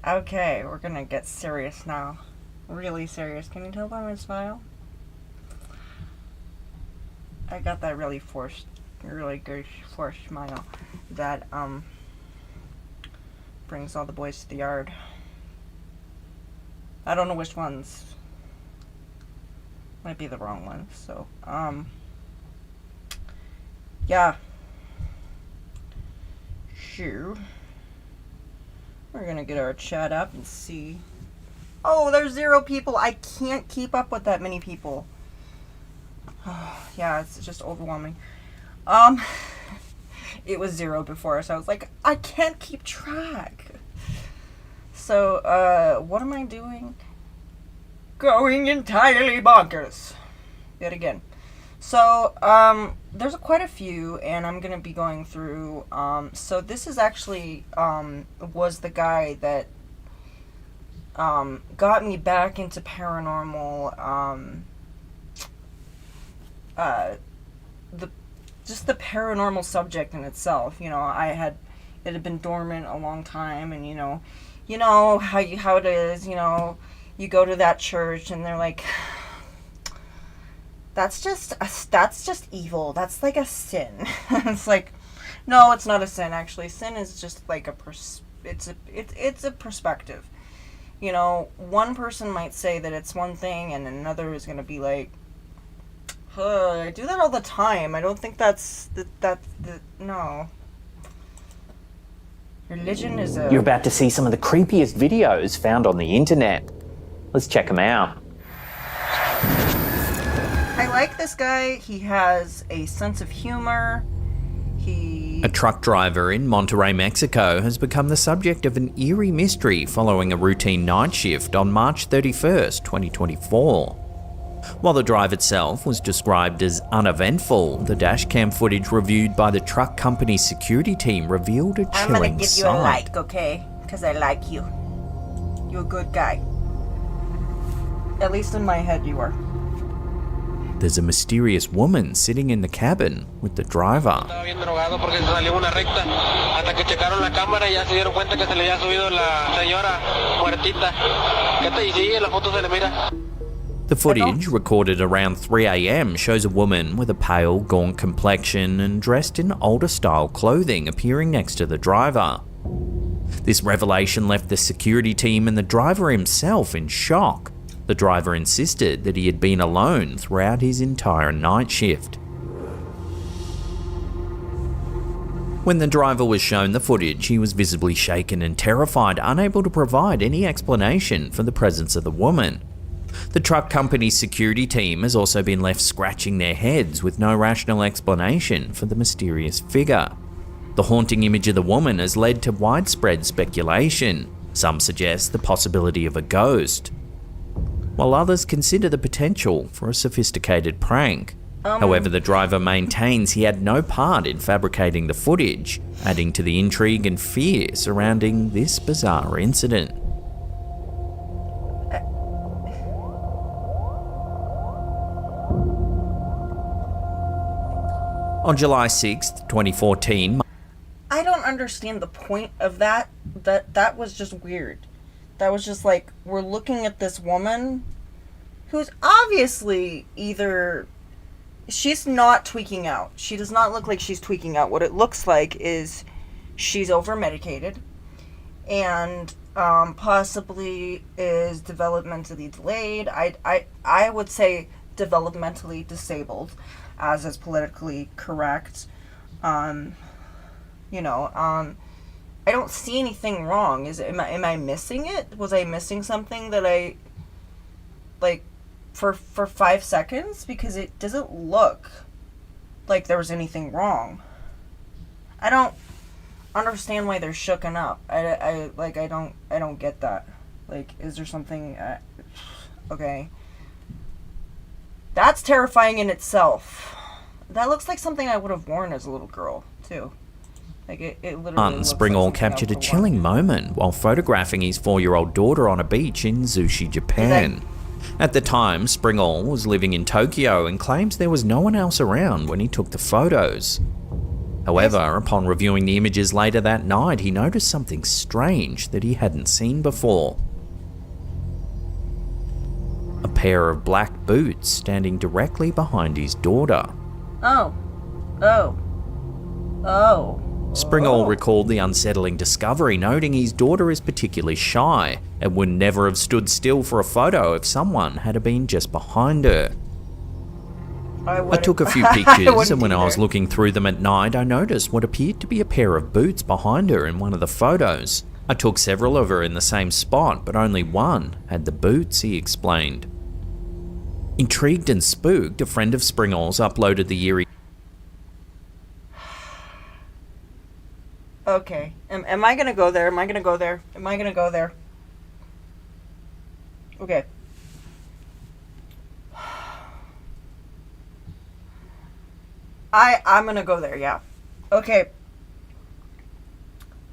Okay, we're gonna get serious now. Really serious. Can you tell by my smile? I got that really good forced smile that brings all the boys to the yard. I don't know which ones. Might be the wrong ones. So yeah. Sure. We're gonna get our chat up and see. Oh, there's 0 people. I can't keep up with that many people. Yeah, it's just overwhelming. It was 0 before, so I was like, I can't keep track. So, what am I doing? Going entirely bonkers. Yet again. So, there's quite a few, and I'm gonna be going through, so this is actually, was the guy that, got me back into paranormal, the paranormal subject in itself. You know, it had been dormant a long time, and you know how it is, you go to that church and they're like, that's just evil. That's like a sin. It's like, no, it's not a sin. Actually, sin is just like it's a perspective. One person might say that it's one thing, and another is gonna be like, I do that all the time. I don't think no. Religion is You're about to see some of the creepiest videos found on the internet. Let's check them out. I like this guy. He has a sense of humor. A truck driver in Monterrey, Mexico has become the subject of an eerie mystery following a routine night shift on March 31st, 2024. While the drive itself was described as uneventful, the dashcam footage reviewed by the truck company's security team revealed a chilling sight. I'm gonna give you a like, okay? Because I like you. You're a good guy. At least in my head you are. There's a mysterious woman sitting in the cabin with the driver. The footage, recorded around 3 a.m, shows a woman with a pale, gaunt complexion and dressed in older-style clothing appearing next to the driver. This revelation left the security team and the driver himself in shock. The driver insisted that he had been alone throughout his entire night shift. When the driver was shown the footage, he was visibly shaken and terrified, unable to provide any explanation for the presence of the woman. The truck company's security team has also been left scratching their heads with no rational explanation for the mysterious figure. The haunting image of the woman has led to widespread speculation. Some suggest the possibility of a ghost, while others consider the potential for a sophisticated prank. However, the driver maintains he had no part in fabricating the footage, adding to the intrigue and fear surrounding this bizarre incident. On July 6th, 2014... I don't understand the point of that. That was just weird. That was just like, we're looking at this woman who's obviously either... She's not tweaking out. She does not look like she's tweaking out. What it looks like is she's over-medicated and possibly is developmentally delayed. I would say developmentally disabled, as is politically correct. I don't see anything wrong. Am I missing it? Was I missing something that I, like, for 5 seconds? Because it doesn't look like there was anything wrong. I don't understand why they're shooken up. I don't get that. Like, is there something, okay. That's terrifying in itself. That looks like something I would have worn as a little girl, too. Like, it literally looks Springall like captured a chilling moment while photographing his 4-year-old daughter on a beach in Zushi, Japan. At the time, Springall was living in Tokyo and claims there was no one else around when he took the photos. However, upon reviewing the images later that night, he noticed something strange that he hadn't seen before. A pair of black boots standing directly behind his daughter. Oh. Springall recalled the unsettling discovery, noting his daughter is particularly shy and would never have stood still for a photo if someone had been just behind her. I took a few pictures, and when I was looking through them at night, I noticed what appeared to be a pair of boots behind her in one of the photos. I took several of her in the same spot, but only one had the boots, he explained. Intrigued and spooked, a friend of Springall's uploaded the eerie. Okay. Am I gonna go there? Okay. I'm gonna go there, yeah. Okay.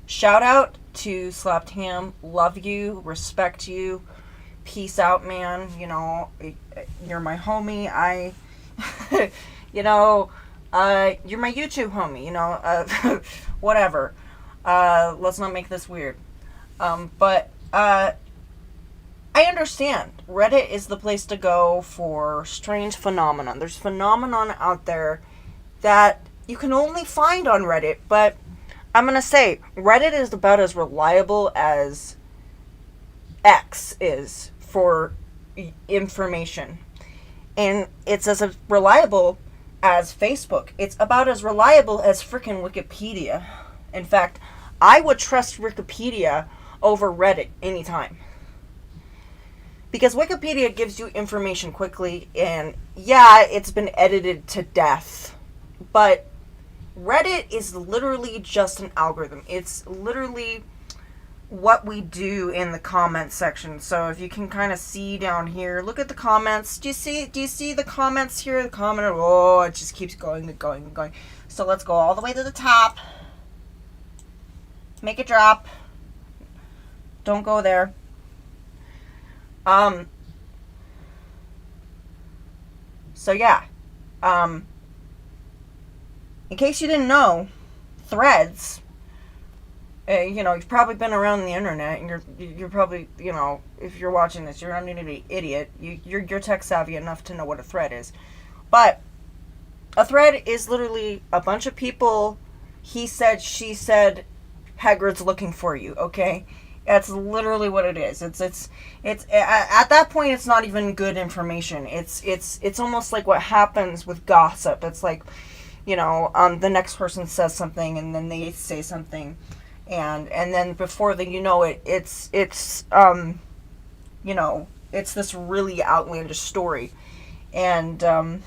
Shout out to Slapped Ham. Love you. Respect you. Peace out, man. You know, you're my homie. You're my YouTube homie, whatever. Let's not make this weird. But I understand. Reddit is the place to go for strange phenomenon. There's phenomenon out there that you can only find on Reddit, but I'm gonna say Reddit is about as reliable as X is for information, and it's as reliable as Facebook. It's about as reliable as frickin' Wikipedia. In fact, I would trust Wikipedia over Reddit anytime. Because Wikipedia gives you information quickly, and yeah, it's been edited to death. But Reddit is literally just an algorithm. It's literally what we do in the comments section. So if you can kind of see down here, look at the comments. Do you see the comments here? The commenter, oh, it just keeps going and going and going. So let's go all the way to the top. Make it drop. Don't go there. So yeah. In case you didn't know, Threads, you've probably been around the internet, and you're probably, if you're watching this, you're not an idiot. You're tech savvy enough to know what a thread is. But a thread is literally a bunch of people, he said, she said, Hagrid's looking for you, okay? That's literally what it is. It's at that point, it's not even good information. It's almost like what happens with gossip. It's like, the next person says something, and then they say something, and then before you know it, it's this really outlandish story, and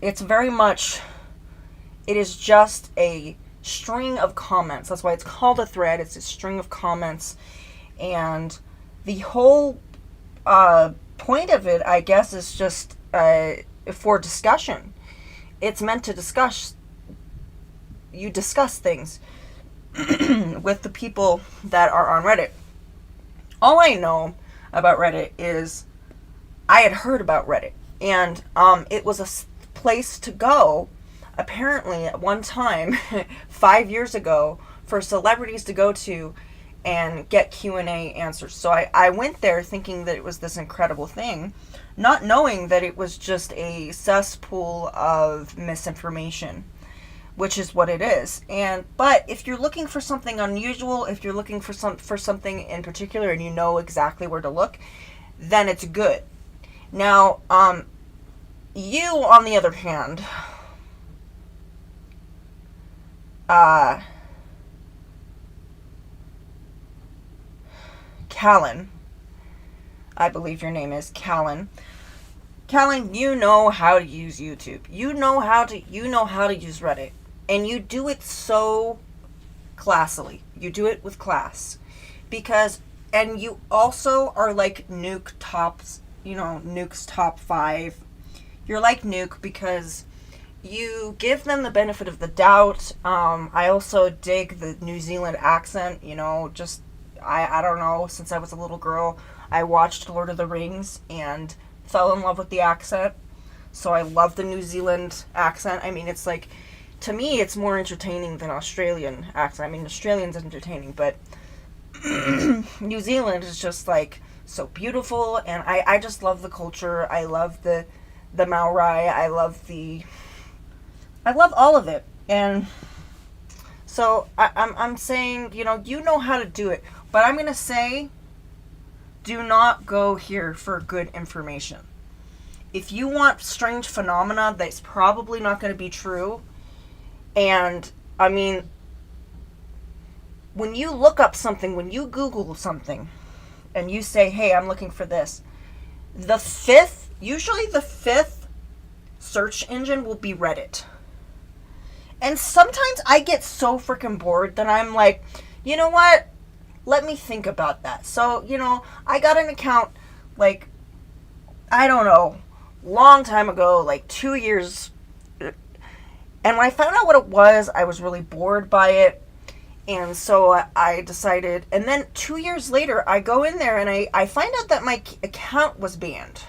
it's very much, it is just a string of comments. That's why it's called a thread. It's a string of comments, and the whole point of it, I guess, is just for discussion. It's meant to discuss things with the people that are on Reddit. All I know about Reddit is I had heard about Reddit, and it was a place to go, apparently at one time 5 years ago, for celebrities to go to and get Q&A answers. So I went there thinking that it was this incredible thing, not knowing that it was just a cesspool of misinformation, which is what it is. But if you're looking for something unusual, if you're looking for something in particular, and you know exactly where to look, then it's good. Now, you, on the other hand, Callan, I believe your name is Callan. Callan, you know how to use YouTube. You know how to use Reddit. And you do it so classily. You do it with class. And you also are like Nuke's top 5. You're like Nuke because you give them the benefit of the doubt. I also dig the New Zealand accent, I don't know, since I was a little girl, I watched Lord of the Rings and fell in love with the accent. So I love the New Zealand accent. I mean, it's like, to me, it's more entertaining than Australian accent. I mean, Australian's entertaining, but New Zealand is just like so beautiful, and I just love the culture. I love the Maori. I love all of it, and so I'm saying, you know how to do it, but I'm gonna say, do not go here for good information. If you want strange phenomena, that's probably not going to be true. And I mean, when you look up something, when you Google something, and you say, hey, I'm looking for this, usually the fifth search engine will be Reddit. And sometimes I get so freaking bored that I'm like, you know what? Let me think about that. So, I got an account, like, I don't know, long time ago, like 2 years. And when I found out what it was, I was really bored by it. And so I decided, and then 2 years later, I go in there and I find out that my account was banned.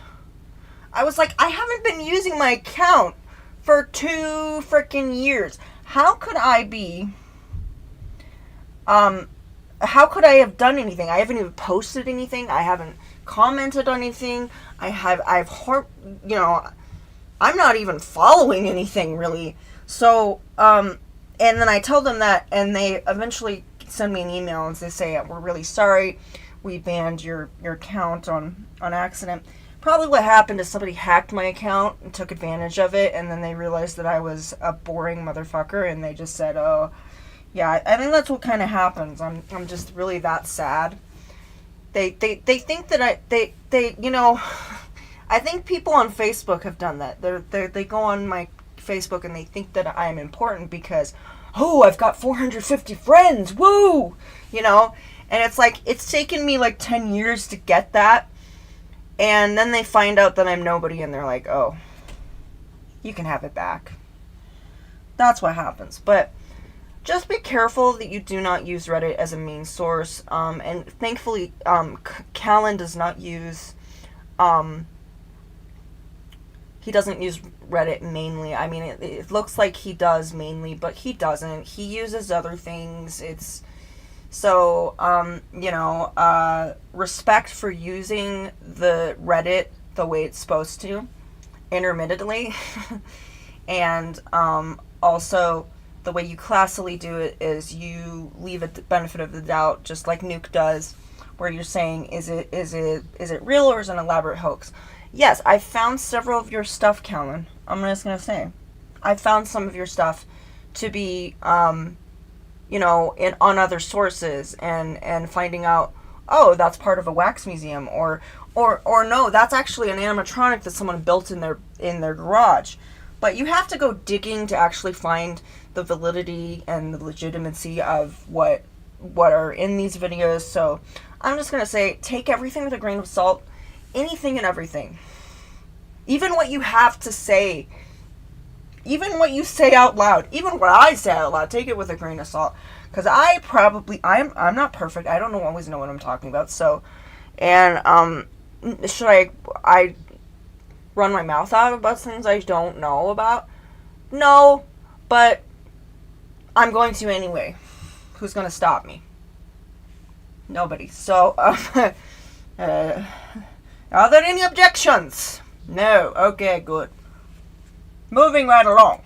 I was like, I haven't been using my account for 2 freaking years. How could I have done anything? I haven't even posted anything. I haven't commented on anything. I'm not even following anything really. So, and then I tell them that, and they eventually send me an email and they say, we're really sorry. We banned your account on accident. Probably what happened is somebody hacked my account and took advantage of it, and then they realized that I was a boring motherfucker, and they just said, oh, yeah, I think that's what kind of happens. I'm just really that sad. They think that I think people on Facebook have done that. They go on my Facebook and they think that I'm important because, oh, I've got 450 friends, woo! And it's like, it's taken me like 10 years to get that. And then they find out that I'm nobody, and they're like, oh, you can have it back. That's what happens. But just be careful that you do not use Reddit as a main source. And thankfully, Callan does not use, he doesn't use Reddit mainly. I mean, it looks like he does mainly, but he doesn't. He uses other things. So, respect for using the Reddit the way it's supposed to, intermittently. And also, the way you classily do it is you leave it the benefit of the doubt, just like Nuke does, where you're saying, is it real or is it an elaborate hoax? Yes, I found several of your stuff, Callan. I'm just going to say. I found some of your stuff to be, on other sources, and finding out, oh, that's part of a wax museum, or no, that's actually an animatronic that someone built in their garage. But you have to go digging to actually find the validity and the legitimacy of what are in these videos. So I'm just going to say, take everything with a grain of salt, anything and everything. Even what you have to say, even what you say out loud, even what I say out loud, take it with a grain of salt. Because I'm not perfect. I don't always know what I'm talking about. So, and, should I run my mouth out about things I don't know about? No, but I'm going to anyway. Who's going to stop me? Nobody. So, are there any objections? No. Okay, good. Moving right along.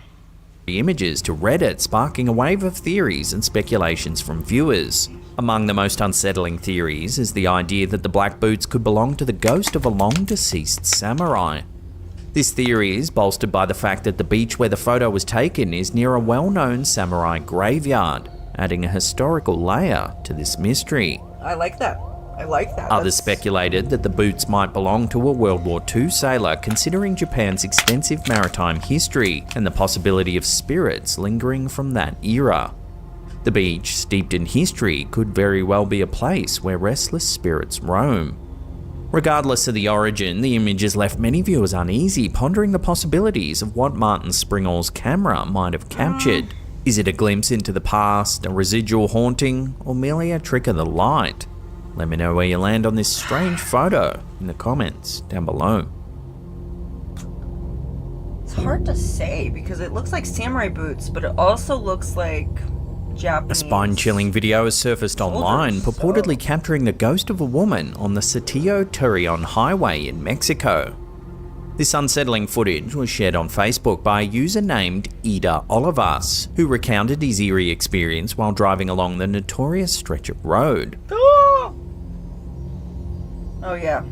The images to Reddit, sparking a wave of theories and speculations from viewers. Among the most unsettling theories is the idea that the black boots could belong to the ghost of a long-deceased samurai. This theory is bolstered by the fact that the beach where the photo was taken is near a well-known samurai graveyard, adding a historical layer to this mystery. I like that. Others speculated that the boots might belong to a World War II sailor, considering Japan's extensive maritime history and the possibility of spirits lingering from that era. The beach, steeped in history, could very well be a place where restless spirits roam. Regardless of the origin, the images left many viewers uneasy, pondering the possibilities of what Martin Springall's camera might have captured. Is it a glimpse into the past, a residual haunting, or merely a trick of the light? Let me know where you land on this strange photo in the comments down below. It's hard to say because it looks like samurai boots, but it also looks like A Japanese. spine-chilling video has surfaced online, purportedly capturing the ghost of a woman on the Saltillo Torreon Highway in Mexico. This unsettling footage was shared on Facebook by a user named Ida Olivas, who recounted his eerie experience while driving along the notorious stretch of road. Oh, yeah.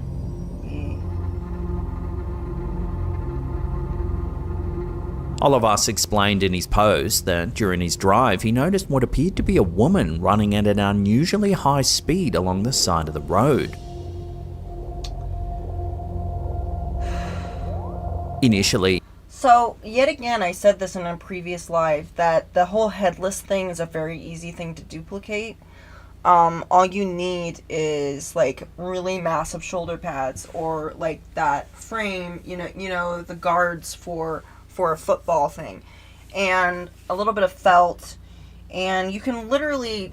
Olivas explained in his post that during his drive he noticed what appeared to be a woman running at an unusually high speed along the side of the road. Initially, So, yet again, I said this in a previous live, that the whole headless thing is a very easy thing to duplicate. All you need is, like, really massive shoulder pads, or, like, that frame, you know, the guards for a football thing, and a little bit of felt, and you can literally,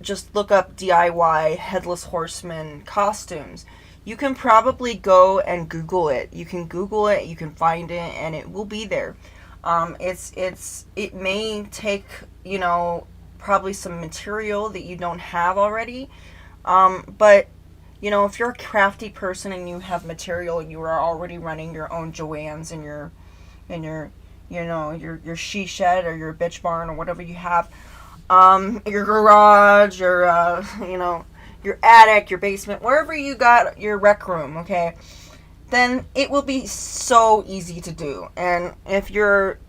just look up DIY Headless Horseman costumes. You can probably go and Google it. You can Google it, you can find it, and it will be there. It may take, you know, probably some material that you don't have already. But, you know, if you're a crafty person and you have material and you are already running your own Joann's in your you know, your she shed or your bitch barn or whatever you have, your garage, your, you know, your attic, your basement, wherever you got your rec room, okay, then it will be so easy to do. And if you're,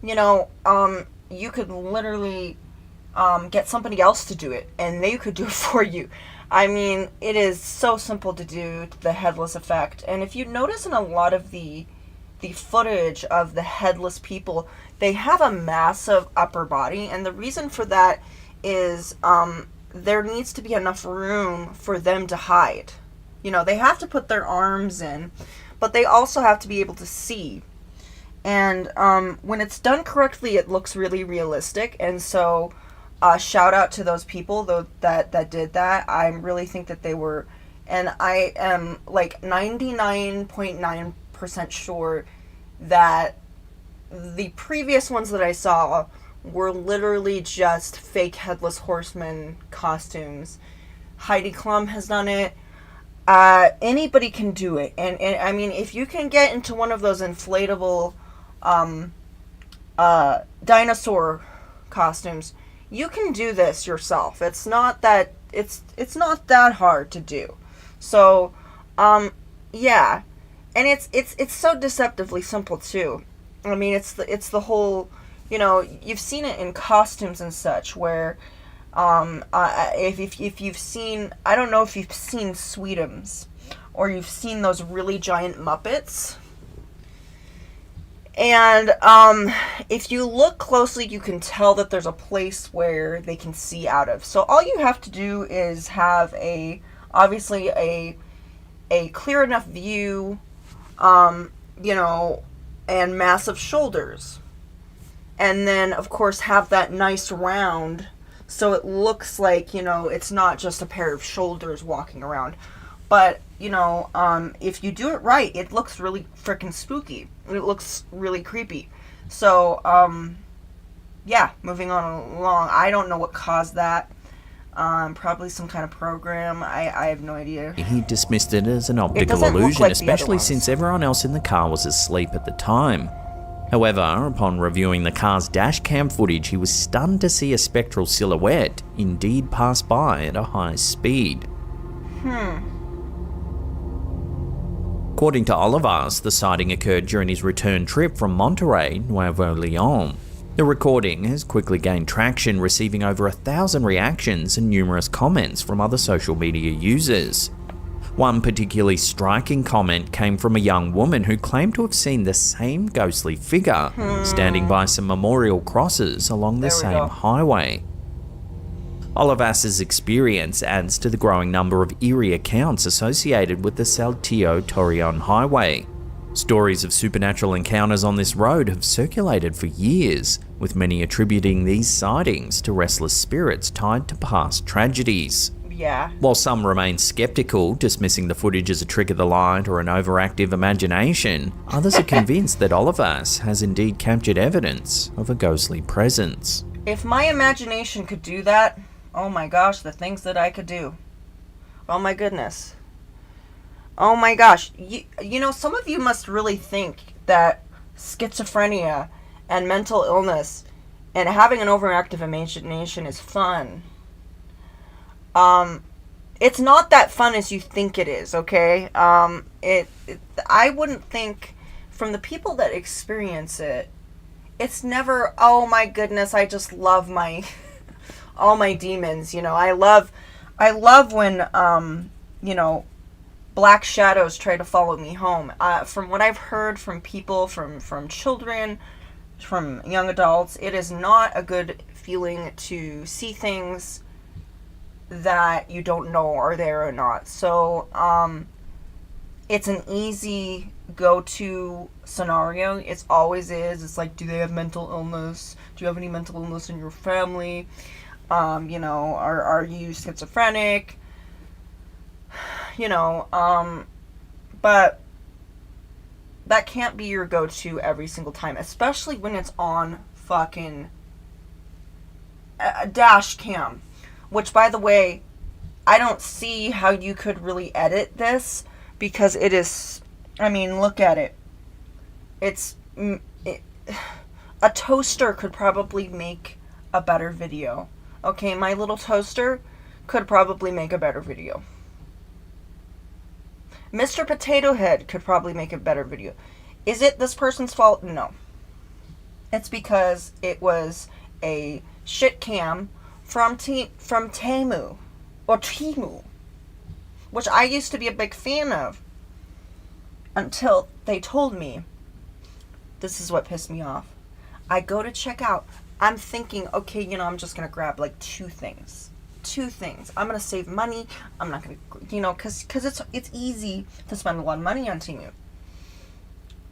you know, you could literally get somebody else to do it, and they could do it for you. I mean, it is so simple to do, the headless effect. And if you notice in a lot of the footage of the headless people, they have a massive upper body, and the reason for that is there needs to be enough room for them to hide. You know, they have to put their arms in, but they also have to be able to see. And when it's done correctly, it looks really realistic. And so shout out to those people that did that. I really think that they were, and I am like 99.9% sure that the previous ones that I saw were literally just fake Headless Horseman costumes. Heidi Klum has done it. Anybody can do it. And I mean, if you can get into one of those inflatable dinosaur costumes, you can do this yourself. It's not that not that hard to do. So, yeah. And it's so deceptively simple too. I mean, it's the whole, you know, you've seen it in costumes and such, where if you've seen, I don't know if you've seen Sweetums, or you've seen those really giant Muppets. And if you look closely, you can tell that there's a place where they can see out of. So all you have to do is have obviously a clear enough view, you know, and massive shoulders. And then, of course, have that nice round, so it looks like, you know, it's not just a pair of shoulders walking around. But, you know, if you do it right, it looks really freaking spooky. It looks really creepy. So, yeah, moving on along. I don't know what caused that. Probably some kind of program. I have no idea. he dismissed it as an optical doesn't look illusion, like the other especially ones. since everyone else in the car was asleep at the time. However, upon reviewing the car's dash cam footage, he was stunned to see a spectral silhouette indeed pass by at a high speed. According to Olivas, the sighting occurred during his return trip from Monterrey, Nuevo León. The recording has quickly gained traction, receiving over 1,000 reactions and numerous comments from other social media users. One particularly striking comment came from a young woman who claimed to have seen the same ghostly figure standing by some memorial crosses along the There we same go. highway. Olivas's experience adds to the growing number of eerie accounts associated with the Saltillo Torreon Highway. Stories of supernatural encounters on this road have circulated for years, with many attributing these sightings to restless spirits tied to past tragedies. Yeah. While some remain skeptical, dismissing the footage as a trick of the light or an overactive imagination, others are convinced that Olivas has indeed captured evidence of a ghostly presence. If my imagination could do that, oh my gosh, the things that I could do. Oh my goodness. Oh my gosh. You know, some of you must really think that schizophrenia and mental illness and having an overactive imagination is fun. It's not that fun as you think it is, okay? I wouldn't think, from the people that experience it, it's never, oh my goodness, I just love my, all my demons, you know. I love when, you know, black shadows try to follow me home. From what I've heard from people, from children, from young adults, it is not a good feeling to see things that you don't know are there or not. So, it's an easy go-to scenario. It always is. It's like, do they have mental illness? Do you have any mental illness in your family? You know, are you schizophrenic? You know, but that can't be your go-to every single time, especially when it's on fucking a dash cam. Which, by the way, I don't see how you could really edit this, because it is, I mean, look at it. A toaster could probably make a better video. Okay, my little toaster could probably make a better video. Mr. Potato Head could probably make a better video. Is it this person's fault? No. It's because it was a shit cam from Temu, or Temu, which I used to be a big fan of, until they told me, this is what pissed me off. I go to check out, I'm thinking, okay, you know, I'm just going to grab like two things. I'm going to save money. I'm not going to, you know, because it's easy to spend a lot of money on Temu.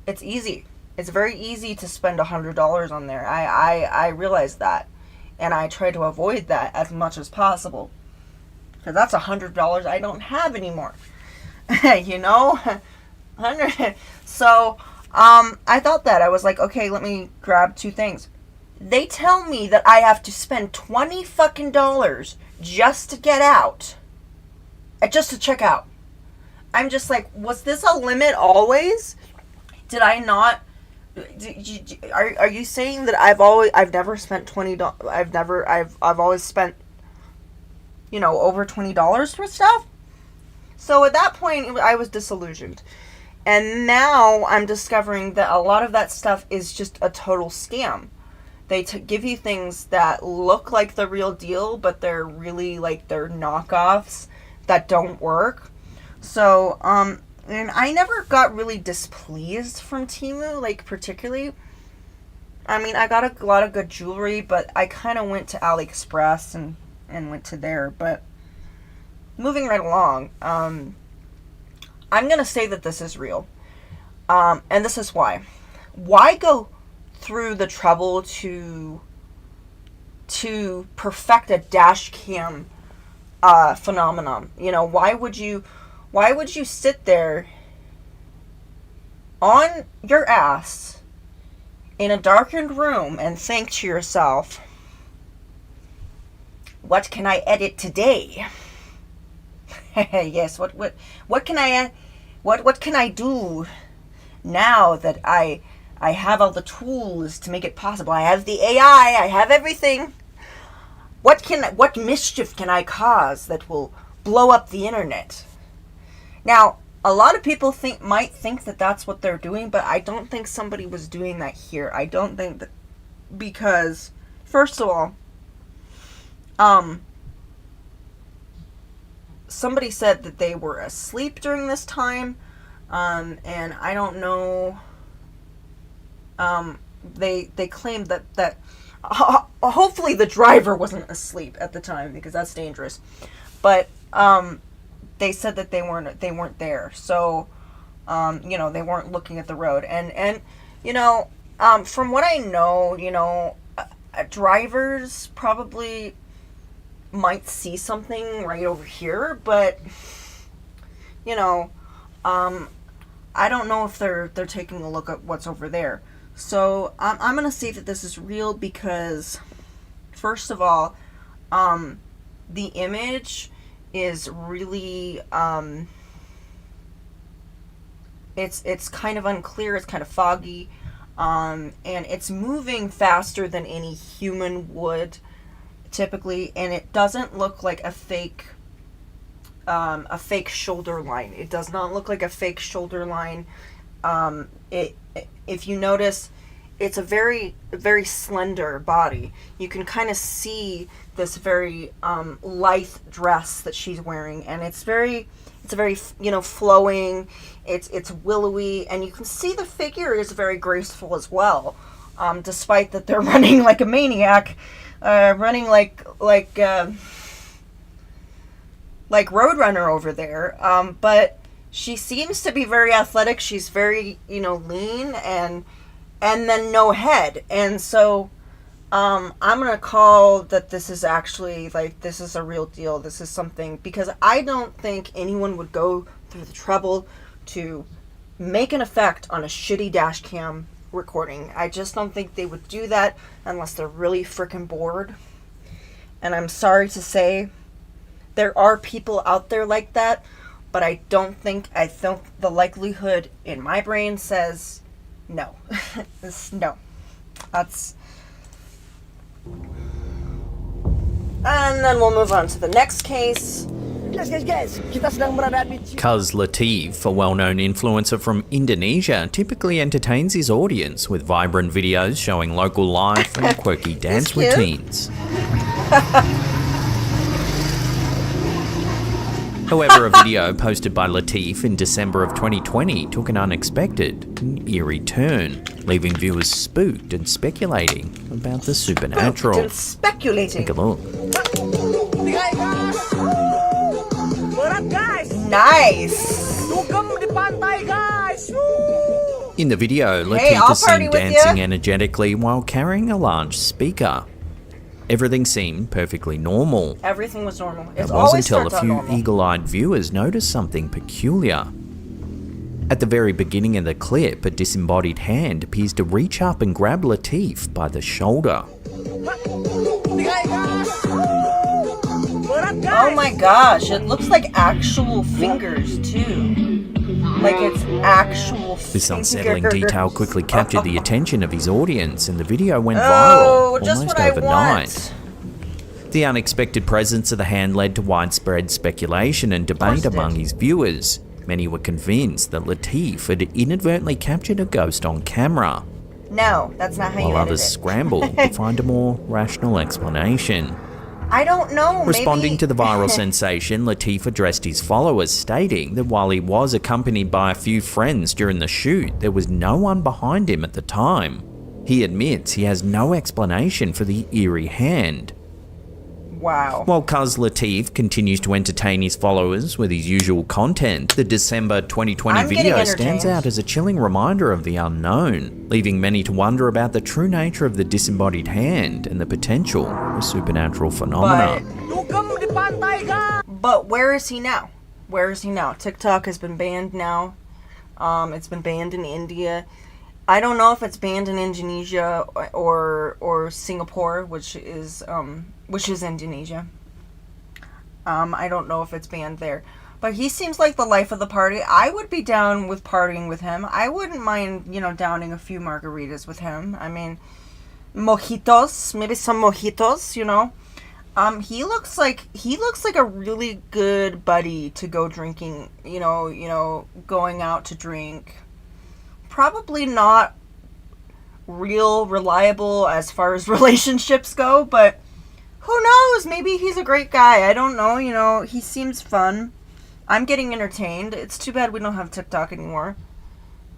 It's easy. It's very easy to spend $100 on there. I realize that. And I try to avoid that as much as possible. Because that's $100 I don't have anymore. You know? 100. So, I thought that. I was like, okay, let me grab two things. They tell me that I have to spend $20 fucking dollars just to get out. Just to check out. I'm just like, was this a limit always? Did I not... Are you saying that I've never spent $20? I've always spent, you know, over $20 for stuff. So at that point, I was disillusioned, and now I'm discovering that a lot of that stuff is just a total scam. They give you things that look like the real deal, but they're really like they're knockoffs that don't work. So and I never got really displeased from Temu, like, particularly. I mean, I got a lot of good jewelry, but I kind of went to AliExpress and went to there. But moving right along, I'm going to say that this is real. And this is why. Why go through the trouble to perfect a dash cam phenomenon? You know, why would you sit there on your ass in a darkened room and think to yourself, what can I edit today? Yes, what can I do now that I have all the tools to make it possible? I have the AI, I have everything. What mischief can I cause that will blow up the internet? Now, a lot of people might think that that's what they're doing, but I don't think somebody was doing that here. I don't think that, because, first of all, somebody said that they were asleep during this time, and I don't know, they claimed that hopefully the driver wasn't asleep at the time, because that's dangerous, but, they said that they weren't there. So, you know, they weren't looking at the road. And you know, from what I know, you know, drivers probably might see something right over here, but you know, I don't know if they're taking a look at what's over there. So I'm gonna say that this is real because, first of all, the image is really it's kind of unclear. It's kind of foggy, and it's moving faster than any human would typically, and it doesn't look like a fake shoulder line. It does not look like a fake shoulder line. If you notice, it's a very, very slender body. You can kind of see this very lithe dress that she's wearing, and it's very, flowing. It's willowy, and you can see the figure is very graceful as well. Despite that they're running like a maniac, running like Roadrunner over there. But she seems to be very athletic. She's very, lean and then no head. And so, I'm going to call that this is actually, this is a real deal. This is something, because I don't think anyone would go through the trouble to make an effect on a shitty dash cam recording. I just don't think they would do that unless they're really freaking bored. And I'm sorry to say, there are people out there like that, but I think the likelihood in my brain says no. No. And then we'll move on to the next case. Guys, kita sedang berada di Cuz Latif, a well-known influencer from Indonesia, typically entertains his audience with vibrant videos showing local life and quirky dance cute. routines. However, a video posted by Latif in December of 2020 took an unexpected and eerie turn, leaving viewers spooked and speculating about the supernatural. And speculating. Take a look. berat guys. Nice. Dugem di pantai guys. In the video, Hey, Latif I'll is seen party with dancing ya. energetically while carrying a large speaker. Everything seemed perfectly normal. Everything was normal. It It wasn't always until starts a out few normal. eagle-eyed viewers noticed something peculiar. At the very beginning of the clip, a disembodied hand appears to reach up and grab Latif by the shoulder. Berat guys. Oh my gosh, it looks like actual fingers too. Like it's actual This unsettling fingers. detail quickly captured the attention of his audience, and the video went Oh, viral just almost what I overnight. want. The unexpected presence of the hand led to widespread speculation and debate course it among did. his viewers. Many were convinced that Latif had inadvertently captured a ghost on camera, No, that's not how you while edit others it. scrambled to find a more rational explanation. I don't know. Responding maybe... to the viral sensation, Latif addressed his followers, stating that while he was accompanied by a few friends during the shoot, there was no one behind him at the time. He admits he has no explanation for the eerie hand. Wow. While Cuz Latif continues to entertain his followers with his usual content, the December 2020 I'm getting video stands entertained. out as a chilling reminder of the unknown, leaving many to wonder about the true nature of the disembodied hand and the potential for supernatural phenomena. Dugem di pantai guys. But where is he now? Where is he now? TikTok has been banned now. It's been banned in India. I don't know if it's banned in Indonesia or Singapore, which is Indonesia. I don't know if it's banned there. But he seems like the life of the party. I would be down with partying with him. I wouldn't mind, downing a few margaritas with him. I mean, mojitos, maybe some mojitos, He looks like a really good buddy to go drinking, going out to drink. Probably not real reliable as far as relationships go, but who knows? Maybe he's a great guy. I don't know, he seems fun. I'm getting entertained. It's too bad we don't have TikTok anymore.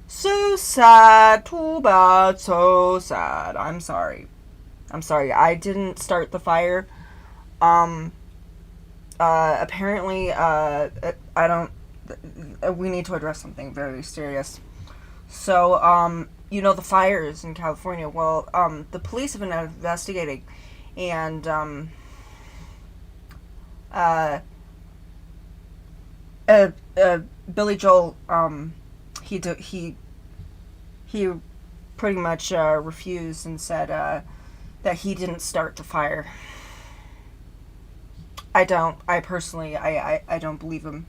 So sad, too bad, so sad. I'm sorry. I didn't start the fire. Apparently, we need to address something very serious. So, the fires in California. Well, the police have been investigating, and uh, Billy Joel, he pretty much refused and said that he didn't start the fire. I personally don't believe him.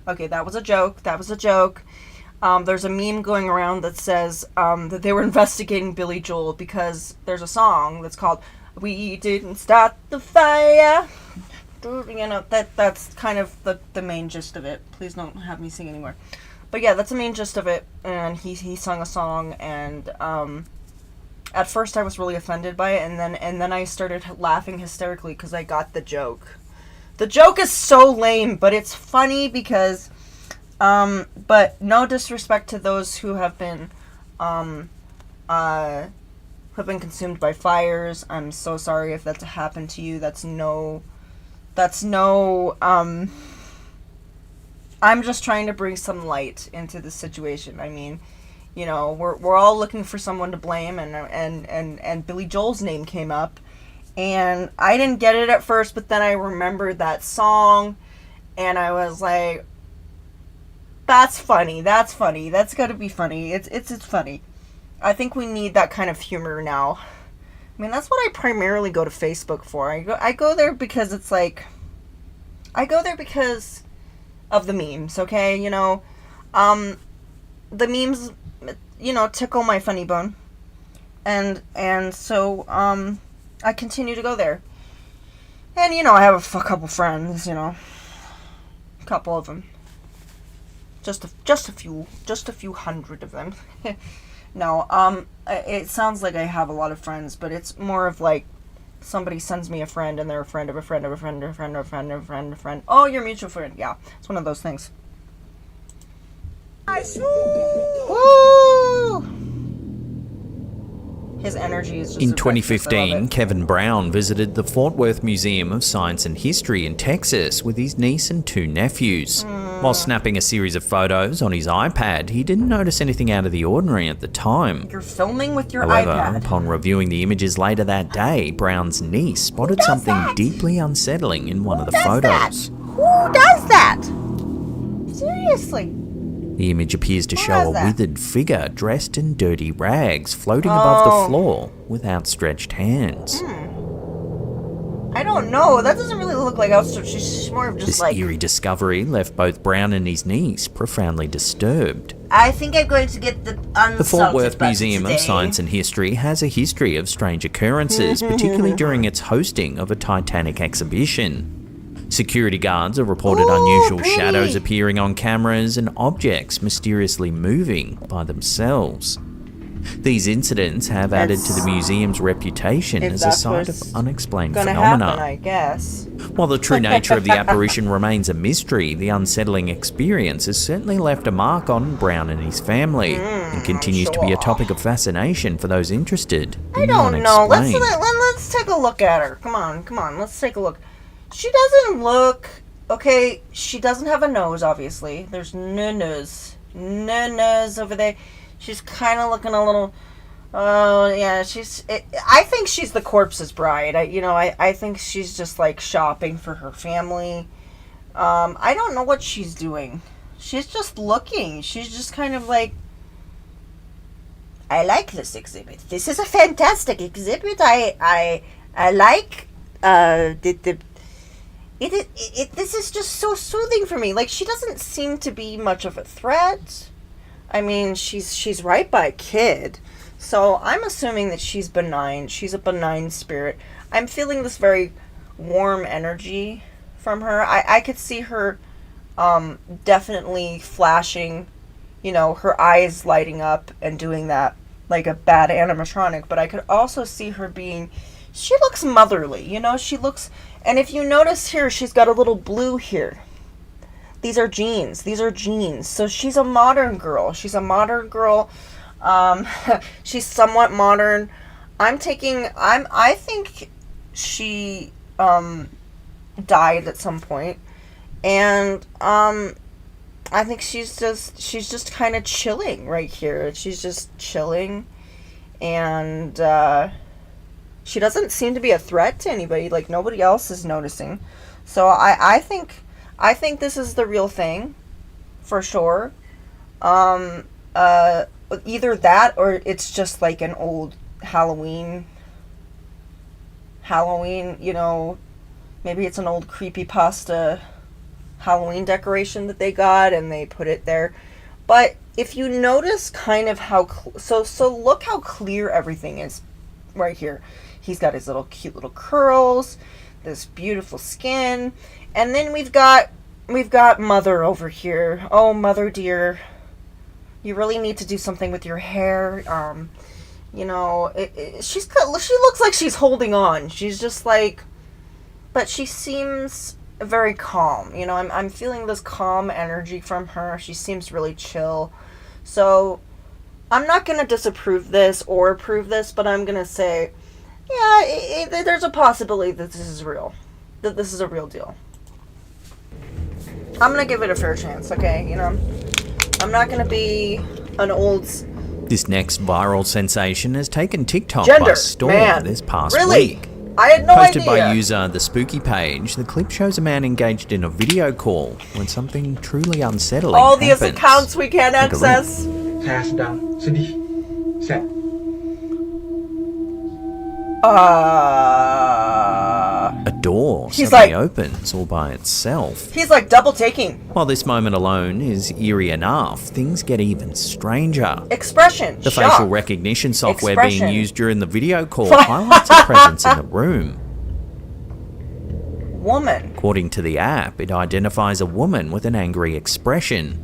Okay, that was a joke. There's a meme going around that says that they were investigating Billy Joel because there's a song that's called "We Didn't Start the Fire." You know, that's kind of the main gist of it. Please don't have me sing anymore. But yeah, that's the main gist of it. And he sung a song, and at first I was really offended by it, and then I started laughing hysterically because I got the joke. The joke is so lame, but it's funny because, but no disrespect to those who have been consumed by fires. I'm so sorry if that's happened to you. I'm just trying to bring some light into the situation. I mean, you know, we're all looking for someone to blame, and Billy Joel's name came up. And I didn't get it at first, but then I remembered that song, and I was like, that's funny. That's gotta be funny. It's funny. I think we need that kind of humor now. I mean, that's what I primarily go to Facebook for. I go there because it's like, I go there because of the memes, okay? You know, the memes, you know, tickle my funny bone. And so, I continue to go there. And, you know, I have a couple friends, you know. A couple of them. Just a few hundred of them. No, it sounds like I have a lot of friends, but it's more of like somebody sends me a friend and they're a friend of a friend of a friend of a friend of a friend of a friend of a friend. Oh, you're a mutual friend. Yeah, it's one of those things. Woo! His energy is just In infectious. I love 2015, it. Kevin Brown visited the Fort Worth Museum of Science and History in Texas with his niece and two nephews. While snapping a series of photos on his iPad, he didn't notice anything out of the ordinary at the time. You're filming with your However, iPad. upon reviewing the images later that day, Brown's niece spotted something deeply unsettling in one of the photos. Who does that? Seriously. The image appears to Who show does a that? withered figure dressed in dirty rags floating above the floor with outstretched hands. I don't know. That doesn't really look like outstretched. She's more of just This like. eerie discovery left both Brown and his niece profoundly disturbed. I think I'm going to get the unsalted The Fort Worth button Museum today. of Science and History has a history of strange occurrences, particularly during its hosting of a Titanic exhibition. Security guards have reported Ooh, unusual pretty. shadows appearing on cameras and objects mysteriously moving by themselves. These incidents have added to the museum's reputation If as a that's site what's of unexplained Gonna phenomena. happen, I guess. While the true nature of the apparition remains a mystery, the unsettling experience has certainly left a mark on Brown and his family, and continues to be a topic of fascination for those interested in I the don't know. unexplained. Let's take a look at her. Come on. Let's take a look. She doesn't look okay. She doesn't have a nose. Obviously, there's no nose over there. She's kind of looking a little. Oh yeah, I think she's the corpse's bride. I think she's just like shopping for her family. I don't know what she's doing. She's just looking. She's just kind of like. I like this exhibit. This is a fantastic exhibit. I like this is just so soothing for me. Like, she doesn't seem to be much of a threat. I mean, she's right by a kid. So I'm assuming that she's benign. She's a benign spirit. I'm feeling this very warm energy from her. I could see her definitely flashing, her eyes lighting up and doing that like a bad animatronic. But I could also see her she looks motherly, she looks, and if you notice here, she's got a little blue here. These are jeans. So she's a modern girl. She's somewhat modern. I think she died at some point, and I think she's just kind of chilling right here. She's just chilling, and She doesn't seem to be a threat to anybody. Like, nobody else is noticing. So I think this is the real thing, for sure. Either that or it's just like an old Halloween, you know, maybe it's an old creepypasta Halloween decoration that they got and they put it there. But if you notice kind of how, so look how clear everything is right here. He's got his little cute little curls, this beautiful skin, and then we've got Mother over here. Oh, Mother dear, you really need to do something with your hair. You know, she looks like she's holding on. She's just like, but she seems very calm. You know, I'm feeling this calm energy from her. She seems really chill. So I'm not going to disapprove this or approve this, but I'm going to say, yeah, there's a possibility that this is real. That this is a real deal. I'm going to give it a fair chance, okay? You know, I'm not going to be an old... This next viral sensation has taken TikTok Gender, by storm man. this past Really? week. I had no Posted idea. by user The Spooky Page, the clip shows a man engaged in a video call when something truly unsettling All these happens. accounts we can't Take a look. access. Saya sedang sedih, sad. A door He's suddenly like- opens all by itself. He's like double taking. While this moment alone is eerie enough, things get even stranger. Expression. The shock. facial recognition software Expression. being used during the video call highlights a presence in the room. Woman. According to the app, it identifies a woman with an angry expression,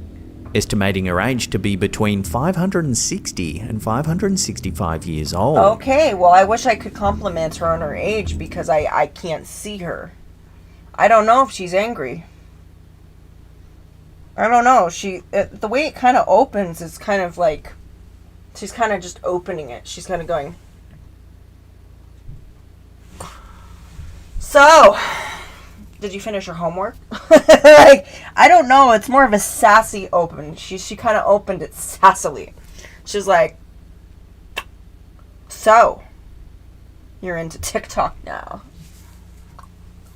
estimating her age to be between 560 and 565 years old. Okay, well, I wish I could compliment her on her age because I can't see her. I don't know if she's angry. I don't know. The way it kind of opens is kind of like, she's kind of just opening it. She's kind of going. So, did you finish your homework? Like, I don't know. It's more of a sassy open. She kind of opened it sassily. She's like, so, you're into TikTok now.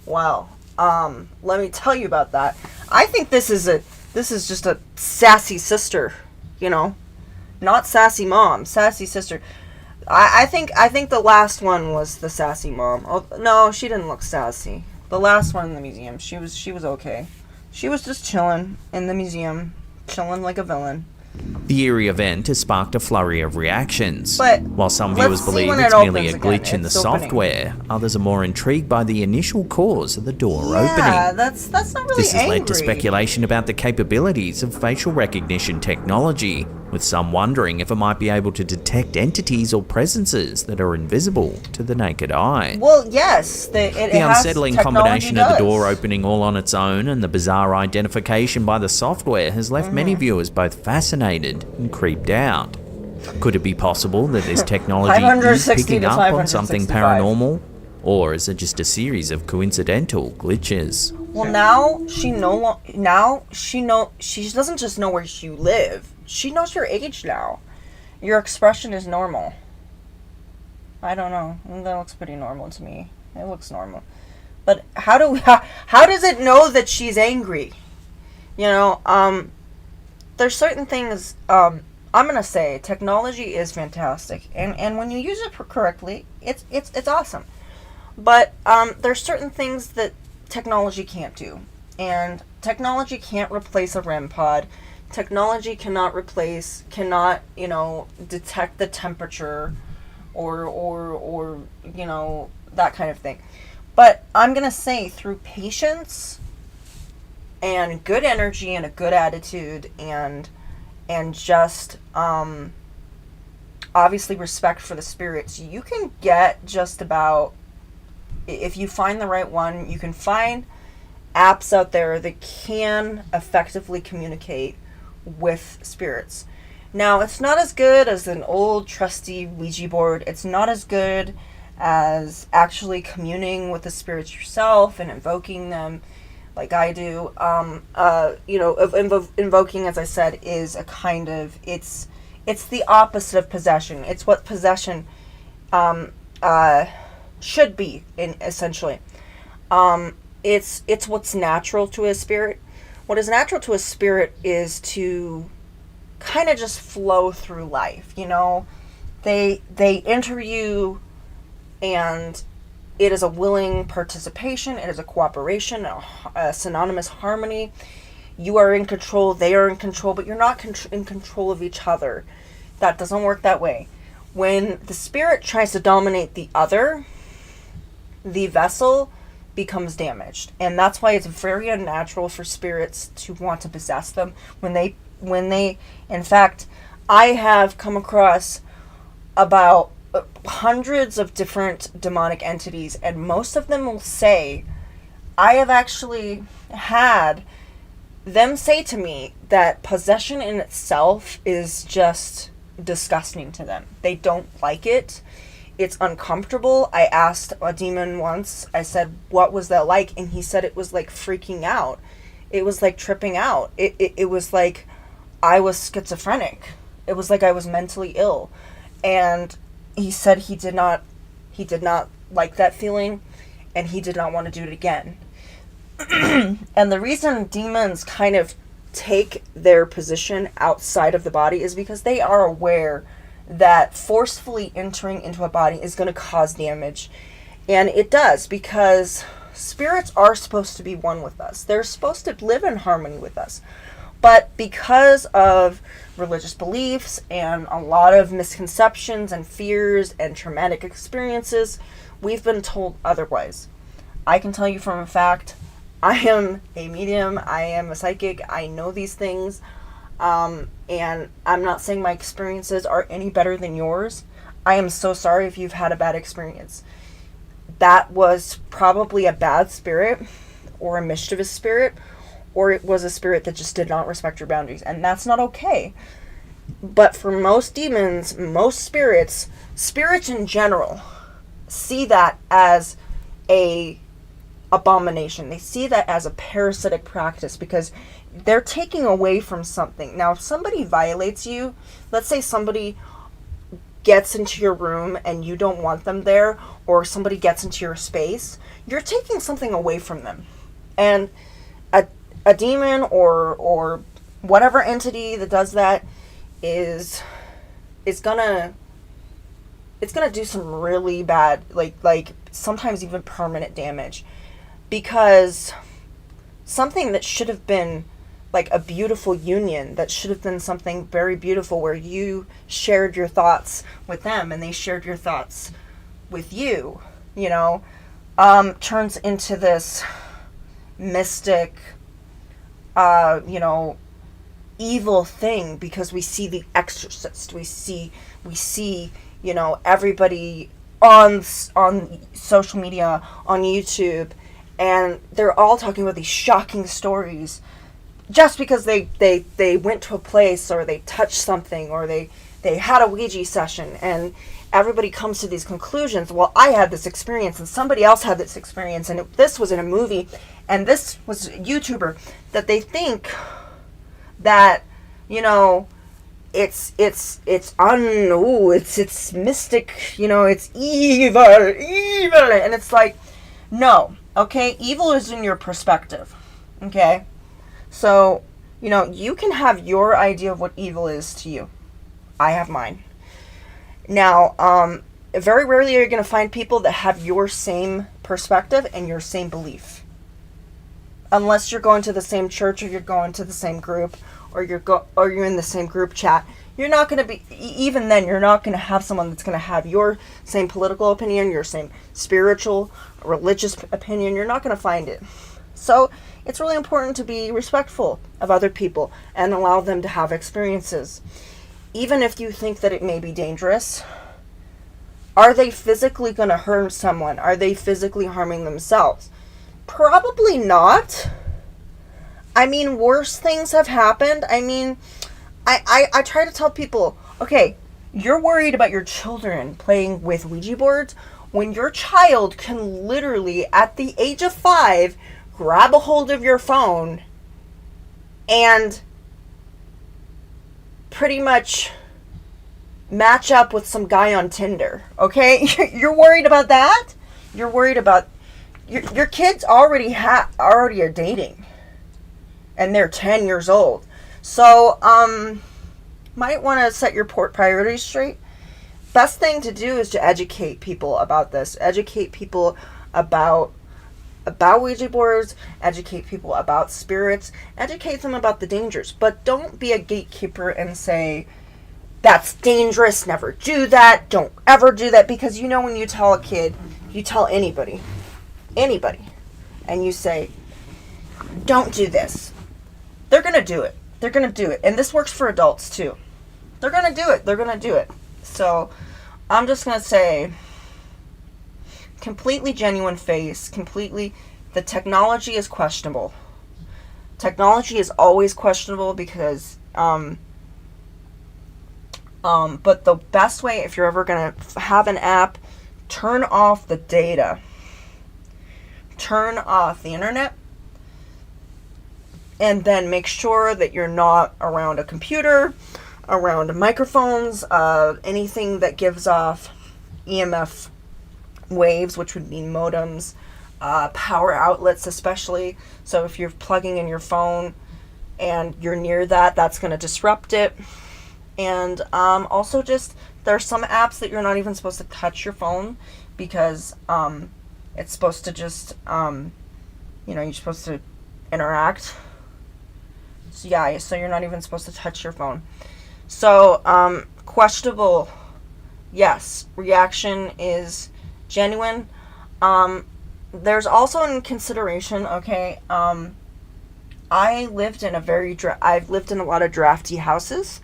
Wow. Let me tell you about that. I think this is just a sassy sister, you know? Not sassy mom, sassy sister. I think the last one was the sassy mom. Oh, no, she didn't look sassy. The last one in the museum, she was okay. She was just chilling in the museum, chilling like a villain. The eerie event has sparked a flurry of reactions. But while some let's viewers see believe when it's it merely a opens glitch again. in the It's opening. software, others are more intrigued by the initial cause of the door Yeah, opening. that's not really This has angry. led to speculation about the capabilities of facial recognition technology, with some wondering if it might be able to detect entities or presences that are invisible to the naked eye. Well, yes, The unsettling combination of the door opening all on its own and the bizarre identification by the software has left many viewers both fascinated and creeped out. Could it be possible that this technology is 560 picking to up on something 565. paranormal? Or is it just a series of coincidental glitches? Well, now she doesn't just know where you live. She knows your age now. Your expression is normal. I don't know. That looks pretty normal to me. It looks normal. But how does it know that she's angry? You know, there's certain things, I'm gonna say technology is fantastic, and when you use it correctly, it's awesome. But there's certain things that technology can't do, and technology can't replace a REM pod. Technology cannot detect the temperature, or that kind of thing. But I'm gonna say through patience and good energy and a good attitude and just obviously respect for the spirits, you can get just about, if you find the right one, you can find apps out there that can effectively communicate with spirits. Now, it's not as good as an old trusty Ouija board. It's not as good as actually communing with the spirits yourself and invoking them like I do. Invoking, as I said, is a kind of, it's the opposite of possession. It's what possession should be, in essentially. It's what's natural to a spirit. What is natural to a spirit is to kind of just flow through life, you know. They enter you, and it is a willing participation. It is a cooperation, a synonymous harmony. You are in control, they are in control, but you're not in control of each other. That doesn't work that way. When the spirit tries to dominate the other, the vessel becomes damaged. And that's why it's very unnatural for spirits to want to possess them. When they, in fact, I have come across about hundreds of different demonic entities, and most of them will say, I have actually had them say to me that possession in itself is just disgusting to them. They don't like it. It's uncomfortable. I asked a demon once, I said, what was that like? And he said it was like freaking out. It was like tripping out. It was like I was schizophrenic. It was like I was mentally ill. And he said he did not like that feeling, and he did not want to do it again. And the reason demons kind of take their position outside of the body is because they are aware that forcefully entering into a body is going to cause damage. And it does, because spirits are supposed to be one with us. They're supposed to live in harmony with us. But because of religious beliefs and a lot of misconceptions and fears and traumatic experiences, we've been told otherwise. I can tell you from a fact, I am a medium, I am a psychic, I know these things, and I'm not saying my experiences are any better than yours. I am so sorry if you've had a bad experience. That was probably a bad spirit, or a mischievous spirit, or it was a spirit that just did not respect your boundaries, and that's not okay. But for most demons, most spirits in general, see that as a abomination. They see that as a parasitic practice, because they're taking away from something. Now, if somebody violates you, let's say somebody gets into your room and you don't want them there, or somebody gets into your space, you're taking something away from them. And a demon or whatever entity that does that is gonna do some really bad, like sometimes even permanent damage, because something that should have been like a beautiful union, that should have been something very beautiful where you shared your thoughts with them and they shared your thoughts with you, you know, turns into this mystic, you know, evil thing, because we see The Exorcist, we see, you know, everybody on social media, on YouTube, and they're all talking about these shocking stories just because they went to a place, or they touched something, or they had a Ouija session, and everybody comes to these conclusions. Well, I had this experience, and somebody else had this experience, and this was in a movie, and this was a YouTuber, that they think that, you know, it's mystic, you know, it's evil, and it's like, no, okay, evil is in your perspective, okay? So, you know, you can have your idea of what evil is to you. I have mine. Now, very rarely are you going to find people that have your same perspective and your same belief. Unless you're going to the same church, or you're going to the same group, or you're in the same group chat. You're not going to be, even then, you're not going to have someone that's going to have your same political opinion, your same spiritual, religious opinion. You're not going to find it. So it's really important to be respectful of other people and allow them to have experiences. Even if you think that it may be dangerous, are they physically going to harm someone? Are they physically harming themselves? Probably not. I mean, worse things have happened. I mean, I try to tell people, okay, you're worried about your children playing with Ouija boards when your child can literally, at the age of 5, grab a hold of your phone and pretty much match up with some guy on Tinder, okay? You're worried about that? You're worried about your kids already are dating, and they're 10 years old. So might want to set your priorities straight. Best thing to do is to educate people about this. Educate people about Ouija boards, educate people about spirits, educate them about the dangers. But don't be a gatekeeper and say, that's dangerous, never do that, don't ever do that. Because you know, when you tell a kid, you tell anybody, and you say, don't do this, they're going to do it. They're going to do it. And this works for adults too. They're going to do it. They're going to do it. So I'm just going to say, completely genuine face, completely, the technology is questionable. Technology is always questionable because, but the best way, if you're ever going to have an app, turn off the data. Turn off the internet. And then make sure that you're not around a computer, around microphones, anything that gives off EMF waves, which would mean modems, power outlets especially. So if you're plugging in your phone and you're near that, that's going to disrupt it. And also just, there's some apps that you're not even supposed to touch your phone because it's supposed to just, you're supposed to interact. So yeah, so you're not even supposed to touch your phone. So, questionable, yes, reaction is genuine. There's also in consideration, okay, I've lived in a lot of drafty houses,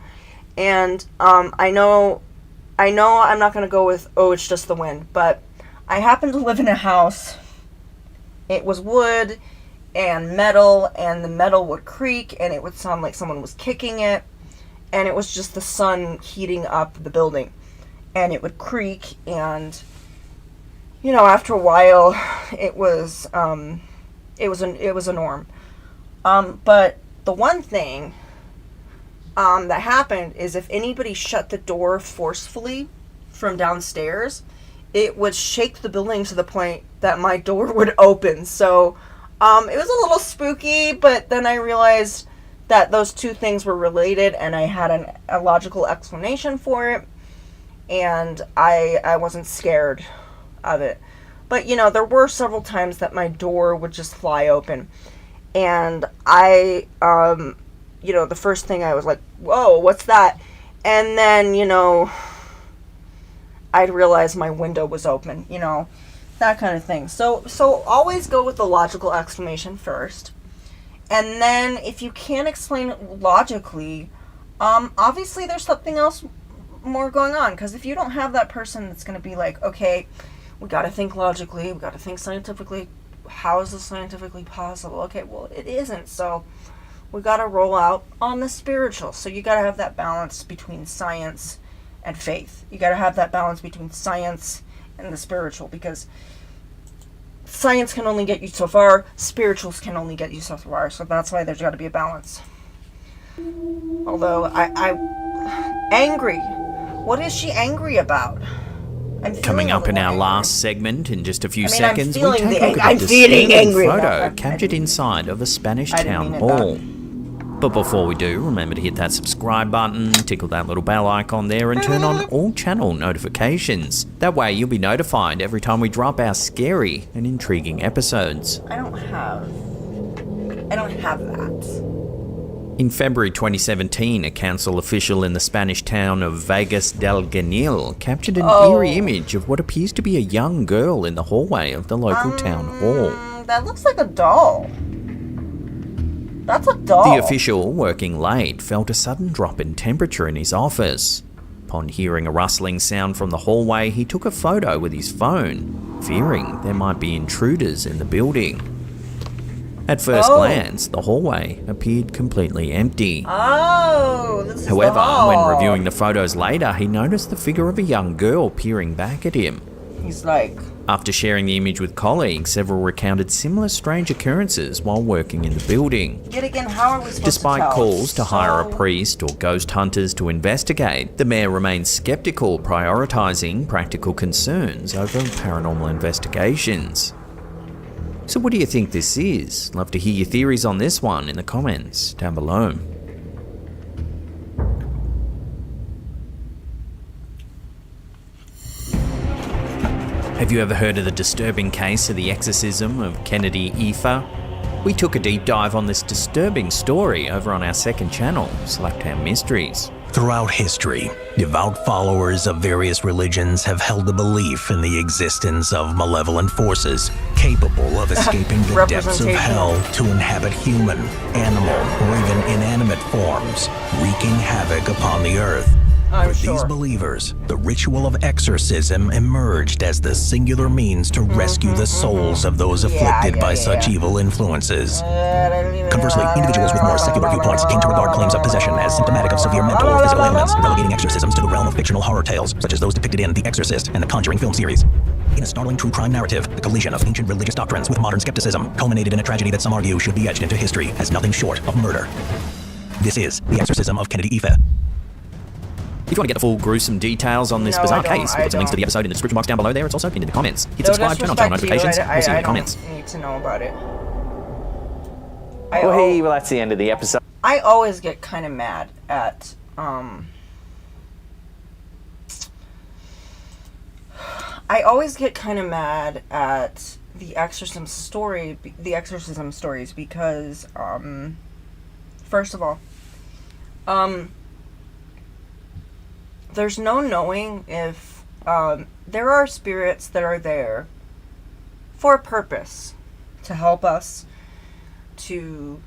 and I know I'm not going to go with, oh, it's just the wind, but I happen to live in a house, it was wood and metal, and the metal would creak, and it would sound like someone was kicking it, and it was just the sun heating up the building, and it would creak, and after a while, it was a norm. But the one thing that happened is if anybody shut the door forcefully from downstairs, it would shake the building to the point that my door would open. So it was a little spooky, but then I realized that those two things were related, and I had a logical explanation for it, and I wasn't scared of it. But there were several times that my door would just fly open, and I the first thing I was like, whoa, what's that? And then I'd realize my window was open, that kind of thing. So always go with the logical explanation first, and then if you can't explain it logically, obviously there's something else more going on. Because if you don't have that person that's going to be like, okay, we got to think logically, we got to think scientifically, how is this scientifically possible? Okay, well, it isn't. So we got to roll out on the spiritual. So you got to have that balance between science and faith. You got to have that balance between science and the spiritual, because science can only get you so far, spirituals can only get you so far. So that's why there's got to be a balance. Although I angry. What is she angry about? Coming up in our last segment in just a few seconds, we I'm take a feeling look at the feeling disturbing angry photo about that. captured inside of a Spanish I didn't town mean it hall. But before we do, remember to hit that subscribe button, tickle that little bell icon there, and turn on all channel notifications. That way you'll be notified every time we drop our scary and intriguing episodes. I don't have that. In February 2017, a council official in the Spanish town of Vegas del Genil captured an eerie image of what appears to be a young girl in the hallway of the local town hall. That looks like a doll. That's a doll. The official, working late, felt a sudden drop in temperature in his office. Upon hearing a rustling sound from the hallway, he took a photo with his phone, fearing there might be intruders in the building. At first glance, the hallway appeared completely empty. This is However, the hall. when reviewing the photos later, he noticed the figure of a young girl peering back at him. He's like, After sharing the image with colleagues, several recounted similar strange occurrences while working in the building. Yet again, how are we supposed Despite to tell? calls to hire a So- priest or ghost hunters to investigate, the mayor remains skeptical, prioritising practical concerns over paranormal investigations. So what do you think this is? Love to hear your theories on this one in the comments down below. Have you ever heard of the disturbing case of the exorcism of Kennedy Aoife? We took a deep dive on this disturbing story over on our second channel, Slaptown Mysteries. Throughout history, devout followers of various religions have held a belief in the existence of malevolent forces capable of escaping the depths of hell to inhabit human, animal, or even inanimate forms, wreaking havoc upon the earth. For these believers, the ritual of exorcism emerged as the singular means to rescue the souls of those afflicted by such evil influences. Conversely, individuals with more secular viewpoints came to regard claims of possession as symptomatic of severe mental or physical ailments, relegating exorcisms to the realm of fictional horror tales, such as those depicted in The Exorcist and the Conjuring film series. In a startling true crime narrative, the collision of ancient religious doctrines with modern skepticism culminated in a tragedy that some argue should be etched into history as nothing short of murder. This is The Exorcism of Kennedy Aoife. If you want to get the full gruesome details on this No, bizarre I don't, case, we've got some links to the episode in the description box down below there. It's also pinned in the comments. Hit No subscribe, turn on channel disrespect to you, notifications. We'll see you in the comments. I don't need to know about it. Well, that's the end of the episode. I always get kind of mad at the exorcism stories because first of all, there's no knowing if there are spirits that are there for a purpose, to help us, to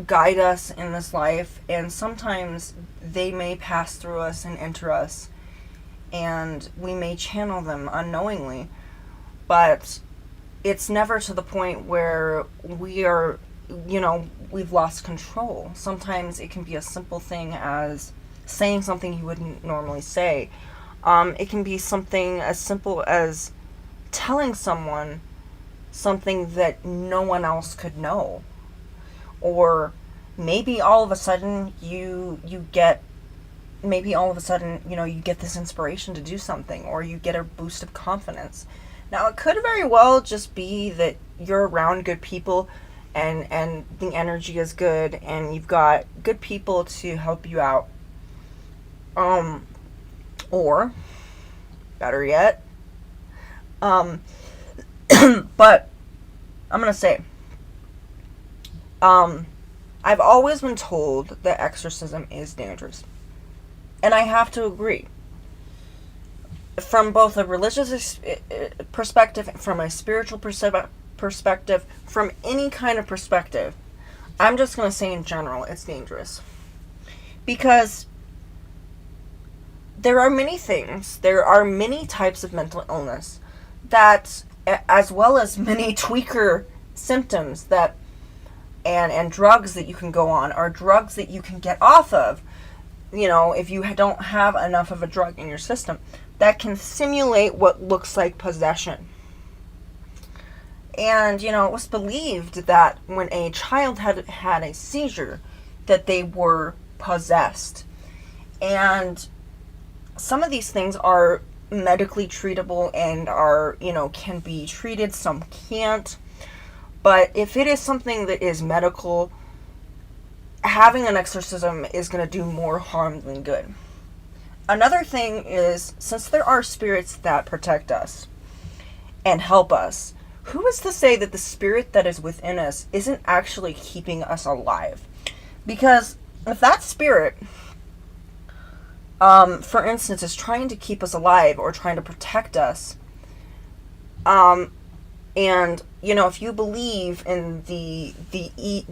guide us in this life, and sometimes they may pass through us and enter us, and we may channel them unknowingly, but it's never to the point where we are, we've lost control. Sometimes it can be a simple thing as saying something you wouldn't normally say. It can be something as simple as telling someone something that no one else could know. Or maybe all of a sudden you get this inspiration to do something, or you get a boost of confidence. Now, it could very well just be that you're around good people and the energy is good and you've got good people to help you out. Or better yet, but I'm gonna say, I've always been told that exorcism is dangerous, and I have to agree. From both a religious perspective, from a spiritual perspective, from any kind of perspective, I'm just gonna say in general, it's dangerous. Because there are many things, there are many types of mental illness that, as well as many tweaker symptoms that, and drugs that you can go on, or drugs that you can get off of, if you don't have enough of a drug in your system, that can simulate what looks like possession. And, it was believed that when a child had a seizure, that they were possessed. And some of these things are medically treatable and are, can be treated, some can't. But if it is something that is medical, having an exorcism is going to do more harm than good. Another thing is, since there are spirits that protect us and help us, who is to say that the spirit that is within us isn't actually keeping us alive? Because if that spirit, for instance, is trying to keep us alive or trying to protect us, and, if you believe in the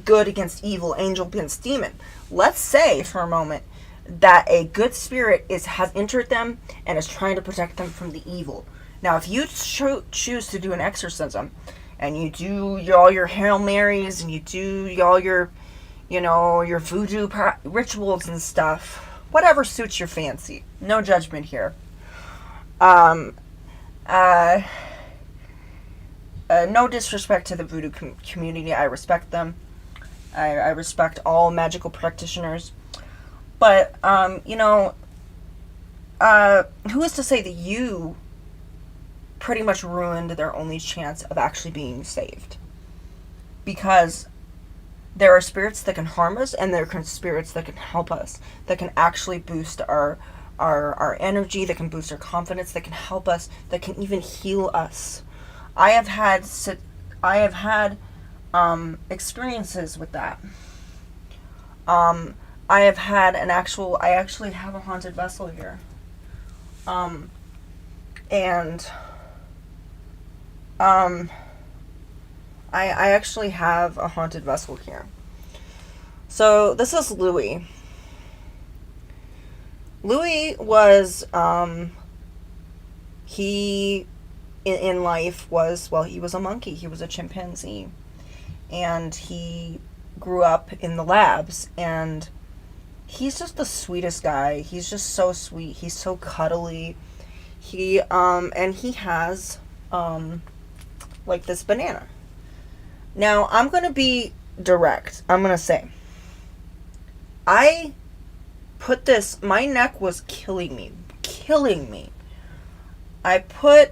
good against evil, angel against demon, let's say for a moment that a good spirit has entered them and is trying to protect them from the evil. Now, if you choose to do an exorcism, and you do all your Hail Marys, and you do all your, your voodoo rituals and stuff, whatever suits your fancy, no judgment here, No disrespect to the voodoo community. I respect them. I respect all magical practitioners. But, who is to say that you pretty much ruined their only chance of actually being saved? Because there are spirits that can harm us, and there are spirits that can help us, that can actually boost our energy, that can boost our confidence, that can help us, that can even heal us. I have had experiences with that. I actually have a haunted vessel here. I actually have a haunted vessel here. So this is Louis. Louis was, he in life was, well, he was a monkey. He was a chimpanzee. And he grew up in the labs, and he's just the sweetest guy. He's just so sweet. He's so cuddly. And he has, like this banana. Now, I'm going to be direct. I'm going to say, I put this, my neck was killing me. I put,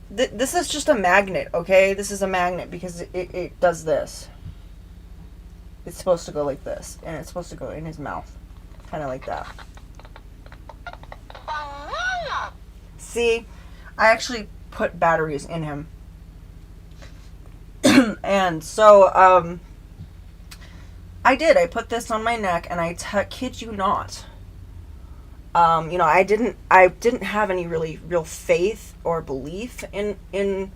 this is just a magnet, okay? This is a magnet because it does this. It's supposed to go like this, and it's supposed to go in his mouth. Kind of like that. See, I actually put batteries in him. And so, I did. I put this on my neck, and I kid you not. I didn't have any real faith or belief in,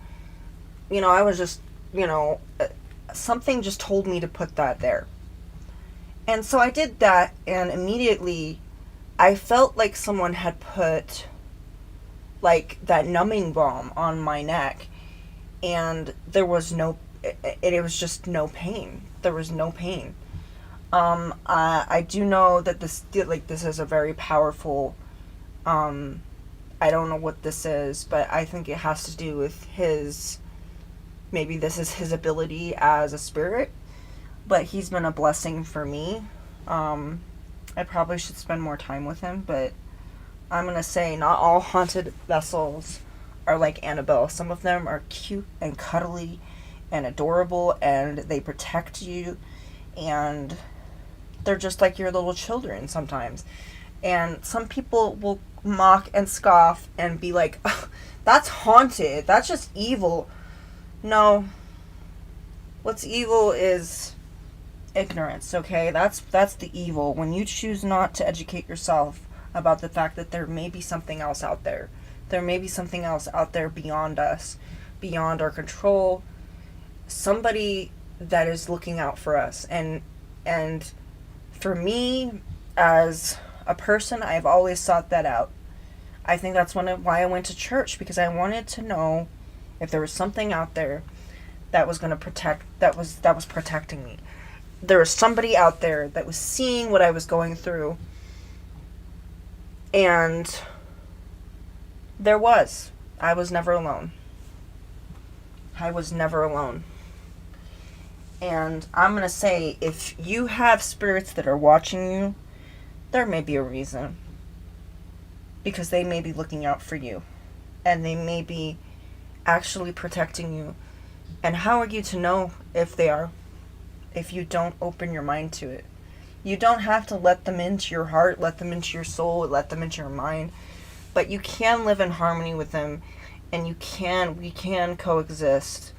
I was just, something just told me to put that there. And so I did that, and immediately I felt like someone had put, like, that numbing balm on my neck, and there was it was just no pain. There was no pain. I do know that this is a very powerful, I don't know what this is, but I think it has to do with maybe this is his ability as a spirit, but he's been a blessing for me. I probably should spend more time with him, but I'm going to say not all haunted vessels are like Annabelle. Some of them are cute and cuddly and adorable, and they protect you, and they're just like your little children sometimes. And some people will mock and scoff and be like, oh, that's haunted, that's just evil. No, what's evil is ignorance, okay? That's the evil. When you choose not to educate yourself about the fact that there may be something else out there. There may be something else out there beyond us, beyond our control. Somebody that is looking out for us. And for me, as a person, I've always sought that out. I think that's why I went to church, because I wanted to know if there was something out there that was going to protect, that was protecting me. There was somebody out there that was seeing what I was going through. And I was never alone. I was never alone. And I'm going to say, if you have spirits that are watching you, there may be a reason. Because they may be looking out for you. And they may be actually protecting you. And how are you to know if they are? If you don't open your mind to it. You don't have to let them into your heart, let them into your soul, let them into your mind. But you can live in harmony with them, and we can coexist.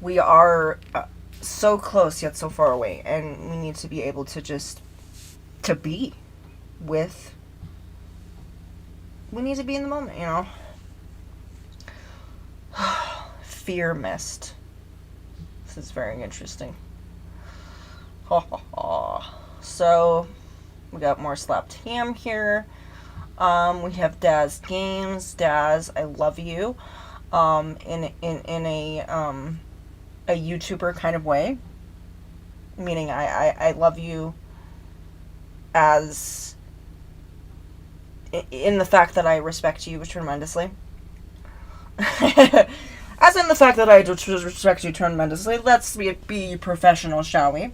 We are so close yet so far away, and we need to be able to be with. We need to be in the moment, Fear mist. This is very interesting. So, we got more Slapped Ham here. We have Daz Games. Daz, I love you. In a YouTuber kind of way. Meaning I love you as in the fact that I respect you tremendously. As in the fact that I disrespect you tremendously, let's be professional, shall we?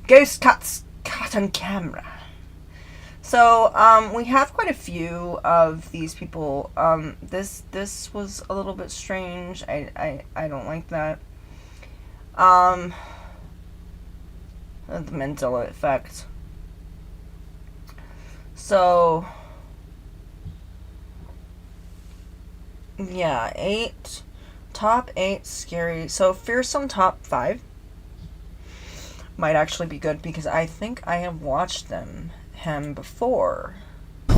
Ghost cuts caught on camera. So, we have quite a few of these people. This was a little bit strange. I don't like that. The Mandela effect. So, yeah, top 8 scary. So, fearsome top 5 might actually be good because I think I have watched him before. So,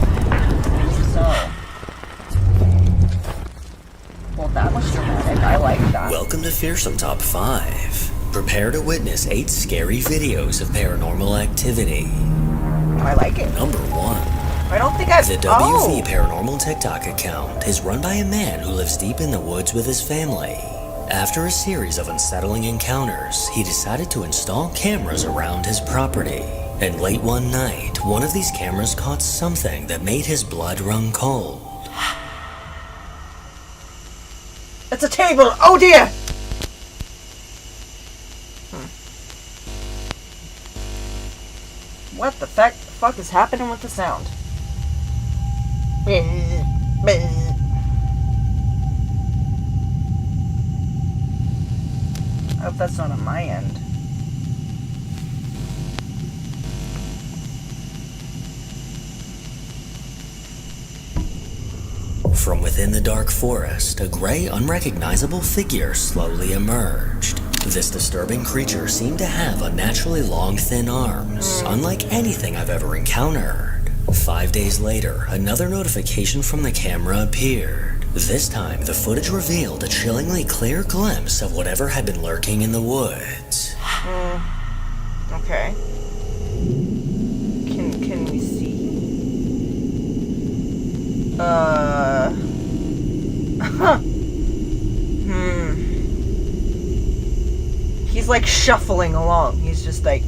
well, that was dramatic. I like that. Welcome to Fearsome Top 5. Prepare to witness 8 scary videos of paranormal activity. I like it. Number 1. I don't think I've... The WV Paranormal TikTok account is run by a man who lives deep in the woods with his family. After a series of unsettling encounters, he decided to install cameras around his property. And late one night, one of these cameras caught something that made his blood run cold. It's a table! Oh dear! What the fuck is happening with the sound? I hope that's not on my end. From within the dark forest, a gray, unrecognizable figure slowly emerged. This disturbing creature seemed to have unnaturally long, thin arms, unlike anything I've ever encountered. 5 days later, another notification from the camera appeared. This time, the footage revealed a chillingly clear glimpse of whatever had been lurking in the woods. Okay. Can we see? He's like shuffling along. He's just like,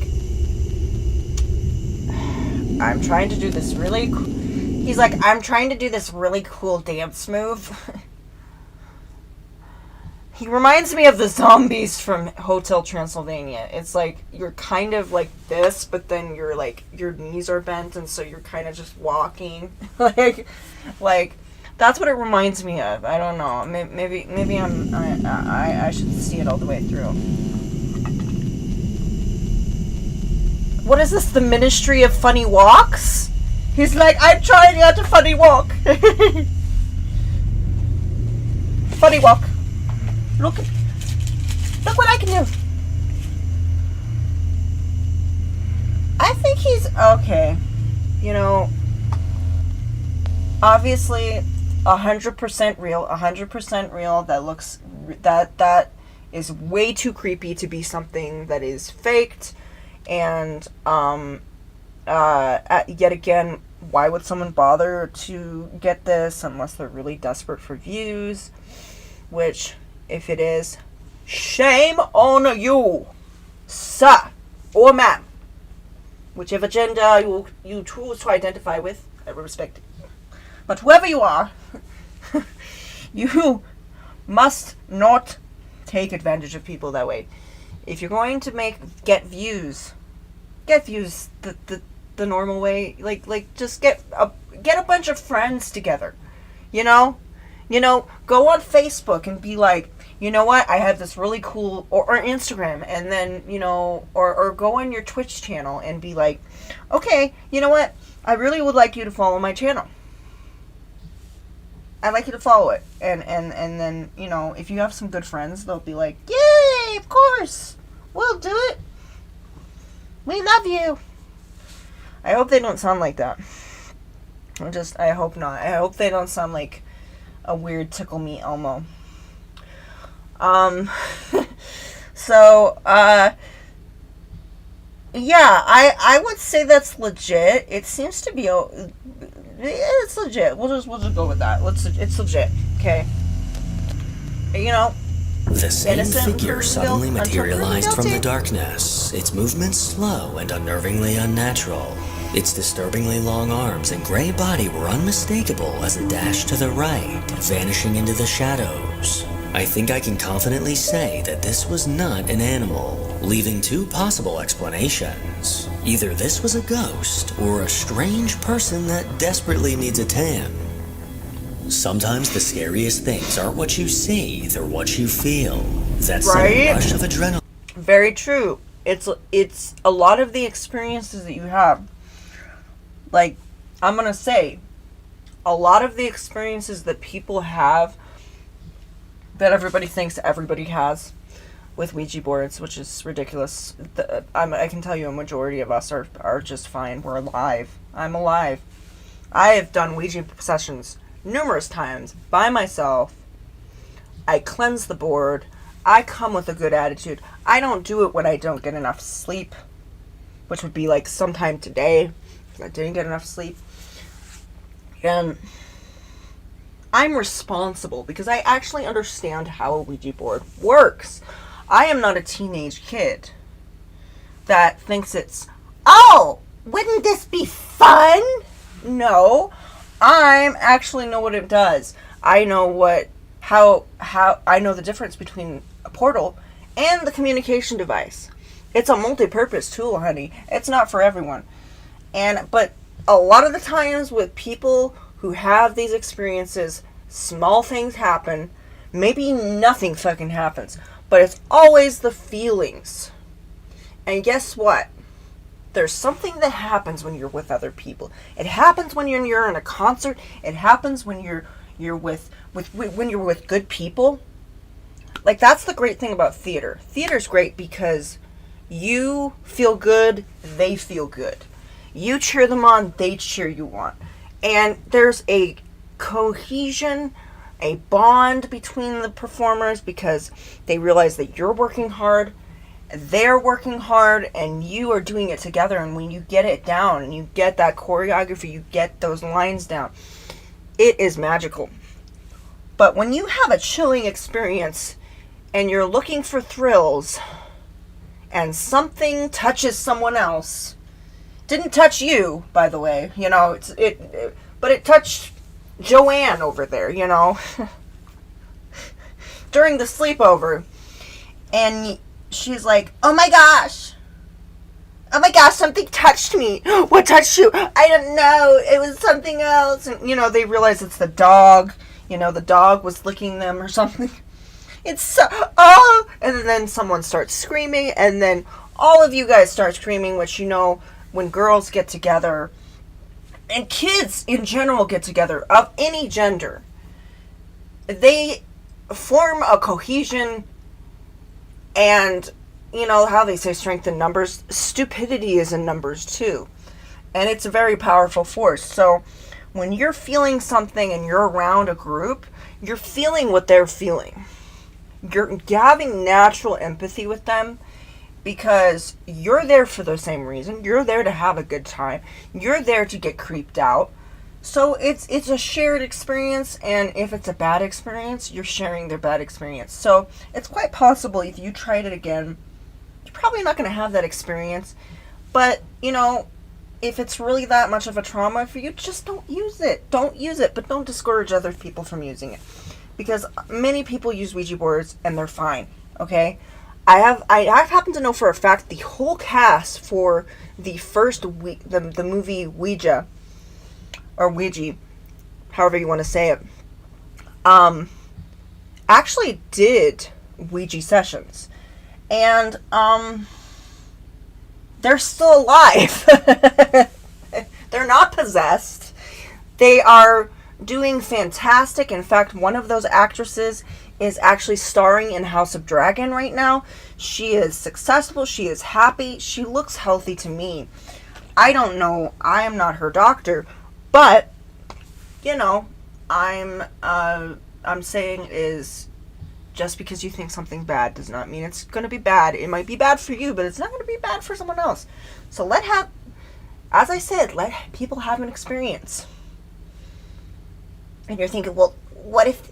I'm trying to do this really he's like, I'm trying to do this really cool dance move. He reminds me of the zombies from Hotel Transylvania. It's like, you're kind of like this, but then you're like, your knees are bent, and so you're kind of just walking. like, that's what it reminds me of. I don't know. Maybe I should see it all the way through. What is this? The Ministry of Funny Walks? He's like, I'm trying out a funny walk. Funny walk. Look what I can do. I think he's okay. You know, obviously 100% real, 100% real. That looks, that is way too creepy to be something that is faked. And yet again, why would someone bother to get this unless they're really desperate for views? Which, if it is, shame on you, sir or ma'am. Whichever gender you choose to identify with, I respect it. But whoever you are, you must not take advantage of people that way. If you're going to get views the normal way, like just get a bunch of friends together, you know, go on Facebook and be like, you know what, I have this really cool, or Instagram, and then, you know, or go on your Twitch channel and be like, okay, you know what, I really would like you to follow my channel. I'd like you to follow it. And then, you know, if you have some good friends, they'll be like, yay, of course, we'll do it. We love you. I hope they don't sound like that. I hope not. I hope they don't sound like a weird Tickle Me Elmo. So, yeah, I would say that's legit. It seems to be, it's legit. We'll just go with that. It's legit, okay? You know, The same innocent figure until suddenly proven materialized from the guilty. darkness, its movements slow and unnervingly unnatural. Its disturbingly long arms and gray body were unmistakable as it dashed to the right, vanishing into the shadows. I think I can confidently say that this was not an animal, leaving two possible explanations. Either this was a ghost, or a strange person that desperately needs a tan. Sometimes the scariest things aren't what you see, they're what you feel. That sudden Right? rush of adrenaline. Very true. It's a lot of the experiences that you have. Like, I'm gonna say, a lot of the experiences that people have, that everybody thinks everybody has with Ouija boards, which is ridiculous. I can tell you a majority of us are just fine. We're alive. I'm alive. I have done Ouija sessions numerous times by myself. I cleanse the board. I come with a good attitude. I don't do it when I don't get enough sleep, which would be like sometime today. I didn't get enough sleep. And I'm responsible because I actually understand how a Ouija board works. I am not a teenage kid that thinks it's, oh, wouldn't this be fun? No, I actually know what it does. I know how I know the difference between a portal and the communication device. It's a multi-purpose tool, honey. It's not for everyone. But a lot of the times with people who have these experiences, small things happen. Maybe nothing fucking happens, but it's always the feelings. And guess what? There's something that happens when you're with other people. It happens when you're in a concert. It happens when you're with good people. Like, that's the great thing about theater. Theater's great because you feel good, they feel good. You cheer them on, they cheer you on. And there's a cohesion, a bond between the performers because they realize that you're working hard, they're working hard, and you are doing it together. And when you get it down and you get that choreography, you get those lines down, it is magical. But when you have a chilling experience and you're looking for thrills and something touches someone else, didn't touch you, by the way, you know, but it touched Joanne over there, you know, during the sleepover, and she's like, oh my gosh, something touched me. What touched you? I don't know, it was something else. And, you know, they realize it's the dog, you know, the dog was licking them or something. It's so, oh, and then someone starts screaming, and then all of you guys start screaming, which, you know, when girls get together, and kids in general get together, of any gender, they form a cohesion, and, you know, how they say strength in numbers, stupidity is in numbers too. And it's a very powerful force. So when you're feeling something and you're around a group, you're feeling what they're feeling. You're having natural empathy with them because you're there for the same reason. You're there to have a good time. You're there to get creeped out. So it's a shared experience, and if it's a bad experience, you're sharing their bad experience. So it's quite possible if you tried it again, you're probably not going to have that experience. But, you know, if it's really that much of a trauma for you, just don't use it. Don't use it, but don't discourage other people from using it. Because many people use Ouija boards and they're fine, okay? I happen to know for a fact the whole cast for the first the movie Ouija, or Ouija, however you want to say it, actually did Ouija sessions. And they're still alive. They're not possessed. They are doing fantastic. In fact, one of those actresses is actually starring in House of Dragon right now. She is successful. She is happy. She looks healthy to me. I don't know. I am not her doctor, but you know, I'm saying is just because you think something bad does not mean it's going to be bad. It might be bad for you, but it's not going to be bad for someone else. So as I said, let people have an experience. And you're thinking, well, what if,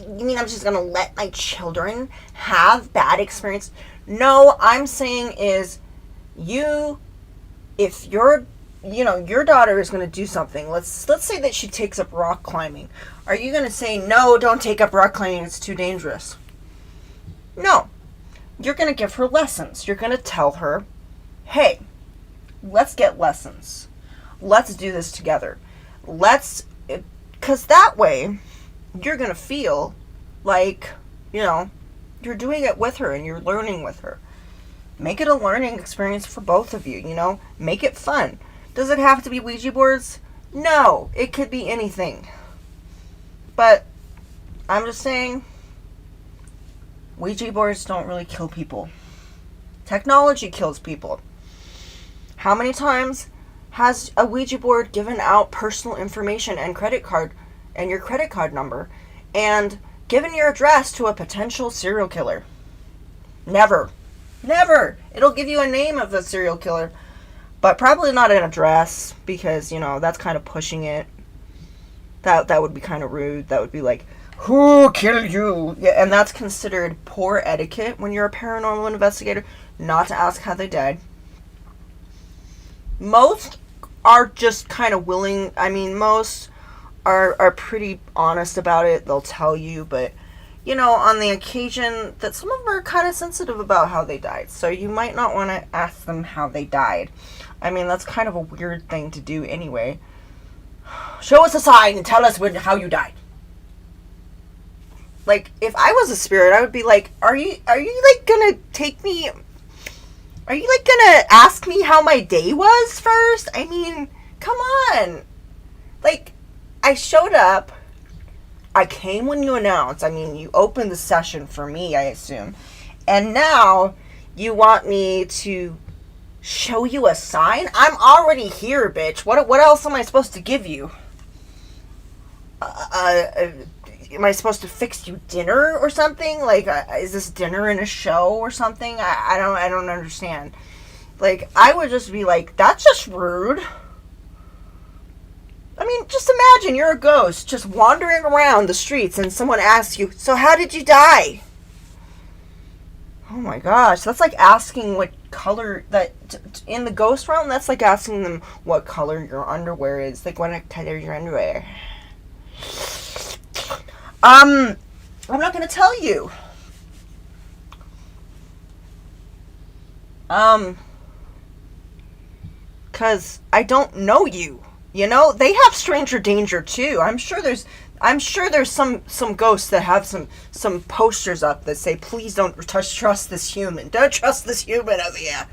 you mean I'm just going to let my children have bad experience? No, I'm saying is if you're you know, your daughter is going to do something. Let's say that she takes up rock climbing. Are you going to say, no, don't take up rock climbing, it's too dangerous? No. You're going to give her lessons. You're going to tell her, hey, let's get lessons. Let's do this together. Because that way, you're going to feel like, you know, you're doing it with her and you're learning with her. Make it a learning experience for both of you, you know? Make it fun. Does it have to be Ouija boards? No, it could be anything. But I'm just saying, Ouija boards don't really kill people. Technology kills people. How many times has a Ouija board given out personal information and credit card and your credit card number and given your address to a potential serial killer? Never. Never. It'll give you a name of the serial killer, but probably not an address, because, you know, that's kind of pushing it. That would be kind of rude. That would be like, who killed you? Yeah, and that's considered poor etiquette when you're a paranormal investigator, not to ask how they died. Most are just kind of willing. I mean, most are pretty honest about it. They'll tell you, but, you know, on the occasion that some of them are kind of sensitive about how they died. So you might not want to ask them how they died. I mean, that's kind of a weird thing to do anyway. Show us a sign and tell us how you died. Like, if I was a spirit, I would be like, are you like gonna take me, are you like gonna ask me how my day was first? I mean, come on. Like, I showed up, I came when you announced, I mean, you opened the session for me, I assume, and now you want me to show you a sign? I'm already here, bitch. What else am I supposed to give you? Am I supposed to fix you dinner or something? Like, is this dinner in a show or something? I don't understand. Like, I would just be like, that's just rude. I mean, just imagine you're a ghost just wandering around the streets and someone asks you, so how did you die? Oh my gosh, that's like asking what color, in the ghost realm, that's like asking them what color your underwear is. Like, what color your underwear? I'm not gonna tell you. Cause I don't know you. You know, they have stranger danger too. I'm sure there's some ghosts that have some posters up that say, please don't trust this human. Don't trust this human over here.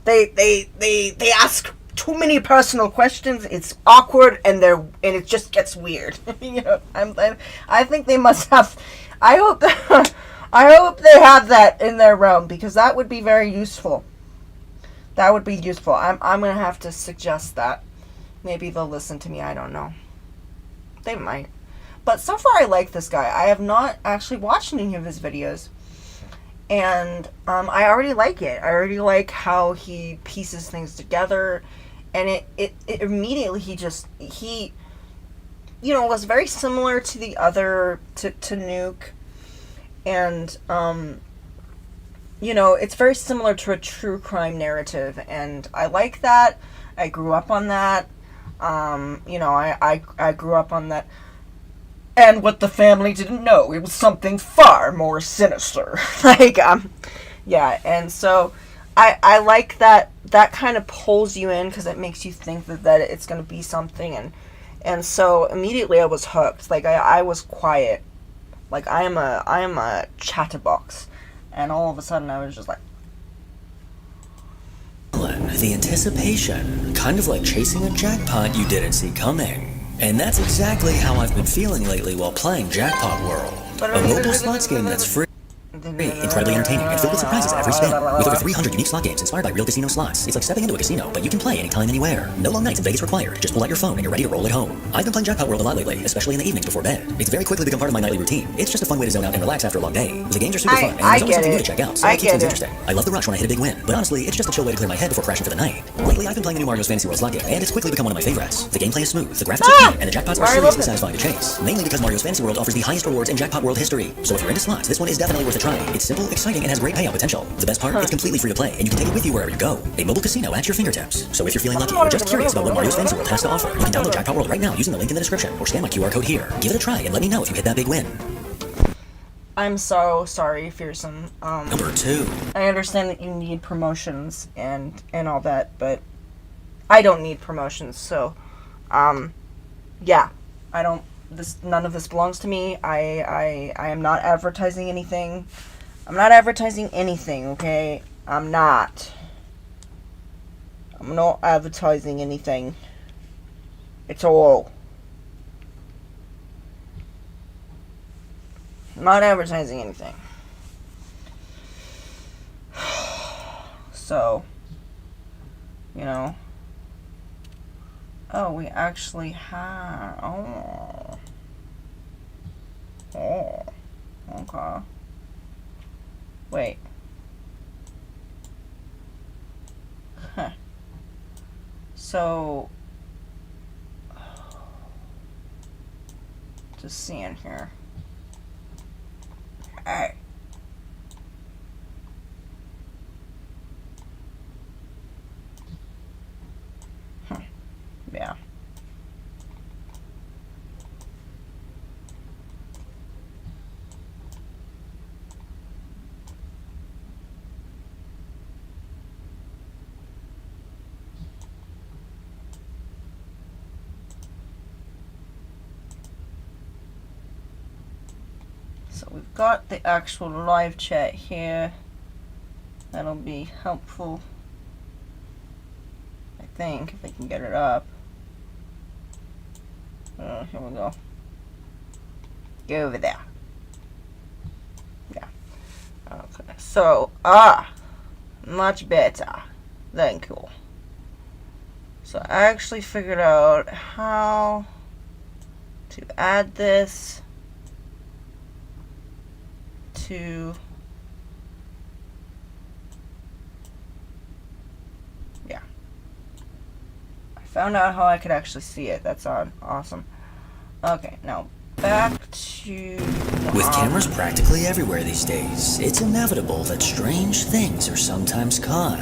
They ask too many personal questions. It's awkward and it just gets weird. You know, I think they must have. I hope they have that in their realm, because that would be very useful. That would be useful. I'm gonna have to suggest that. Maybe they'll listen to me. I don't know. They might. But so far, I like this guy. I have not actually watched any of his videos. And I already like it. I already like how he pieces things together. And it immediately, he you know, was very similar to the other, to Nuke. And, you know, it's very similar to a true crime narrative. And I like that. I grew up on that. You know, I grew up on that. And what the family didn't know, it was something far more sinister. Like, yeah, and so I like that kind of pulls you in, because it makes you think that it's going to be something, and so immediately I was hooked. Like, I was quiet. Like, I am a chatterbox, and all of a sudden I was just like, the anticipation, kind of like chasing a jackpot you didn't see coming. And that's exactly how I've been feeling lately while playing Jackpot World, a mobile slots game that's free, incredibly entertaining, and filled with surprises at every spin. With over 300 unique slot games inspired by real casino slots, it's like stepping into a casino, but you can play anytime, anywhere. No long nights in Vegas required. Just pull out your phone and you're ready to roll at home. I've been playing Jackpot World a lot lately, especially in the evenings before bed. It's very quickly become part of my nightly routine. It's just a fun way to zone out and relax after a long day. The games are super fun, and there's always something new to check out, so it keeps things interesting. I love the rush when I hit a big win, but honestly, it's just a chill way to clear my head before crashing for the night. Lately, I've been playing the new Mario's Fantasy World slot game, and it's quickly become one of my favorites. The gameplay is smooth, the graphics are clean, and the jackpots are seriously satisfying to chase. Mainly because Mario's Fantasy World offers the highest rewards in Jackpot World history. So if you're into slots, this one is definitely worth a try. try. It's simple, exciting, and has great payout potential. The best part, it's completely free to play, and you can take it with you wherever you go. A mobile casino at your fingertips. So if you're feeling lucky or just curious about what Mario's Fantasy World has to offer, you can download Jackpot World right now using the link in the description, or scan my QR code here. Give it a try and let me know if you hit that big win. I'm so sorry, Fearsome. Number 2. I understand that you need promotions and all that, but I don't need promotions, so, yeah, I don't, none of this belongs to me. I am not advertising anything. I'm not advertising anything, okay? I'm not advertising anything. It's all. I'm not advertising anything. So, you know. Oh, we actually have. Oh. Oh. Okay. Wait. Huh. So. Just seeing here. Hey. Yeah. So we've got the actual live chat here. That'll be helpful, I think, if I can get it up. Here we go. Go over there. Yeah. Okay. So, much better. Thank you. So I actually figured out how to add this to, yeah. I found out how I could actually see it. That's awesome. Okay, now back to... With cameras practically everywhere these days, it's inevitable that strange things are sometimes caught.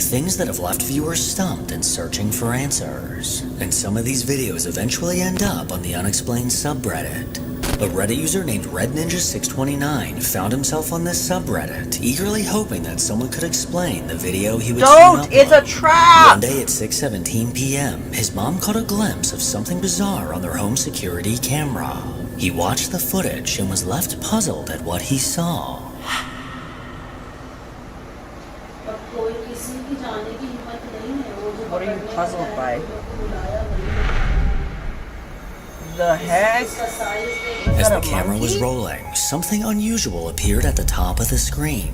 Things that have left viewers stumped and searching for answers. And some of these videos eventually end up on the unexplained subreddit. A Reddit user named RedNinja629 found himself on this subreddit, eagerly hoping that someone could explain the video he would Don't! It's a trap! One day at 6:17 p.m., his mom caught a glimpse of something bizarre on their home security camera. He watched the footage and was left puzzled at what he saw. What are you puzzled by? The heck? As the camera was rolling, something unusual appeared at the top of the screen.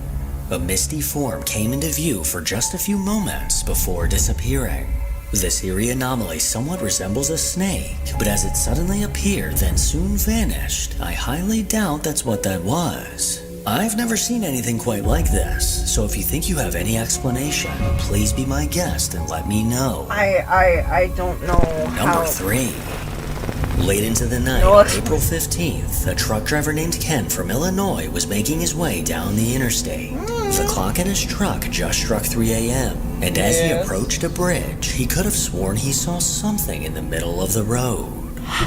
A misty form came into view for just a few moments before disappearing. This eerie anomaly somewhat resembles a snake, but as it suddenly appeared then soon vanished, I highly doubt that's what that was. I've never seen anything quite like this, so if you think you have any explanation, please be my guest and let me know. I don't know how... Number 3. Late into the night, on April 15th, a truck driver named Ken from Illinois was making his way down the interstate. The clock in his truck just struck 3 a.m., and as he approached a bridge, he could have sworn he saw something in the middle of the road.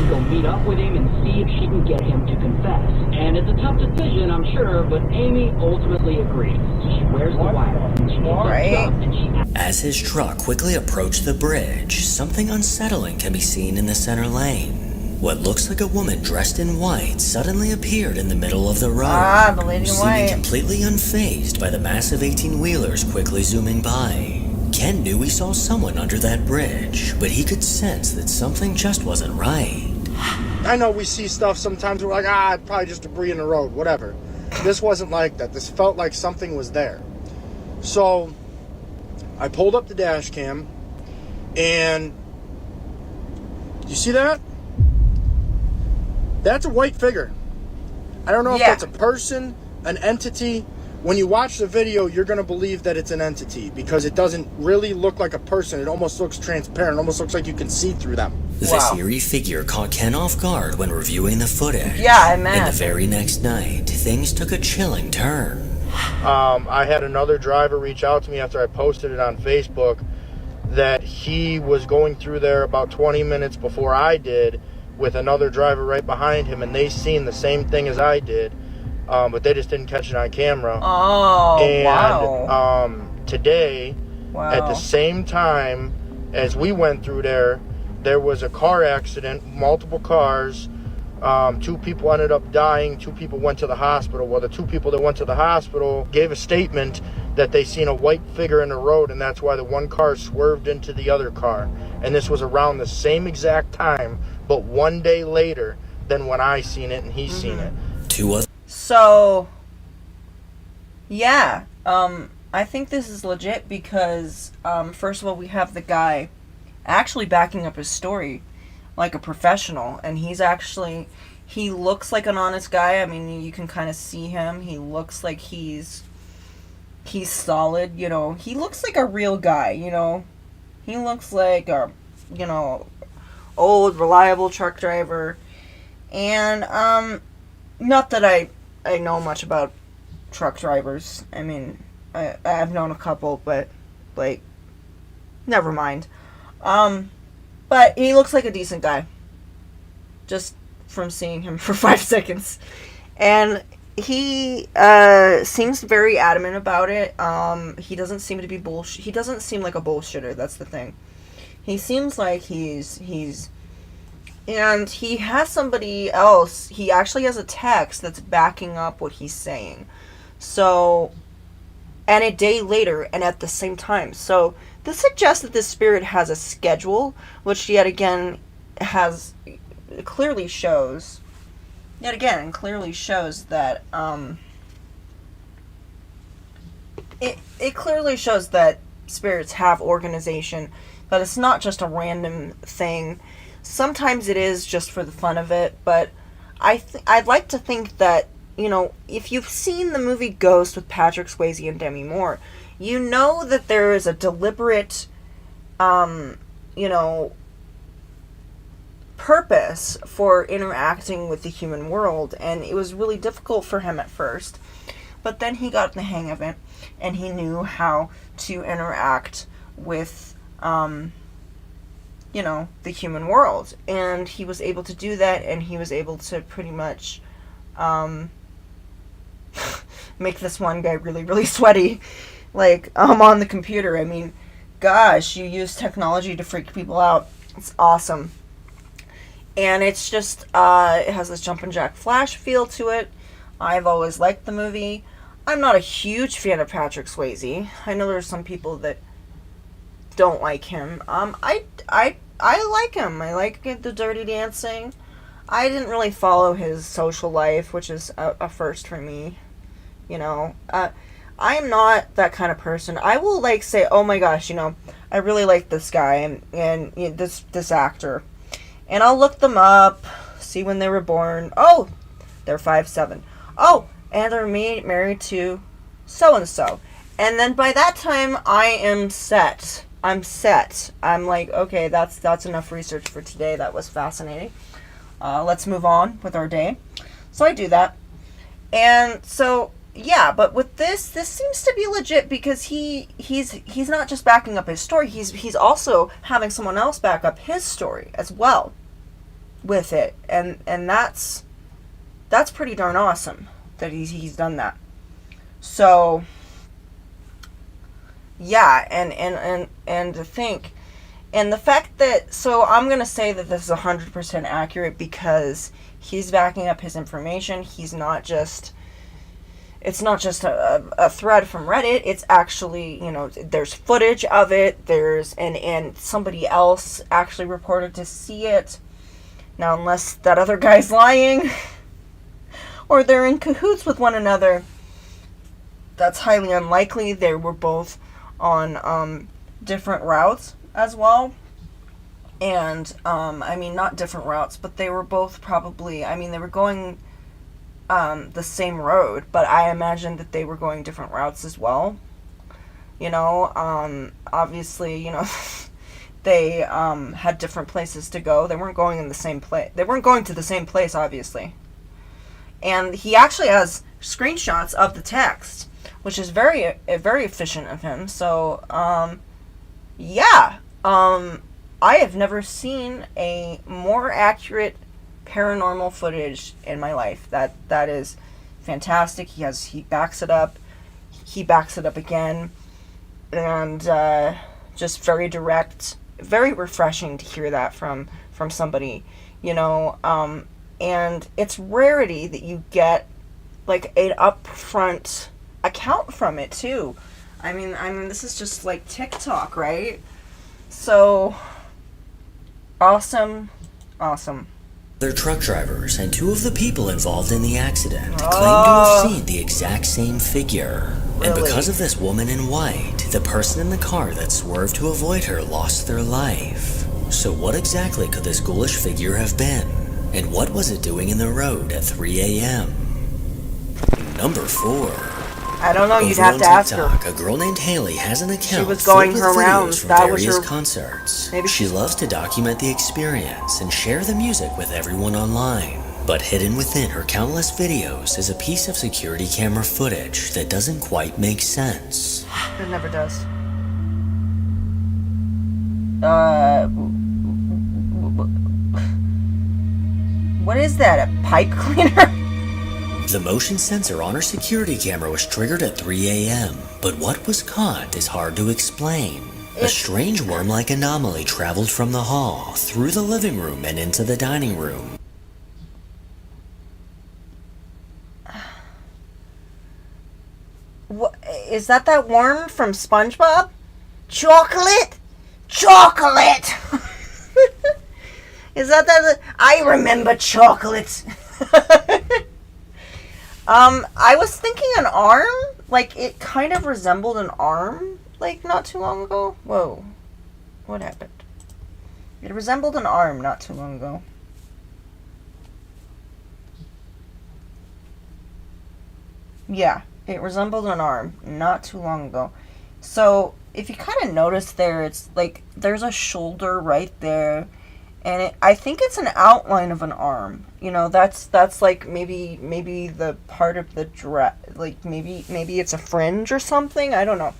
Go meet up with him and see if she can get him to confess. And it's a tough decision, I'm sure, but Amy ultimately agrees. So she wears the wire. As his truck quickly approached the bridge, something unsettling can be seen in the center lane. What looks like a woman dressed in white suddenly appeared in the middle of the road, the lady in seeming white. completely unfazed by the massive 18-wheelers quickly zooming by. Ken knew he saw someone under that bridge, but he could sense that something just wasn't right. I know we see stuff sometimes, we're like, it's probably just debris in the road, whatever. This wasn't like that. This felt like something was there. So, I pulled up the dash cam, and you see that? That's a white figure. I don't know if that's a person, an entity. When you watch the video, you're going to believe that it's an entity because it doesn't really look like a person. It almost looks transparent. It almost looks like you can see through them. This Wow. eerie figure caught Ken off guard when reviewing the footage. Yeah, I And the imagine. very next night, things took a chilling turn. I had another driver reach out to me after I posted it on Facebook that he was going through there about 20 minutes before I did with another driver right behind him, and they seen the same thing as I did, but they just didn't catch it on camera. Oh, And wow. today, Wow. at the same time as we went through there, there was a car accident, multiple cars. 2 people ended up dying. 2 people went to the hospital. Well, the 2 people that went to the hospital gave a statement that they seen a white figure in the road, and that's why the one car swerved into the other car. And this was around the same exact time, but 1 day later than when I seen it and he seen it. 2 other So, yeah, I think this is legit because, first of all, we have the guy actually backing up his story like a professional, and he looks like an honest guy. I mean, you can kind of see him. He looks like he's solid, you know. He looks like a real guy, you know. He looks like a, you know, old, reliable truck driver. And, not that I know much about truck drivers. I mean, I've known a couple, but, like, never mind. But he looks like a decent guy. Just from seeing him for 5 seconds. And he, seems very adamant about it. He doesn't seem to be he doesn't seem like a bullshitter, that's the thing. He seems like and he has somebody else. He actually has a text that's backing up what he's saying. So, and a day later and at the same time. So, this suggests that this spirit has a schedule, which yet again clearly shows that, it clearly shows that spirits have organization, that it's not just a random thing. Sometimes it is just for the fun of it, but I'd like to think that, you know, if you've seen the movie Ghost with Patrick Swayze and Demi Moore, you know that there is a deliberate, you know, purpose for interacting with the human world, and it was really difficult for him at first, but then he got the hang of it, and he knew how to interact with, you know, the human world, and he was able to do that, and he was able to pretty much, make this one guy really, really sweaty, like, on the computer. I mean, gosh, you use technology to freak people out. It's awesome. And it's just, it has this Jumpin' Jack Flash feel to it. I've always liked the movie. I'm not a huge fan of Patrick Swayze. I know there's some people that don't like him. I like him. I like the Dirty Dancing. I didn't really follow his social life, which is a first for me. You know, I am not that kind of person. I will, like, say, oh my gosh, you know, I really like this guy and you know, this actor. And I'll look them up, see when they were born. Oh, they're 5'7". Oh, and they're married to so-and-so. And then by that time, I am set. I'm set. I'm like, okay, that's enough research for today. That was fascinating. Let's move on with our day. So I do that. And so, yeah, but with this seems to be legit because he's not just backing up his story. He's also having someone else back up his story as well with it. And that's pretty darn awesome that he's done that. So, yeah, and to think, and the fact that, so I'm going to say that this is 100% accurate because he's backing up his information. It's not just a thread from Reddit. It's actually, you know, there's footage of it. And somebody else actually reported to see it. Now, unless that other guy's lying or they're in cahoots with one another, that's highly unlikely. They were both on different routes as well. And, I mean, not different routes, but they were both probably, I mean, they were going the same road, but I imagine that they were going different routes as well. You know, obviously, you know, they had different places to go. They weren't going in the same place. They weren't going to the same place, obviously. And he actually has screenshots of the text, which is very efficient of him. So, yeah. I have never seen a more accurate paranormal footage in my life. That is fantastic. He backs it up. He backs it up again. And just very direct, very refreshing to hear that from somebody, you know. And it's rarity that you get like an upfront account from it too. I mean this is just like TikTok, right? So awesome. Their truck drivers and two of the people involved in the accident claim to have seen the exact same figure. Really? And because of this woman in white, the person in the car that swerved to avoid her lost their life. So what exactly could this ghoulish figure have been? And what was it doing in the road at 3 a.m.? Number 4. I don't know, you'd Over have on to ask her. TikTok, a girl named Haley has an account was going filled her with videos rounds. from That was various her- concerts. Maybe She loves to document the experience and share the music with everyone online. But hidden within her countless videos is a piece of security camera footage that doesn't quite make sense. It never does. What is that? A pipe cleaner? The motion sensor on her security camera was triggered at 3 a.m., but what was caught is hard to explain. A strange worm-like anomaly traveled from the hall, through the living room, and into the dining room. What, is that worm from SpongeBob? Chocolate? Chocolate! Is that? I remember chocolate. I was thinking an arm. Like, it kind of resembled an arm, like, not too long ago. Whoa. What happened? It resembled an arm not too long ago. Yeah, it resembled an arm not too long ago. So, if you kind of notice there, it's like, there's a shoulder right there. And I think it's an outline of an arm. You know, that's like maybe the part of the dress. Like maybe it's a fringe or something. I don't know.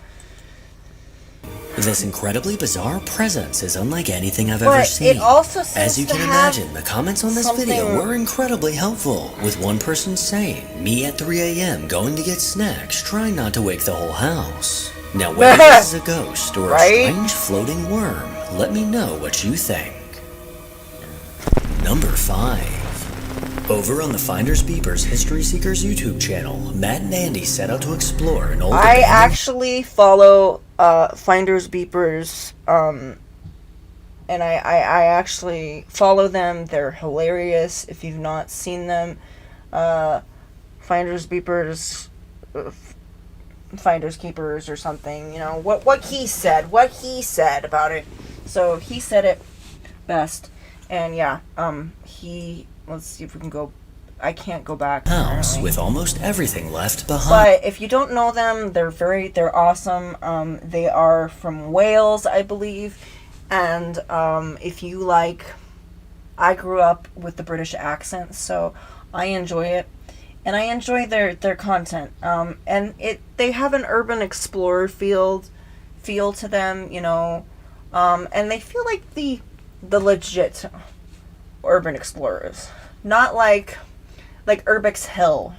This incredibly bizarre presence is unlike anything I've But ever seen. it also seems As you to can have imagine, the comments on this something- video were incredibly helpful, with one person saying, "Me at 3 a.m. going to get snacks, trying not to wake the whole house." Now, whether this is a ghost or Right? a strange floating worm, let me know what you think. Number 5. Over on the Finders Beepers History Seekers YouTube channel, Matt and Andy set out to explore an old I abandoned actually follow Finders Beepers, and I actually follow them. They're hilarious. If you've not seen them, Finders Beepers, Finders Keepers or something. You know what he said about it. So he said it best, and yeah, let's see if we can go. I can't go back. house apparently. with almost everything left behind. But if you don't know them, they're awesome. They are from Wales, I believe. And if you like, I grew up with the British accent, so I enjoy it. And I enjoy their content. And they have an urban explorer feel to them, you know. And they feel like the legit urban explorers. Not like Urbix Hill,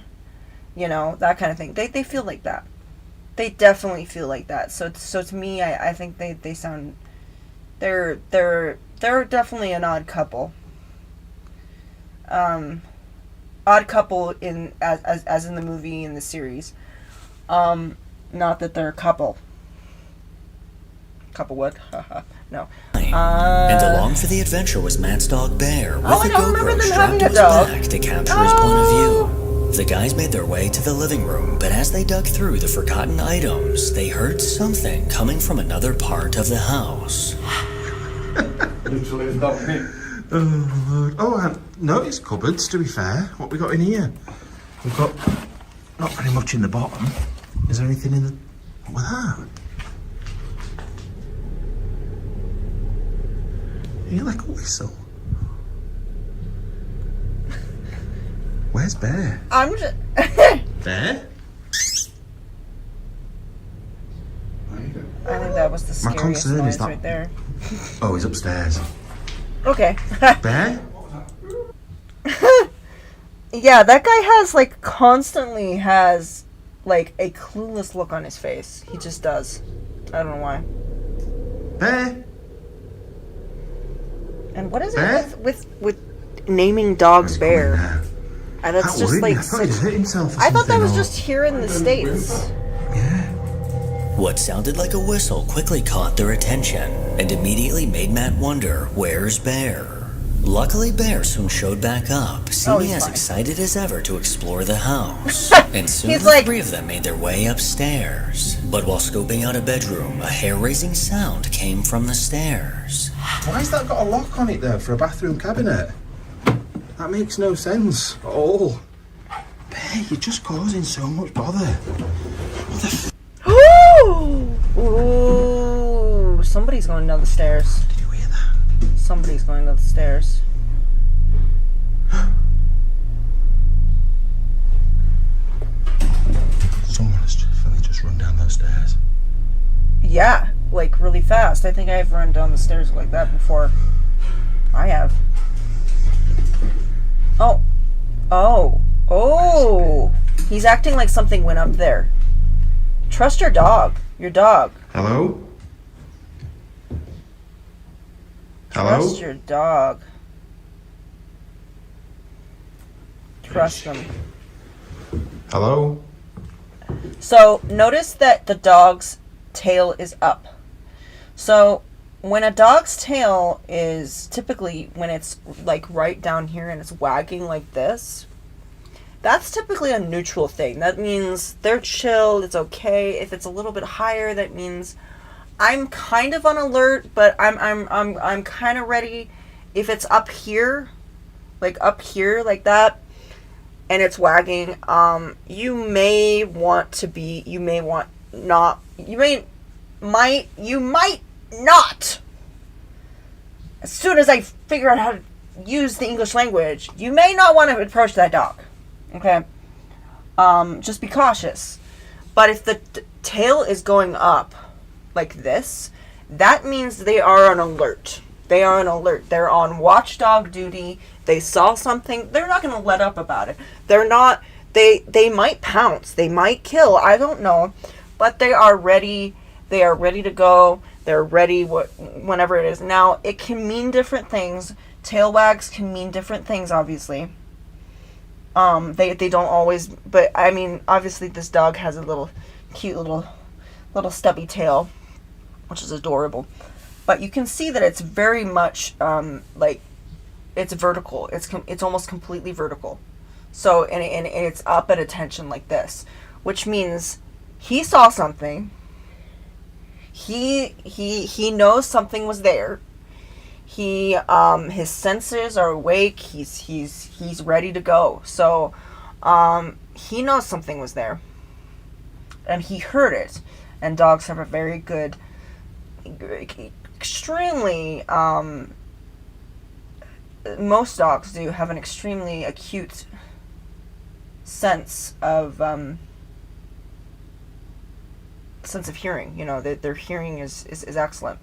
you know, that kind of thing. They feel like that. They definitely feel like that. So to me, I think they sound, they're definitely an odd couple. Odd couple in as in the movie, in the series. Not that they're a couple. Couple what? No. And along for the adventure was Matt's dog Bear, with I a don't remember GoPro them strapped having to a his dog. back to capture his point of view. The guys made their way to the living room, but as they dug through the forgotten items, they heard something coming from another part of the house. Literally, it's not me. Oh, Lord. Oh, I hadn't noticed cupboards, to be fair. What we got in here? We've got not very much in the bottom. Is there anything in the... What was that? You like a whistle? Where's Bear? I'm just. Bear? I think that was the My scariest concern noise is that- right there. Oh, he's upstairs. Okay. Bear? Yeah, that guy has constantly has a clueless look on his face. He just does. I don't know why. Bear? And what is Bear? it with naming dogs Bear? Now. And that's That just worried me. like I thought he'd hurt himself or I thought that something, was or- just here in the States. What sounded like a whistle quickly caught their attention and immediately made Matt wonder, where's Bear? Luckily, Bear soon showed back up, seeming he's as fine. excited as ever to explore the house. And soon He's the like- three of them made their way upstairs. But while scoping out a bedroom, a hair-raising sound came from the stairs. Why's that got a lock on it, though, for a bathroom cabinet? That makes no sense at all. Bear, you're just causing so much bother. Ooh, somebody's going down the stairs. Did you hear that? Somebody's going down the stairs. Someone has just run down those stairs. Yeah, really fast. I think I've run down the stairs like that before. I have. Oh. Oh. Oh. He's acting like something went up there. Trust your dog. Your dog. Hello? Trust your dog. Trust them. Hello? So notice that the dog's tail is up. So when a dog's tail is typically when it's right down here and it's wagging like this, that's typically a neutral thing. That means they're chill, it's okay. If it's a little bit higher, that means I'm kind of on alert, but I'm kind of ready. If it's up here like that, and it's wagging, you might not. As soon as I figure out how to use the English language, you may not want to approach that dog. Okay? Just be cautious. But if the tail is going up like this, that means they are on alert. They are on alert. They're on watchdog duty. They saw something. They're not going to let up about it. They're not. They might pounce. They might kill. I don't know. But they are ready. They are ready to go. They're ready whenever it is. Now, it can mean different things. Tail wags can mean different things, obviously. They don't always, but I mean, obviously this dog has a cute little stubby tail, which is adorable. But you can see that it's very much it's vertical. It's almost completely vertical. So and it's up at attention like this, which means he saw something. He knows something was there. He his senses are awake. He's ready to go. So he knows something was there, and he heard it. And dogs have a very good, extremely most dogs do have an extremely acute sense of hearing. You know, their hearing is excellent.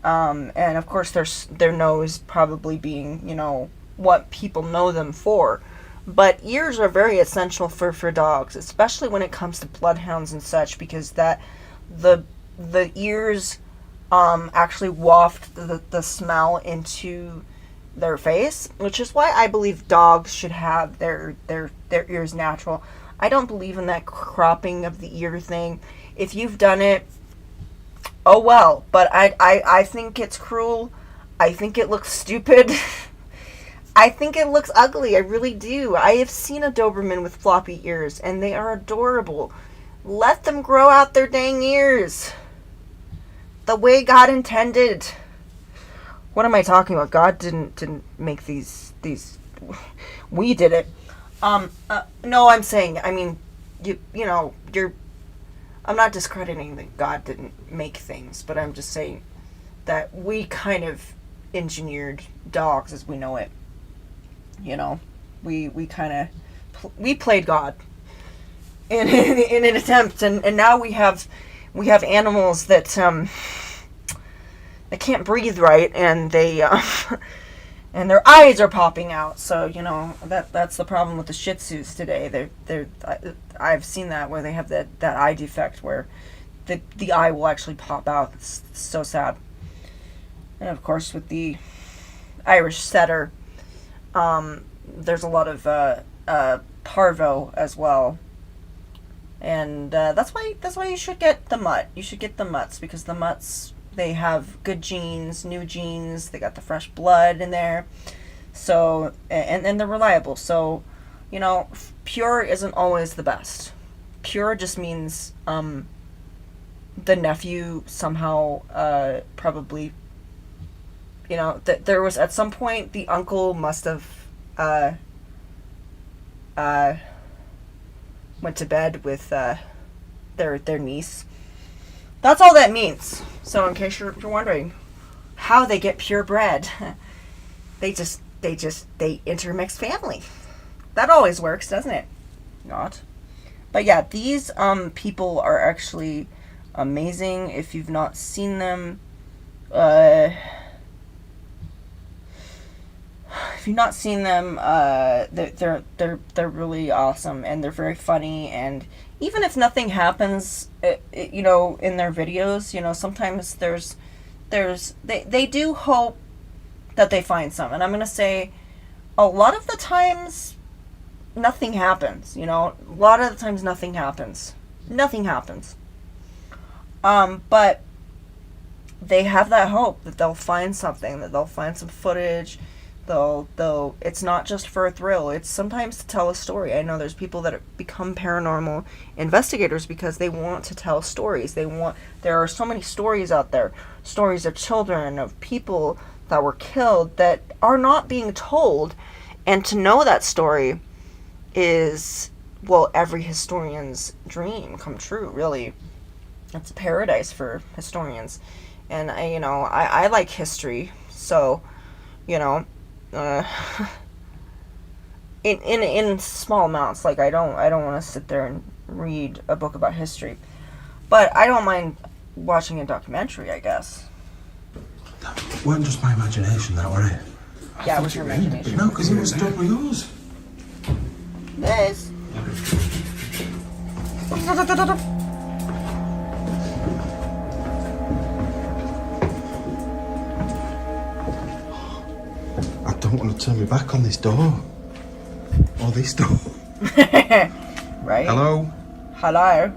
And of course their nose probably being, you know, what people know them for. But ears are very essential for dogs, especially when it comes to bloodhounds and such, because the ears actually waft the smell into their face, which is why I believe dogs should have their ears natural. I don't believe in that cropping of the ear thing. If you've done it, oh well, but I think it's cruel. I think it looks stupid. I think it looks ugly. I really do. I have seen a Doberman with floppy ears, and they are adorable. Let them grow out their dang ears the way God intended. What am I talking about? God didn't make these. We did it. No, I'm saying. I mean, you know, you're. I'm not discrediting that God didn't make things, but I'm just saying that we kind of engineered dogs as we know it. You know, we kind of we played God in an attempt, and now we have animals that they can't breathe right, and they and their eyes are popping out. So you know that's the problem with the Shih Tzus today. I've seen that where they have that eye defect where the eye will actually pop out. It's so sad. And of course with the Irish setter, there's a lot of parvo as well. And that's why you should get the mutt. You should get the mutts, because the mutts, they have good genes, new genes. They got the fresh blood in there. So and they're reliable. So, you know, pure isn't always the best. Pure just means the nephew somehow probably, you know, that there was at some point the uncle must have went to bed with their niece. That's all that means. So in case you're wondering how they get purebred, they intermix family. That always works, doesn't it? Not. But yeah, these people are actually amazing. If you've not seen them, they're really awesome, and they're very funny. And even if nothing happens, you know, in their videos, you know, sometimes they do hope that they find some. And I'm gonna say, a lot of the times, nothing happens. You know, a lot of the times nothing happens. Nothing happens. But they have that hope that they'll find something, that they'll find some footage. Though it's not just for a thrill, it's sometimes to tell a story. I know there's people that become paranormal investigators because they want to tell stories. There are so many stories out there, stories of children, of people that were killed that are not being told, and to know that story is, well, every historian's dream come true, really. It's a paradise for historians. And I like history, so, you know, in small amounts. Like I don't want to sit there and read a book about history, but I don't mind watching a documentary, I guess. That wasn't just my imagination, that were it? Yeah, it was your imagination. No, because it was totally yours. This. I don't want to turn my back on this door. Or this door. Right? Hello? Hello?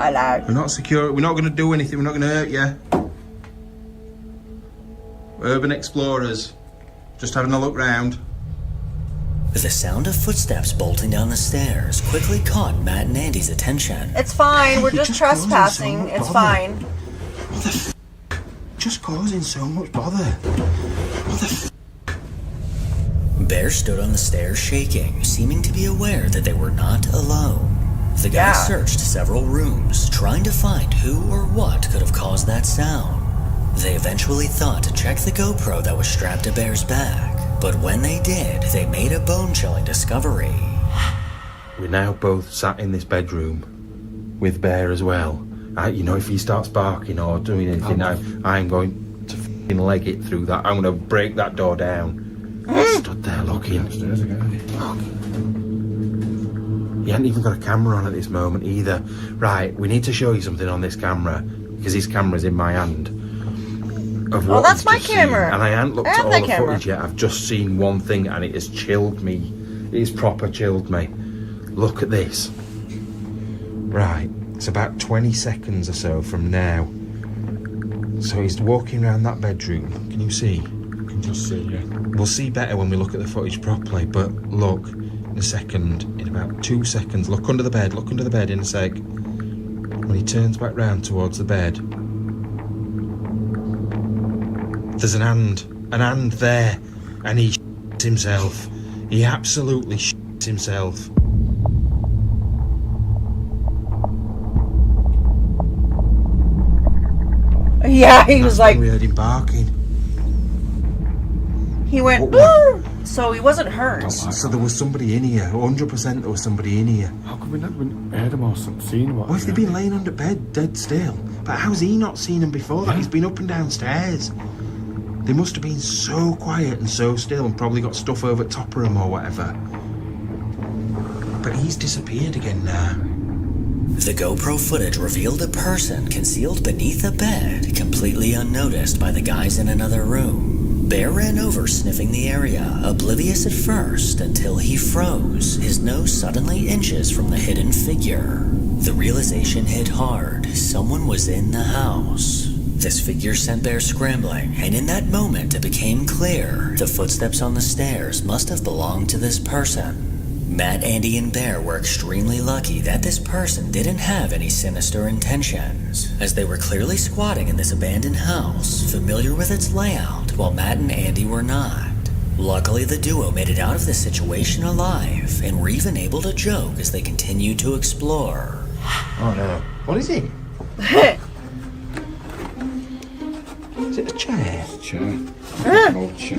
Hello? We're not secure. We're not going to do anything. We're not going to hurt you. Urban explorers. Just having a look round. The sound of footsteps bolting down the stairs quickly caught Matt and Andy's attention. It's fine. We're just causing trespassing. so much It's bother. fine. What the f***? Just causing so much bother. What the f***? Bear stood on the stairs shaking, seeming to be aware that they were not alone. The guys searched several rooms, trying to find who or what could have caused that sound. They eventually thought to check the GoPro that was strapped to Bear's back, but when they did, they made a bone-chilling discovery. We're now both sat in this bedroom with Bear as well. If he starts barking or doing anything, I'm going to f***ing leg it through that. I'm going to break that door down. Stood there looking. He hadn't even got a camera on at this moment either. Right, we need to show you something on this camera, because this camera's in my hand. Of what that's he's my just seen. camera. And I haven't looked I at have all that the camera. footage yet. I've just seen one thing and it has chilled me. It has proper chilled me. Look at this. Right, it's about 20 seconds or so from now. So he's walking around that bedroom. Can you see? I can just see, yeah. We'll see better when we look at the footage properly, but look, in a second, in about 2 seconds, look under the bed in a sec. When he turns back round towards the bed, there's an hand there, and he shits himself. He absolutely shits himself. Yeah, he was like, We heard him barking. He went, What? so he wasn't hurt. So there was somebody in here. 100% there was somebody in here. How come we never heard him or seen him? What if they've been laying under bed, dead still? But how's he not seen him before that? He's been up and downstairs. They must have been so quiet and so still and probably got stuff over top of him or whatever. But he's disappeared again now. The GoPro footage revealed a person concealed beneath a bed, completely unnoticed by the guys in another room. Bear ran over, sniffing the area, oblivious at first, until he froze, his nose suddenly inches from the hidden figure. The realization hit hard. Someone was in the house. This figure sent Bear scrambling, and in that moment it became clear the footsteps on the stairs must have belonged to this person. Matt, Andy, and Bear were extremely lucky that this person didn't have any sinister intentions, as they were clearly squatting in this abandoned house, familiar with its layout, while Matt and Andy were not. Luckily, the duo made it out of this situation alive, and were even able to joke as they continued to explore. Oh no. What is it? Is it a chair? It's a chair. An old chair.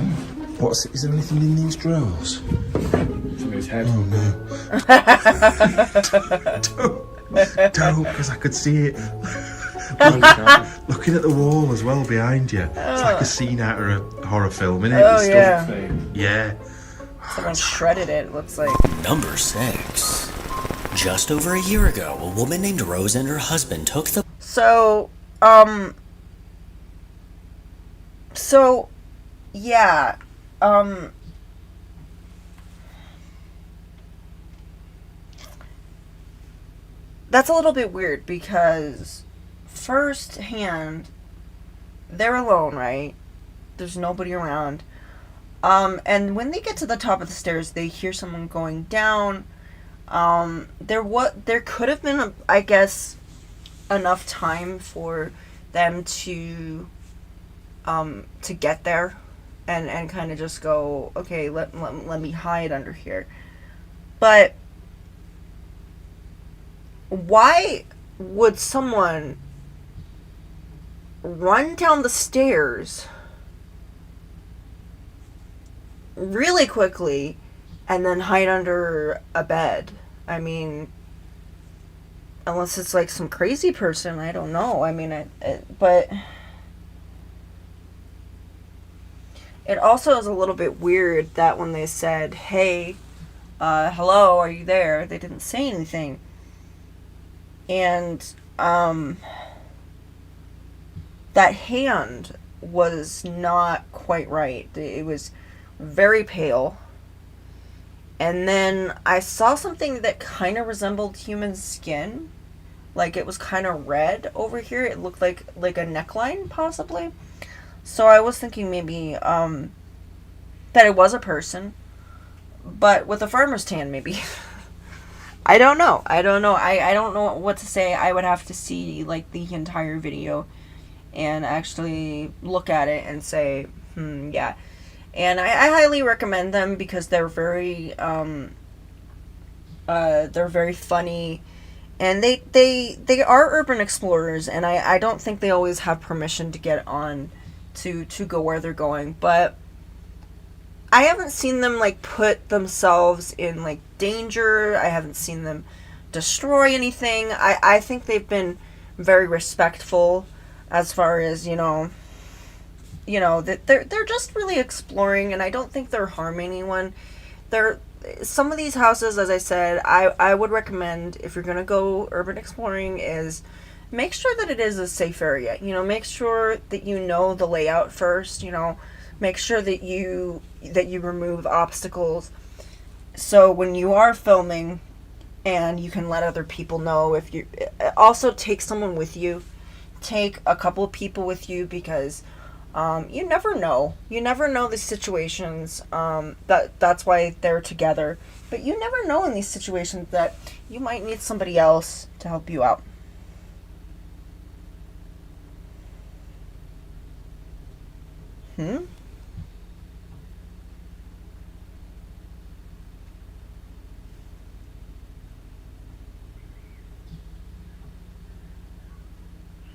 Is there anything in these drawers? It's in his head. Oh no. Don't, because I could see it. Looking at the wall as well behind you. It's like a scene out of a horror film, isn't it? Oh, It's yeah. Yeah. Someone shredded it, looks like. Number 6. Just over a year ago, a woman named Rose and her husband took the... Yeah, that's a little bit weird because firsthand, they're alone, right? There's nobody around. And when they get to the top of the stairs, they hear someone going down. There could have been, I guess, enough time for them to get there and kind of just go, okay, let me hide under here. But why would someone run down the stairs really quickly and then hide under a bed? I mean, unless it's like some crazy person, I don't know. I mean, but it also is a little bit weird that when they said, hey, hello, are you there? They didn't say anything. And that hand was not quite right. It was very pale. And then I saw something that kind of resembled human skin. Like it was kind of red over here. It looked like a neckline, possibly. So I was thinking maybe that it was a person, but with a farmer's tan, maybe. I don't know. I don't know what to say. I would have to see like the entire video and actually look at it and say, yeah. And I highly recommend them because they're very funny, and they are urban explorers, and I don't think they always have permission to get on to go where they're going, but I haven't seen them like put themselves in like danger. I haven't seen them destroy anything. I think they've been very respectful as far as, you know, that they're just really exploring, and I don't think they're harming anyone. Some of these houses, as I said, I would recommend, if you're gonna go urban exploring, is make sure that it is a safe area. You know, make sure that you know the layout first. You know, make sure that you remove obstacles. So when you are filming, and you can let other people know, if you also take someone with you, take a couple of people with you, because you never know. You never know these situations. That's why they're together. But you never know in these situations that you might need somebody else to help you out.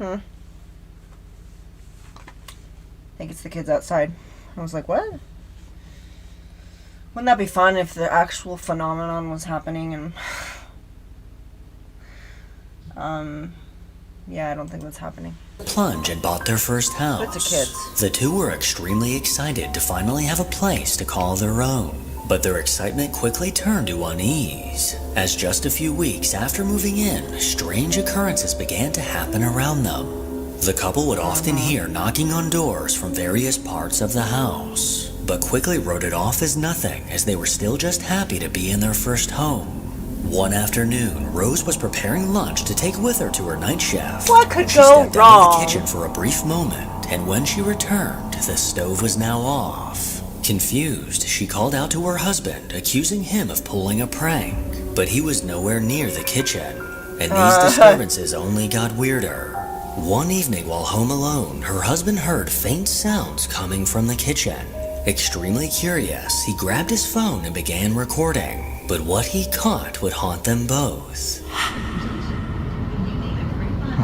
I think it's the kids outside. I was like, what? Wouldn't that be fun if the actual phenomenon was happening? And yeah, I don't think that's happening. Plunge and bought their first house. It's the kids. The two were extremely excited to finally have a place to call their own. But their excitement quickly turned to unease, as just a few weeks after moving in, strange occurrences began to happen around them. The couple would often hear knocking on doors from various parts of the house, but quickly wrote it off as nothing, as they were still just happy to be in their first home. One afternoon, Rose was preparing lunch to take with her to her night shift. What could She go stepped out wrong? of the kitchen for a brief moment, and when she returned, the stove was now off. Confused, she called out to her husband, accusing him of pulling a prank, but he was nowhere near the kitchen, and these disturbances only got weirder. One evening while home alone, her husband heard faint sounds coming from the kitchen. Extremely curious, he grabbed his phone and began recording, but what he caught would haunt them both. I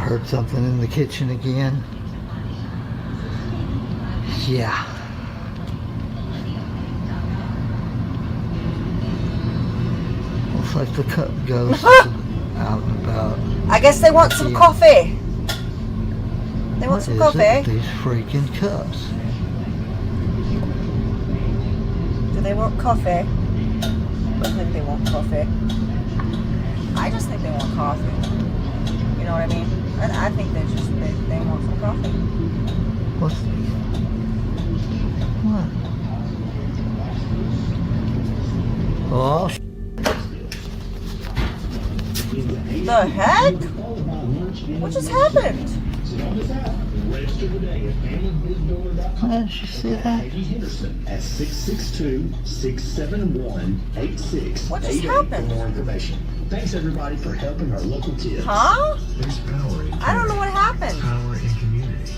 heard something in the kitchen again. Yeah. Looks like the cup ghost is out and about. I guess they want some coffee. They want some What is it coffee. with these freaking cups? Do they want coffee? I think they want coffee. I just think they want coffee. You know what I mean? I think they want some coffee. What? Oh, The heck? What just happened? Why didn't you see that? At 662-671-8688 What just happened? for more information. Thanks everybody for helping our local kids. Huh? There's power in I don't know what happened. power in community.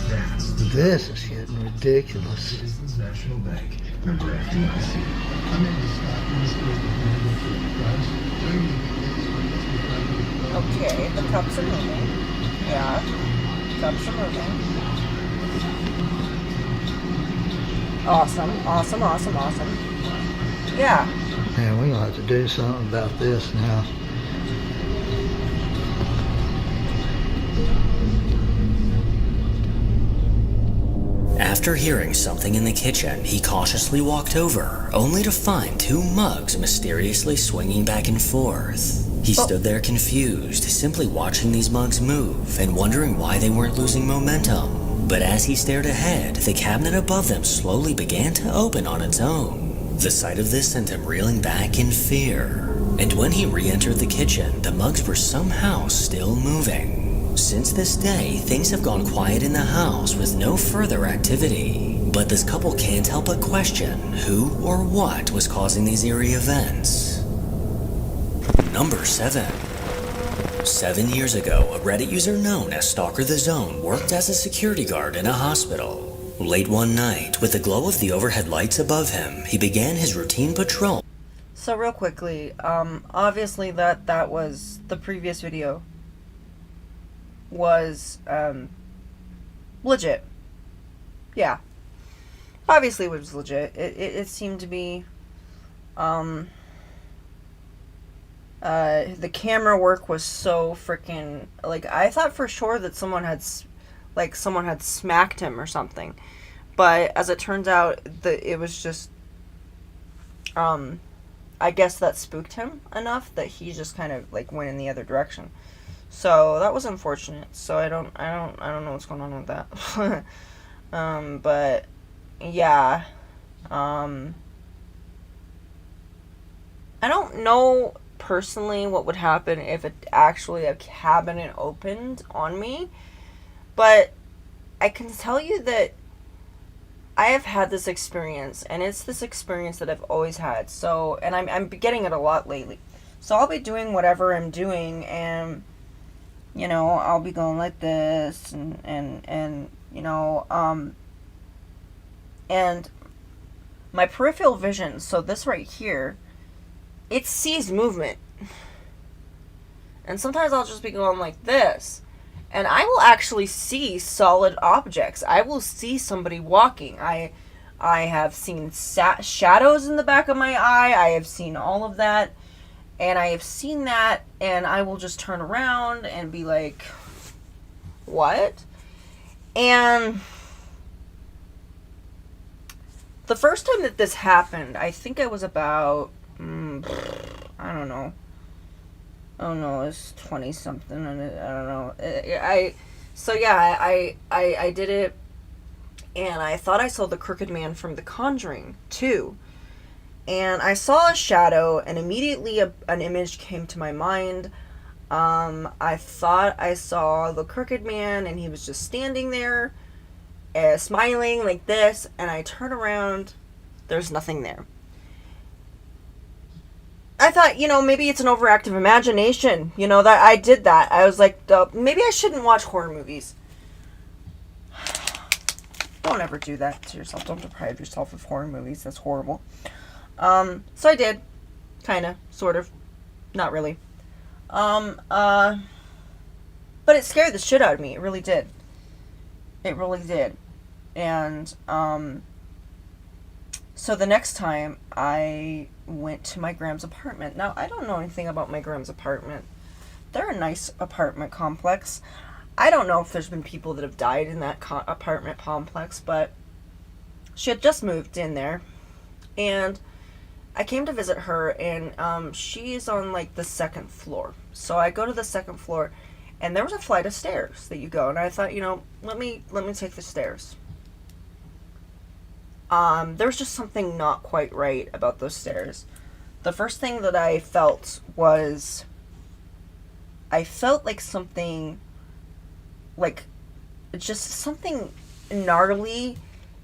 That's the This is getting ridiculous. Citizens National Bank. Member FDIC. Okay, the cups are moving. Yeah. Cups are moving. Awesome, awesome, awesome, awesome. Yeah. Man, we're gonna have to do something about this now. After hearing something in the kitchen, he cautiously walked over, only to find two mugs mysteriously swinging back and forth. He stood there confused, simply watching these mugs move and wondering why they weren't losing momentum. But as he stared ahead, the cabinet above them slowly began to open on its own. The sight of this sent him reeling back in fear. And when he re-entered the kitchen, the mugs were somehow still moving. Since this day, things have gone quiet in the house with no further activity. But this couple can't help but question who or what was causing these eerie events. Number 7. 7 years ago, a Reddit user known as Stalker the Zone worked as a security guard in a hospital. Late one night, with the glow of the overhead lights above him, he began his routine patrol. So real quickly, obviously that was the previous video was legit. Yeah. Obviously it was legit. It seemed to be the camera work was so freaking, like, I thought for sure that someone had smacked him or something. But as it turns out, it was just I guess that spooked him enough that he just kind of like went in the other direction. So that was unfortunate. So I don't know what's going on with that. But yeah. I don't know personally what would happen if actually a cabinet opened on me, but I can tell you that I have had this experience, and it's this experience that I've always had. So, and I'm getting it a lot lately. So I'll be doing whatever I'm doing, and you know, I'll be going like this, and you know, and my peripheral vision, so this right here, it sees movement. And sometimes I'll just be going like this, and I will actually see solid objects. I will see somebody walking. I I have seen shadows in the back of my eye. I have seen all of that. And I have seen that, and I will just turn around and be like, what? And the first time that this happened, I think I was about, I don't know. Oh no, it's 20 something. I don't know. I did it, and I thought I saw the Crooked Man from The Conjuring 2. And I saw a shadow, and immediately an image came to my mind. I thought I saw the Crooked Man, and he was just standing there, smiling like this, and I turn around, there's nothing there. I thought, maybe it's an overactive imagination, that I did that. I was like, maybe I shouldn't watch horror movies. Don't ever do that to yourself. Don't deprive yourself of horror movies. That's horrible. So I did. Kinda. Sort of. Not really. But it scared the shit out of me. It really did. It really did. And, so the next time I went to my Graham's apartment. Now, I don't know anything about my Graham's apartment. They're a nice apartment complex. I don't know if there's been people that have died in that apartment complex, but she had just moved in there. And I came to visit her, and she's on like the second floor. So I go to the second floor, and there was a flight of stairs that you go. And I thought, let me take the stairs. There was just something not quite right about those stairs. The first thing that I felt was, I felt like something, like just something gnarly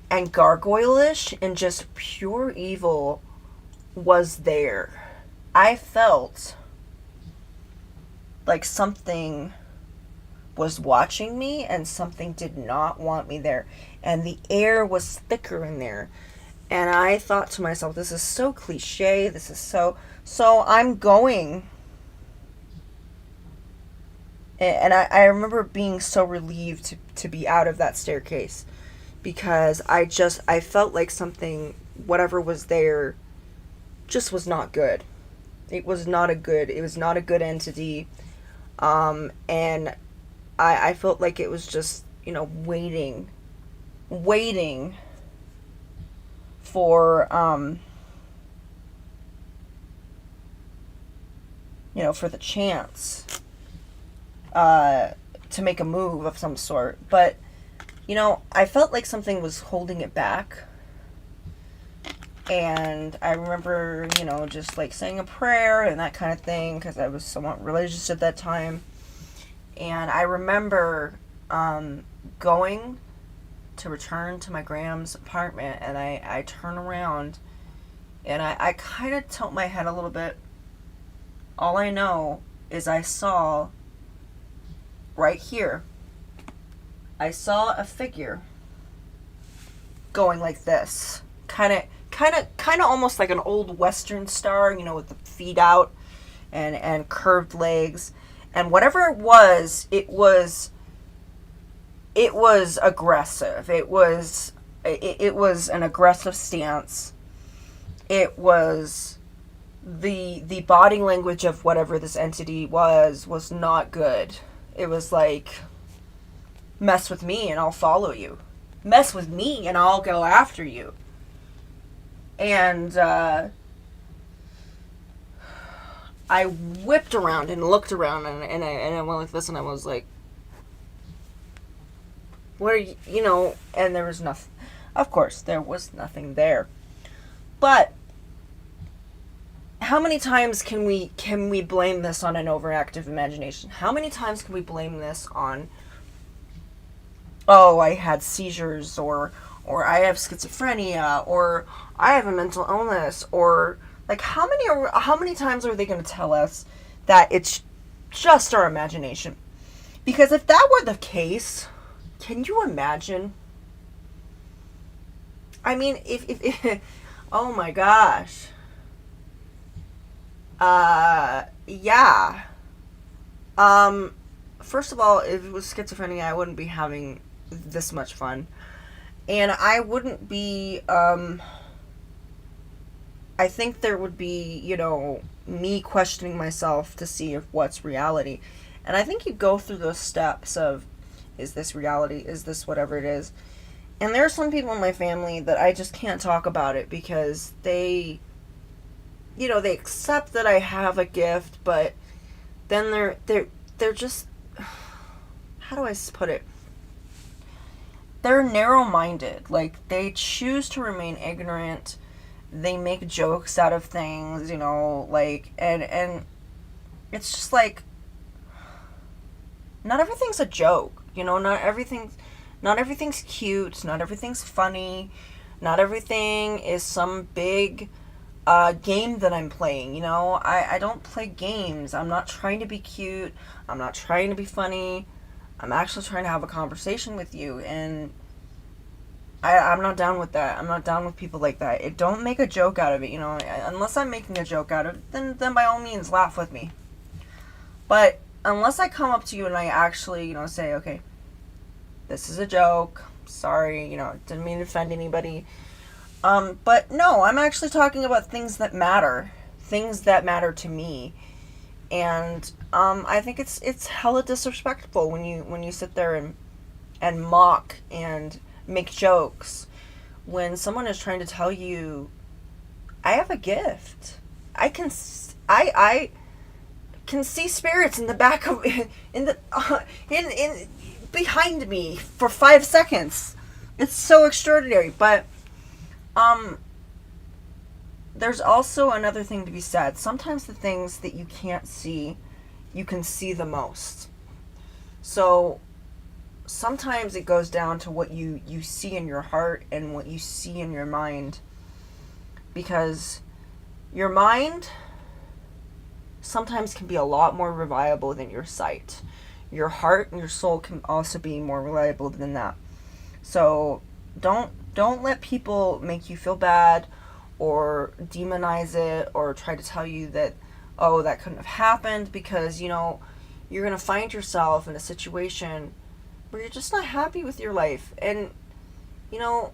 and gargoyle-ish and just pure evil was there. I felt like something was watching me and something did not want me there. And the air was thicker in there. And I thought to myself, this is so cliche. This is so I'm going. And I remember being so relieved to be out of that staircase. Because I felt like something, whatever was there, just was not good. It was not a good entity. And I felt like it was just, waiting for, for the chance, to make a move of some sort. But, I felt like something was holding it back. And I remember, just like saying a prayer and that kind of thing, because I was somewhat religious at that time. And I remember going to return to my Graham's apartment, and I turn around, and I kind of tilt my head a little bit. All I know is I saw, right here, I saw a figure going like this. Kind of almost like an old Western star, with the feet out and curved legs. And whatever it was aggressive. It was an aggressive stance. It was the body language of whatever this entity was not good. It was like, mess with me and I'll follow you. Mess with me and I'll go after you. And I whipped around and looked around, and I went like this, and I was like, what are you, and there was nothing. Of course, there was nothing there. But how many times can we blame this on an overactive imagination? How many times can we blame this on, oh, I had seizures, or I have schizophrenia, or I have a mental illness, or like how many times are they going to tell us that it's just our imagination? Because if that were the case, can you imagine? I mean, if oh my gosh. Yeah. First of all, if it was schizophrenia, I wouldn't be having this much fun. And I wouldn't be, I think there would be, you know, me questioning myself to see if what's reality. And I think you go through those steps of, is this reality? Is this whatever it is? And there are some people in my family that I just can't talk about it because they, you know, they accept that I have a gift, but then they're just, how do I put it? They're narrow-minded. Like, they choose to remain ignorant. They make jokes out of things, you know, like, and it's just like, not everything's a joke, you know, not everything's cute, not everything's funny, not everything is some big game that I'm playing, you know. I don't play games. I'm not trying to be cute. I'm not trying to be funny. I'm actually trying to have a conversation with you, and I'm not down with that. I'm not down with people like that. Don't make a joke out of it, you know. Unless I'm making a joke out of it, then by all means laugh with me. But unless I come up to you and I actually, you know, say, okay, this is a joke. Sorry, you know, didn't mean to offend anybody. But no, I'm actually talking about things that matter. Things that matter to me. And I think it's hella disrespectful when you sit there and mock and make jokes when someone is trying to tell you, I have a gift. I can see spirits in the back of in behind me for 5 seconds. It's so extraordinary. But there's also another thing to be said. Sometimes the things that you can't see, you can see the most. So sometimes it goes down to what you see in your heart and what you see in your mind. Because your mind sometimes can be a lot more reliable than your sight. Your heart and your soul can also be more reliable than that. So don't let people make you feel bad or demonize it or try to tell you that, oh, that couldn't have happened, because, you know, you're going to find yourself in a situation where you're just not happy with your life. And, you know,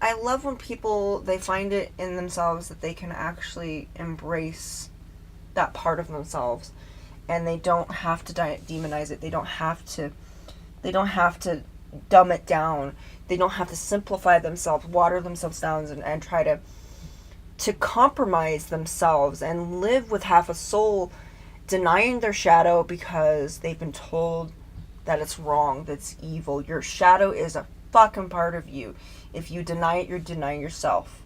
I love when people, they find it in themselves that they can actually embrace that part of themselves, and they don't have to demonize it. They don't have to dumb it down. They don't have to simplify themselves, water themselves down, and try to compromise themselves and live with half a soul, denying their shadow because they've been told that it's wrong, that's evil. Your shadow is a fucking part of you. If you deny it, you're denying yourself.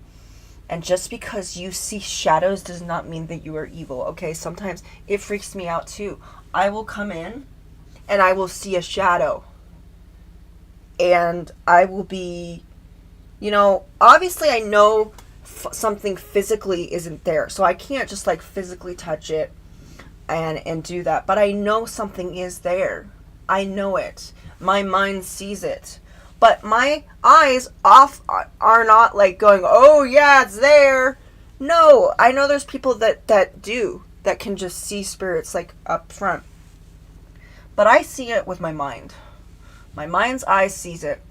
And just because you see shadows does not mean that you are evil, okay? Sometimes it freaks me out too. I will come in and I will see a shadow. And I will be, you know, obviously I know something physically isn't there. So I can't just like physically touch it and do that. But I know something is there. I know it. My mind sees it. But my eyes are not like going, oh yeah, it's there. No, I know there's people that can just see spirits like up front. But I see it with my mind. My mind's eye sees it.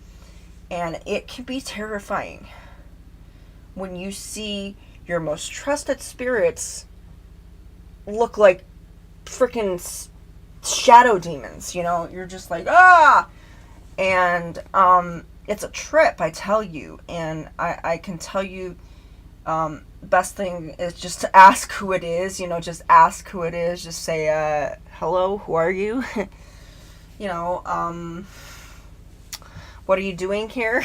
And it can be terrifying when you see your most trusted spirits look like freaking shadow demons, you know? You're just like, ah! And it's a trip, I tell you. And I can tell you, best thing is just to ask who it is, you know, just ask who it is. Just say, hello, who are you? You know, what are you doing here?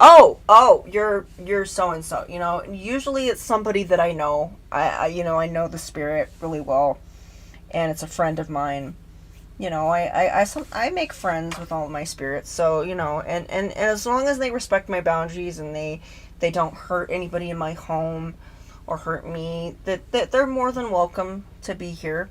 oh, you're so-and-so, you know. Usually it's somebody that I know. I know the spirit really well, and it's a friend of mine. You know, I make friends with all of my spirits, so, you know, and as long as they respect my boundaries and they don't hurt anybody in my home or hurt me, that they're more than welcome to be here.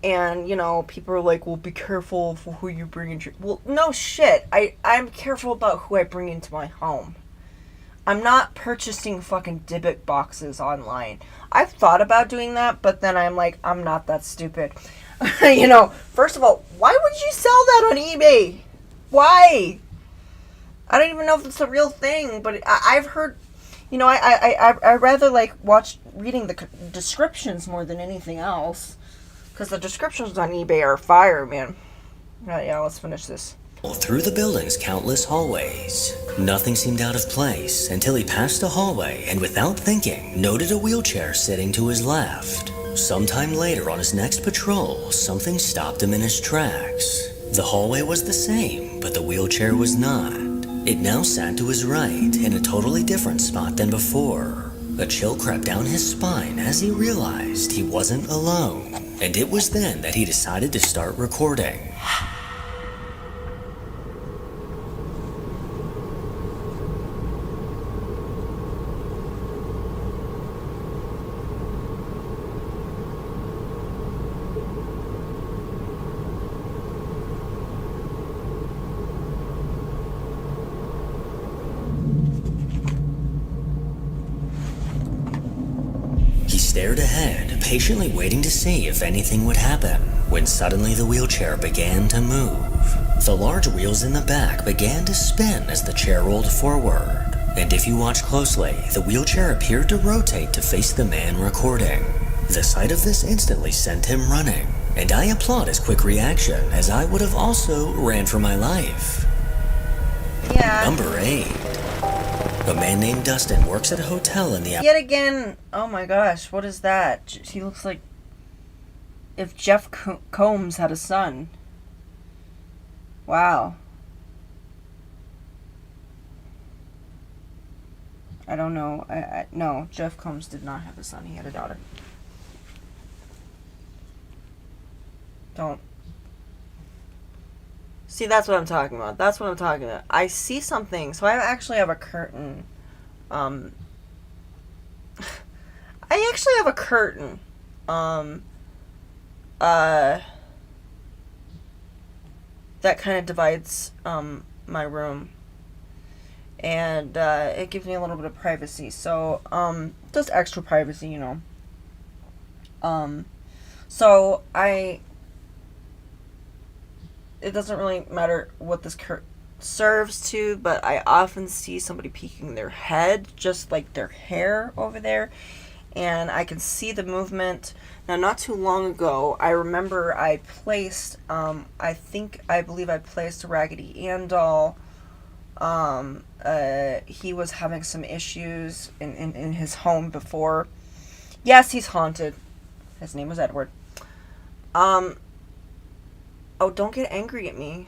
And, you know, people are like, well, be careful for who you bring into... Well, no shit. I'm careful about who I bring into my home. I'm not purchasing fucking Dybbuk boxes online. I've thought about doing that, but then I'm like, I'm not that stupid. You know, first of all, why would you sell that on eBay? Why? I don't even know if it's a real thing, but I've heard, you know, I rather like watch reading the descriptions more than anything else, because the descriptions on eBay are fire, man. Yeah, let's finish this. Through the building's countless hallways. Nothing seemed out of place until he passed a hallway and, without thinking, noted a wheelchair sitting to his left. Sometime later on his next patrol, something stopped him in his tracks. The hallway was the same, but the wheelchair was not. It now sat to his right, in a totally different spot than before. A chill crept down his spine as he realized he wasn't alone. And it was then that he decided to start recording. He stared ahead, patiently waiting to see if anything would happen, when suddenly the wheelchair began to move. The large wheels in the back began to spin as the chair rolled forward, and if you watch closely, the wheelchair appeared to rotate to face the man recording. The sight of this instantly sent him running, and I applaud his quick reaction, as I would have also ran for my life. Yeah. Number 8. A man named Dustin works at a hotel in the... Yet again, oh my gosh, what is that? He looks like if Jeff Combs had a son. Wow. I don't know. No, Jeff Combs did not have a son. He had a daughter. Don't. See, that's what I'm talking about. That's what I'm talking about. I see something. So I actually have a curtain. I actually have a curtain. That kind of divides, my room. And, it gives me a little bit of privacy. So, just extra privacy, you know. So it doesn't really matter what this curtain serves to, but I often see somebody peeking their head, just like their hair over there, and I can see the movement. Now, not too long ago, I remember I placed, I believe I placed a Raggedy Ann doll. He was having some issues in his home before. Yes, he's haunted. His name was Edward. Oh, don't get angry at me.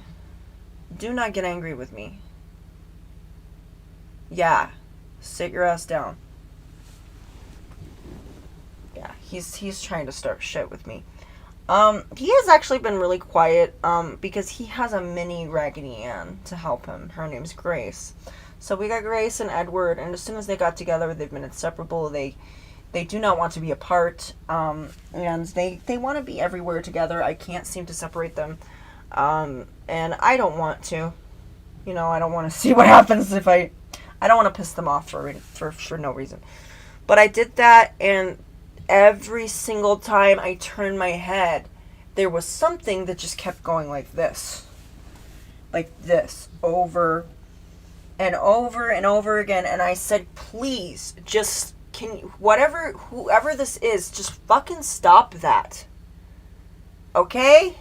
Do not get angry with me. Yeah. Sit your ass down. Yeah, he's trying to start shit with me. He has actually been really quiet, because he has a mini Raggedy Ann to help him. Her name's Grace. So we got Grace and Edward, and as soon as they got together, they've been inseparable. They do not want to be apart, and they want to be everywhere together. I can't seem to separate them, and I don't want to. You know, I don't want to see what happens if I don't want to piss them off for no reason. But I did that, and every single time I turned my head, there was something that just kept going like this. Like this, over and over and over again, and I said, please, just... whoever this is, just fucking stop that. Okay?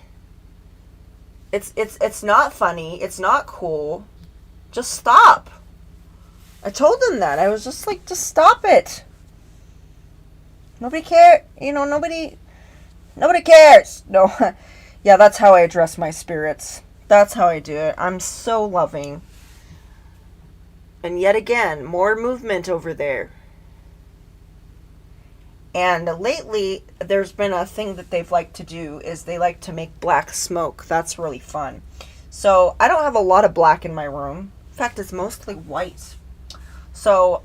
It's not funny. It's not cool. Just stop. I told them that. I was just like, just stop it. Nobody cares. You know, nobody cares. No. Yeah, that's how I address my spirits. That's how I do it. I'm so loving. And yet again, more movement over there. And lately, there's been a thing that they've liked to do, is they like to make black smoke. That's really fun. So, I don't have a lot of black in my room. In fact, it's mostly white. So,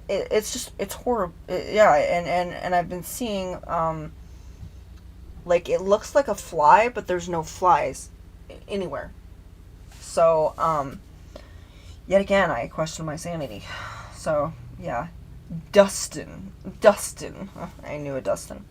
it's horrible. Yeah, and I've been seeing, like, it looks like a fly, but there's no flies anywhere. So, yet again, I question my sanity. So, yeah. Dustin. I knew a Dustin.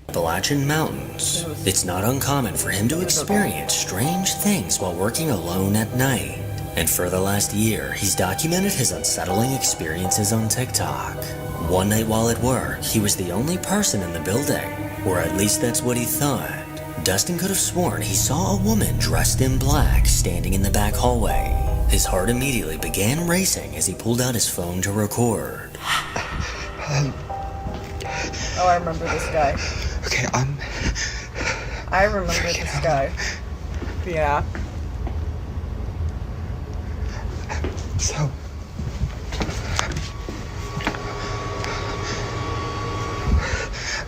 Appalachian Mountains. It's not uncommon for him to experience strange things while working alone at night. And for the last year, he's documented his unsettling experiences on TikTok. One night while at work, he was the only person in the building, or at least that's what he thought. Dustin could have sworn he saw a woman dressed in black standing in the back hallway. His heart immediately began racing as he pulled out his phone to record. Oh, I remember this guy. Okay, I remember this guy. Yeah. So,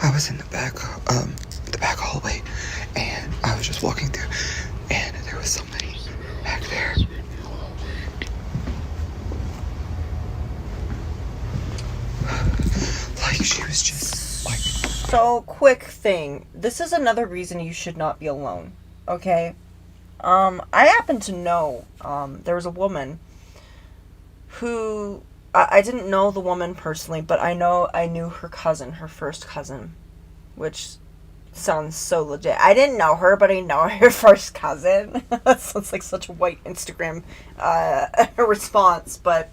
I was in the back hallway, and I was just walking through, and there was somebody back there. Like, she was just, like... So, quick thing. This is another reason you should not be alone, okay? I happen to know, there was a woman who... I didn't know the woman personally, but I knew her cousin, her first cousin, which sounds so legit. I didn't know her, but I know her first cousin. That sounds like such a white Instagram response, but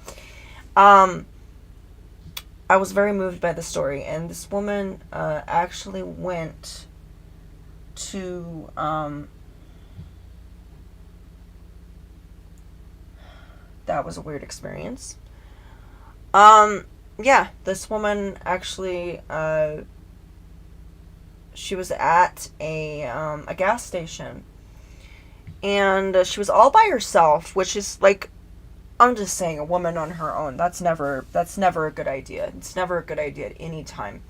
I was very moved by the story, and this woman actually went to that was a weird experience. Yeah, this woman actually, she was at a gas station, and she was all by herself, which is like, I'm just saying, a woman on her own, that's never a good idea. It's never a good idea at any time.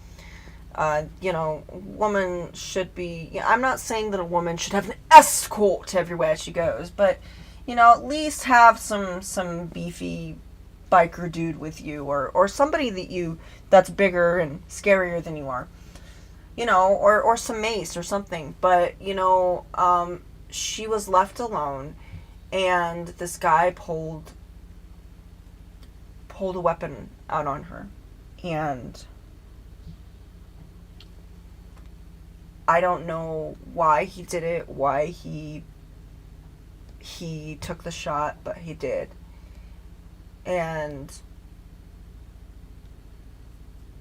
You know, woman should be, I'm not saying that a woman should have an escort everywhere she goes, but, you know, at least have some beefy biker dude with you, or somebody that's bigger and scarier than you are, you know, or some mace or something. But, you know, she was left alone, and this guy pulled a weapon out on her, and I don't know why he did it, why he took the shot, but he did. And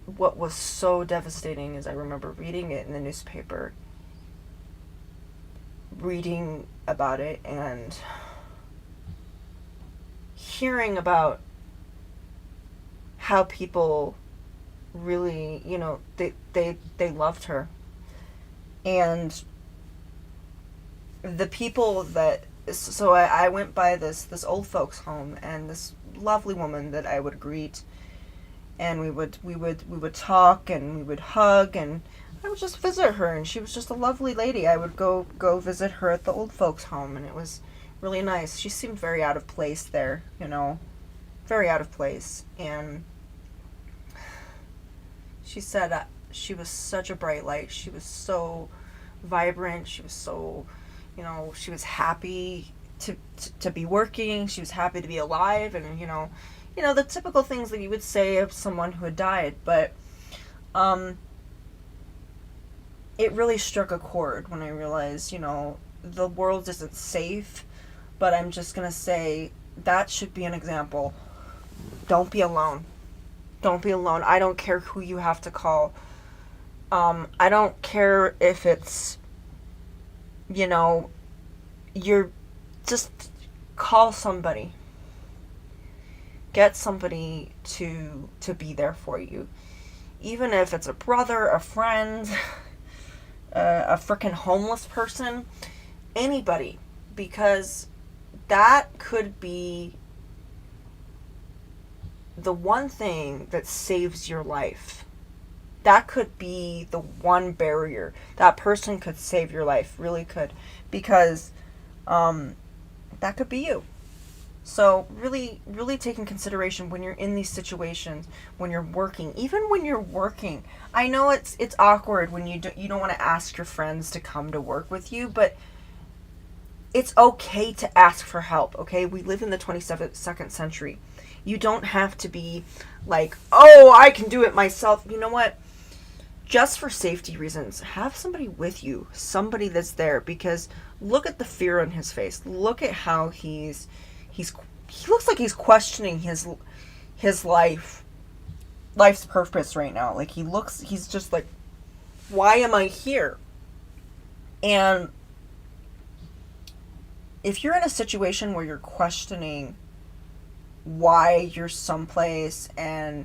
what was so devastating is I remember reading it in the newspaper, reading about it, and hearing about how people really, you know, they loved her. And the people that, so I went by this old folks home, and this lovely woman that I would greet, and we would talk, and we would hug, and I would just visit her, and she was just a lovely lady. I would go visit her at the old folks home, and it was really nice. She seemed very out of place there, you know, very out of place. And she said she was such a bright light. She was so vibrant. She was so, you know, she was happy to be working. She was happy to be alive, and you know, the typical things that you would say of someone who had died. But it really struck a chord when I realized, you know, the world isn't safe, but I'm just gonna say that should be an example. Don't be alone. Don't be alone. I don't care who you have to call. I don't care if it's, you know, you're just call somebody. Get somebody to be there for you. Even if it's a brother, a friend, a freaking homeless person, anybody, because that could be the one thing that saves your life. That could be the one barrier. That person could save your life, really could, because that could be you. So really, really take in consideration when you're in these situations, when you're working, even when you're working. I know it's awkward when you don't want to ask your friends to come to work with you, but it's okay to ask for help, okay? We live in the 22nd century. You don't have to be like, oh, I can do it myself. You know what? just for safety reasons, have somebody with you, somebody that's there, because look at the fear on his face. Look at how he looks like he's questioning his life's purpose right now. Like he's just like, why am I here? And if you're in a situation where you're questioning why you're someplace, and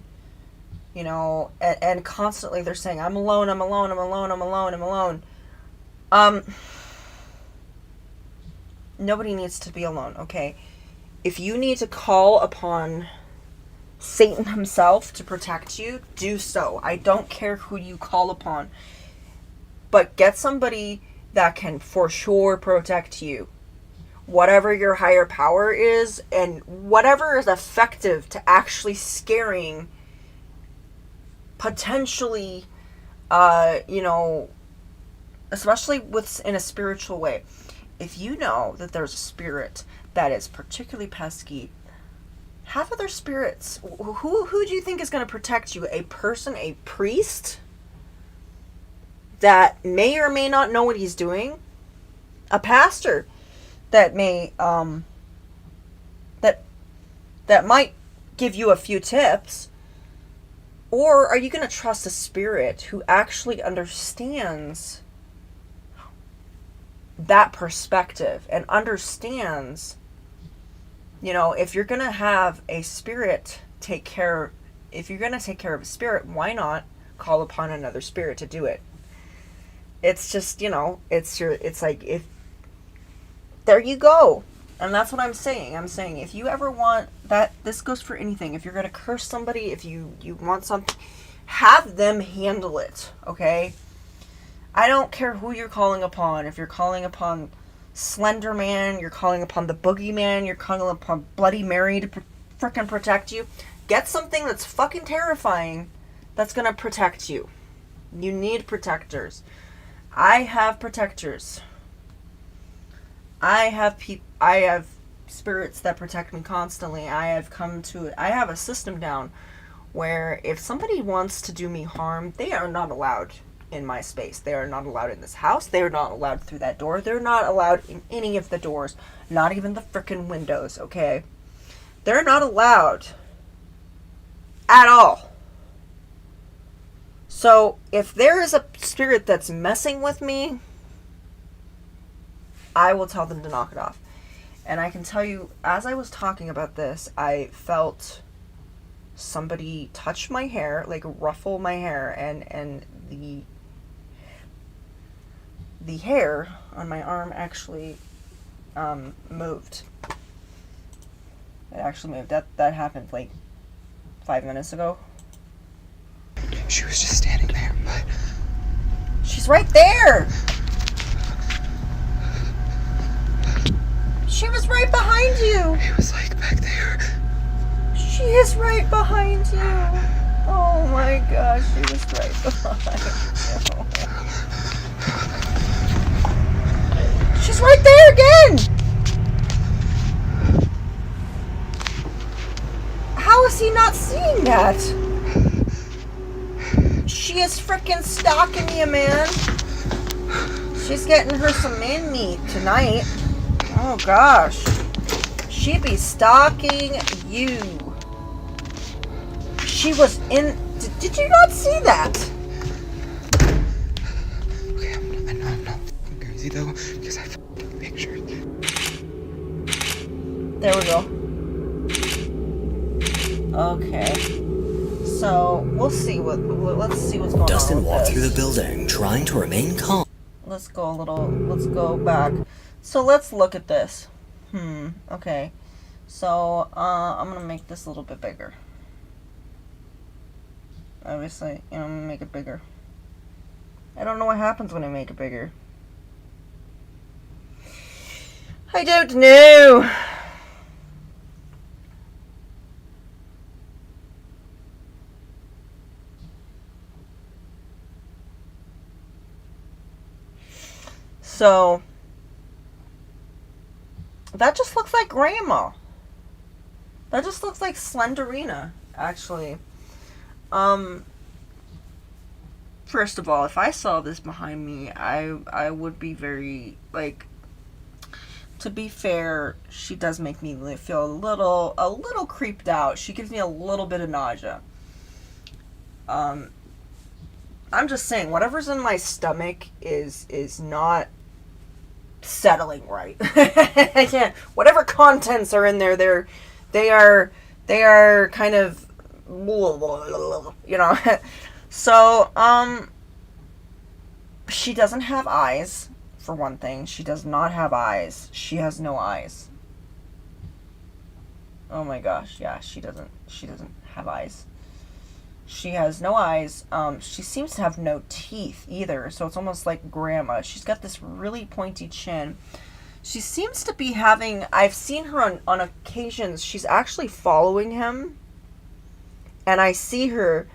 you know, and constantly they're saying, I'm alone, I'm alone, I'm alone, I'm alone, I'm alone. Nobody needs to be alone, okay? If you need to call upon Satan himself to protect you, do so. I don't care who you call upon. But get somebody that can for sure protect you. Whatever your higher power is, and whatever is effective to actually scaring potentially, you know, especially in a spiritual way. If you know that there's a spirit that is particularly pesky, have other spirits. Who do you think is going to protect you? A person, a priest that may or may not know what he's doing? A pastor that may, that might give you a few tips? Or are you going to trust a spirit who actually understands that perspective and understands, you know, if you're going to have a spirit if you're going to take care of a spirit, why not call upon another spirit to do it? It's just, you know, it's like, if, there you go. And that's what I'm saying. I'm saying, if you ever want that, this goes for anything. If you're going to curse somebody, if you want something, have them handle it, okay? I don't care who you're calling upon. If you're calling upon Slender Man, you're calling upon the Boogeyman, you're calling upon Bloody Mary to frickin' protect you, get something that's fucking terrifying that's going to protect you. You need protectors. I have protectors. I have spirits that protect me constantly. I have a system down where if somebody wants to do me harm, they are not allowed in my space. They are not allowed in this house. They are not allowed through that door. They're not allowed in any of the doors. Not even the frickin' windows, okay? They're not allowed. At all. So, if there is a spirit that's messing with me, I will tell them to knock it off. And I can tell you, as I was talking about this, I felt somebody touch my hair, like ruffle my hair, and the hair on my arm actually moved. It actually moved. That happened like 5 minutes ago. She was just standing there, but she's right there. She was right behind you. It was like back there. She is right behind you. Oh my gosh, she was right behind you. She's right there again. How is he not seeing that? She is freaking stalking you, man. She's getting her some man meat tonight. Oh gosh. She be stalking you. She was in... Did you not see that? Okay, I know I'm not crazy though, because I found the picture. There we go. Okay. So, we'll see let's see what's going on. Dustin walked this. through the building, trying to remain calm. Let's go back. So let's look at this. Okay. So, I'm gonna make this a little bit bigger. Obviously, I'm gonna make it bigger. I don't know what happens when I make it bigger. I don't know. So, that just looks like Grandma. That just looks like Slenderina, actually. First of all, if I saw this behind me, I would be very, like, to be fair, she does make me feel a little creeped out. She gives me a little bit of nausea. I'm just saying, whatever's in my stomach is not settling right. I can't. Whatever contents are in there, they are kind of, you know. So, she doesn't have eyes, for one thing. She does not have eyes. She has no eyes. Oh my gosh, yeah, she doesn't have eyes. She has no eyes. She seems to have no teeth either, so it's almost like grandma. She's got this really pointy chin. She seems to be having, I've seen her on occasions, she's actually following him. And I see her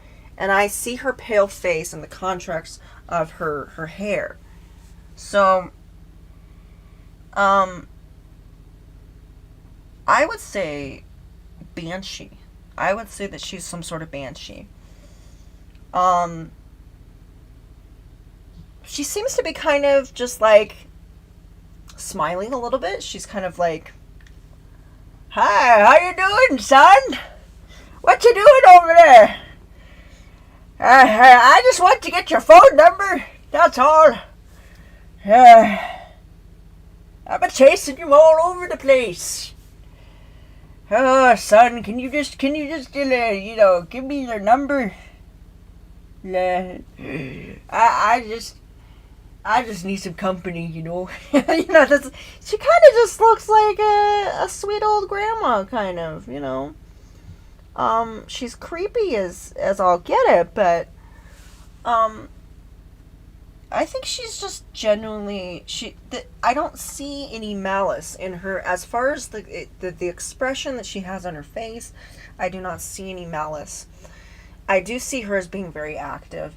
pale face and the contrast of her hair. So, I would say banshee. I would say that she's some sort of banshee. She seems to be kind of just like smiling a little bit. She's kind of like, "Hi, how you doing, son? What you doing over there? I just want to get your phone number. That's all. I've been chasing you all over the place. Oh, son, can you just give me your number? I just need some company, you know." She kind of just looks like a sweet old grandma, kind of, you know. She's creepy as I'll get it, but I think she's just genuinely I don't see any malice in her as far as the expression that she has on her face. I do not see any malice. I do see her as being very active.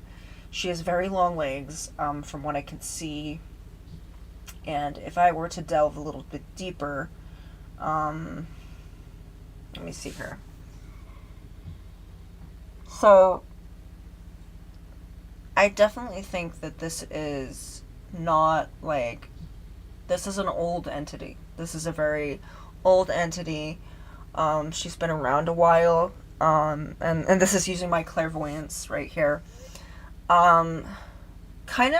She has very long legs, from what I can see. And if I were to delve a little bit deeper, let me see here. So, I definitely think that this is not like, this is an old entity. This is a very old entity. She's been around a while. And this is using my clairvoyance right here.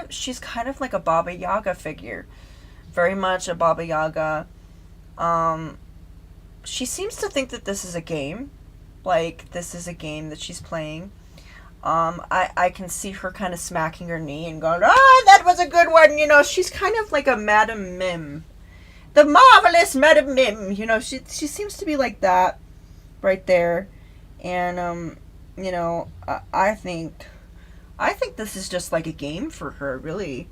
She's kind of like a Baba Yaga figure. Very much a Baba Yaga. She seems to think that this is a game. Like, this is a game that she's playing. I can see her kind of smacking her knee and going, "Oh, that was a good one." You know, she's kind of like a Madame Mim. The marvelous Madame Mim. You know, she seems to be like that right there. And, you know, I think this is just like a game for her, really.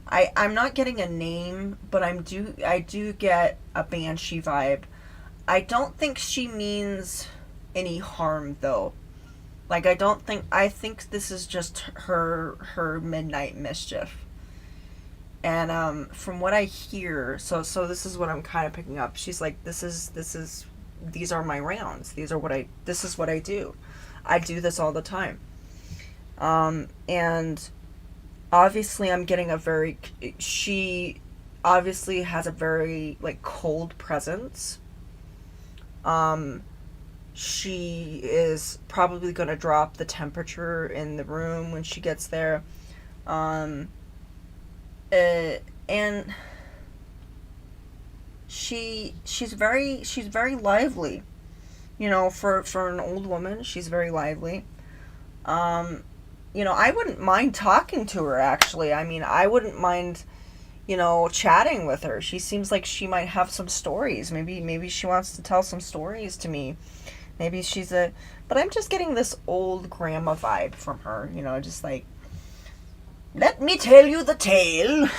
I'm not getting a name, but I do get a banshee vibe. I don't think she means any harm, though. Like, I think this is just her midnight mischief. And from what I hear, so this is what I'm kind of picking up. She's like, these are my rounds. This is what I do. I do this all the time. And obviously I'm getting she obviously has a very, like, cold presence. She is probably going to drop the temperature in the room when she gets there. And she's very lively. You know, for an old woman, she's very lively. You know, I wouldn't mind talking to her, actually. I mean, I wouldn't mind, you know, chatting with her. She seems like she might have some stories. Maybe she wants to tell some stories to me. Maybe but I'm just getting this old grandma vibe from her, you know, just like, "Let me tell you the tale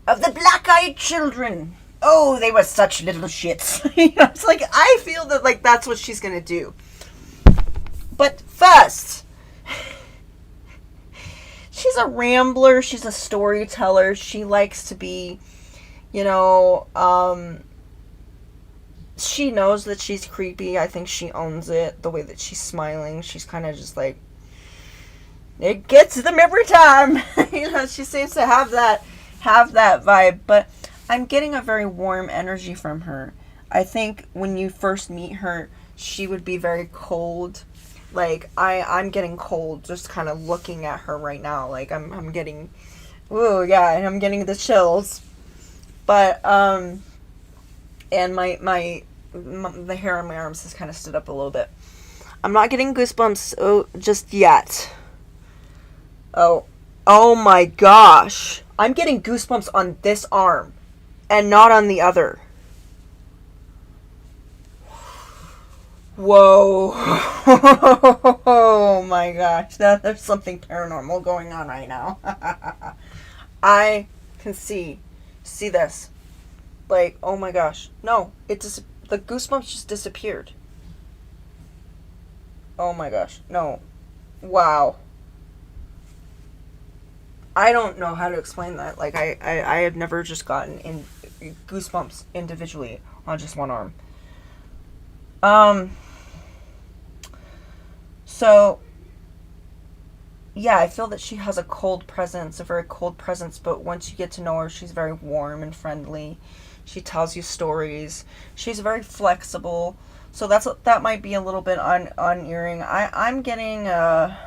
of the black-eyed children. Oh, they were such little shits." You know, it's like, I feel that, like, that's what she's gonna do. But first, she's a rambler, she's a storyteller, she likes to be, you know, she knows that she's creepy. I think she owns it. The way that she's smiling, she's kind of just like, It gets them every time. You know, she seems to have that vibe, but I'm getting a very warm energy from her. I think when you first meet her, she would be very cold. Like, I'm getting cold just kind of looking at her right now. Like, I'm getting, ooh, yeah, and I'm getting the chills. But, and the hair on my arms has kind of stood up a little bit. I'm not getting goosebumps just yet. Oh my gosh. I'm getting goosebumps on this arm and not on the other. Whoa. Oh my gosh. There's something paranormal going on right now. I can see this. Like, oh my gosh. No, the goosebumps just disappeared. Oh my gosh. No. Wow. I don't know how to explain that. Like, I have never just gotten in goosebumps individually on just one arm. So, yeah, I feel that she has a cold presence, a very cold presence, but once you get to know her, she's very warm and friendly. She tells you stories. She's very flexible. So that might be a little bit unearing. I'm getting, let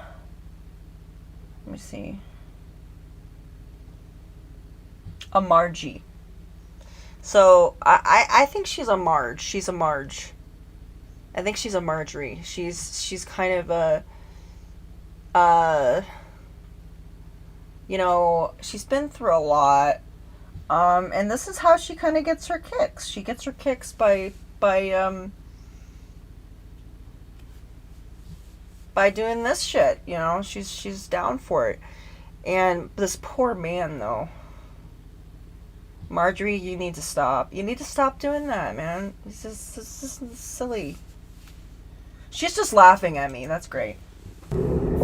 me see. A Margie. So I think she's a Marge. She's a Marge. I think she's a Marjorie. She's kind of you know, she's been through a lot. And this is how she kind of gets her kicks. She gets her kicks by doing this shit, you know. She's down for it. And this poor man, though. Marjorie, you need to stop. You need to stop doing that, man. This is silly. She's just laughing at me. That's great.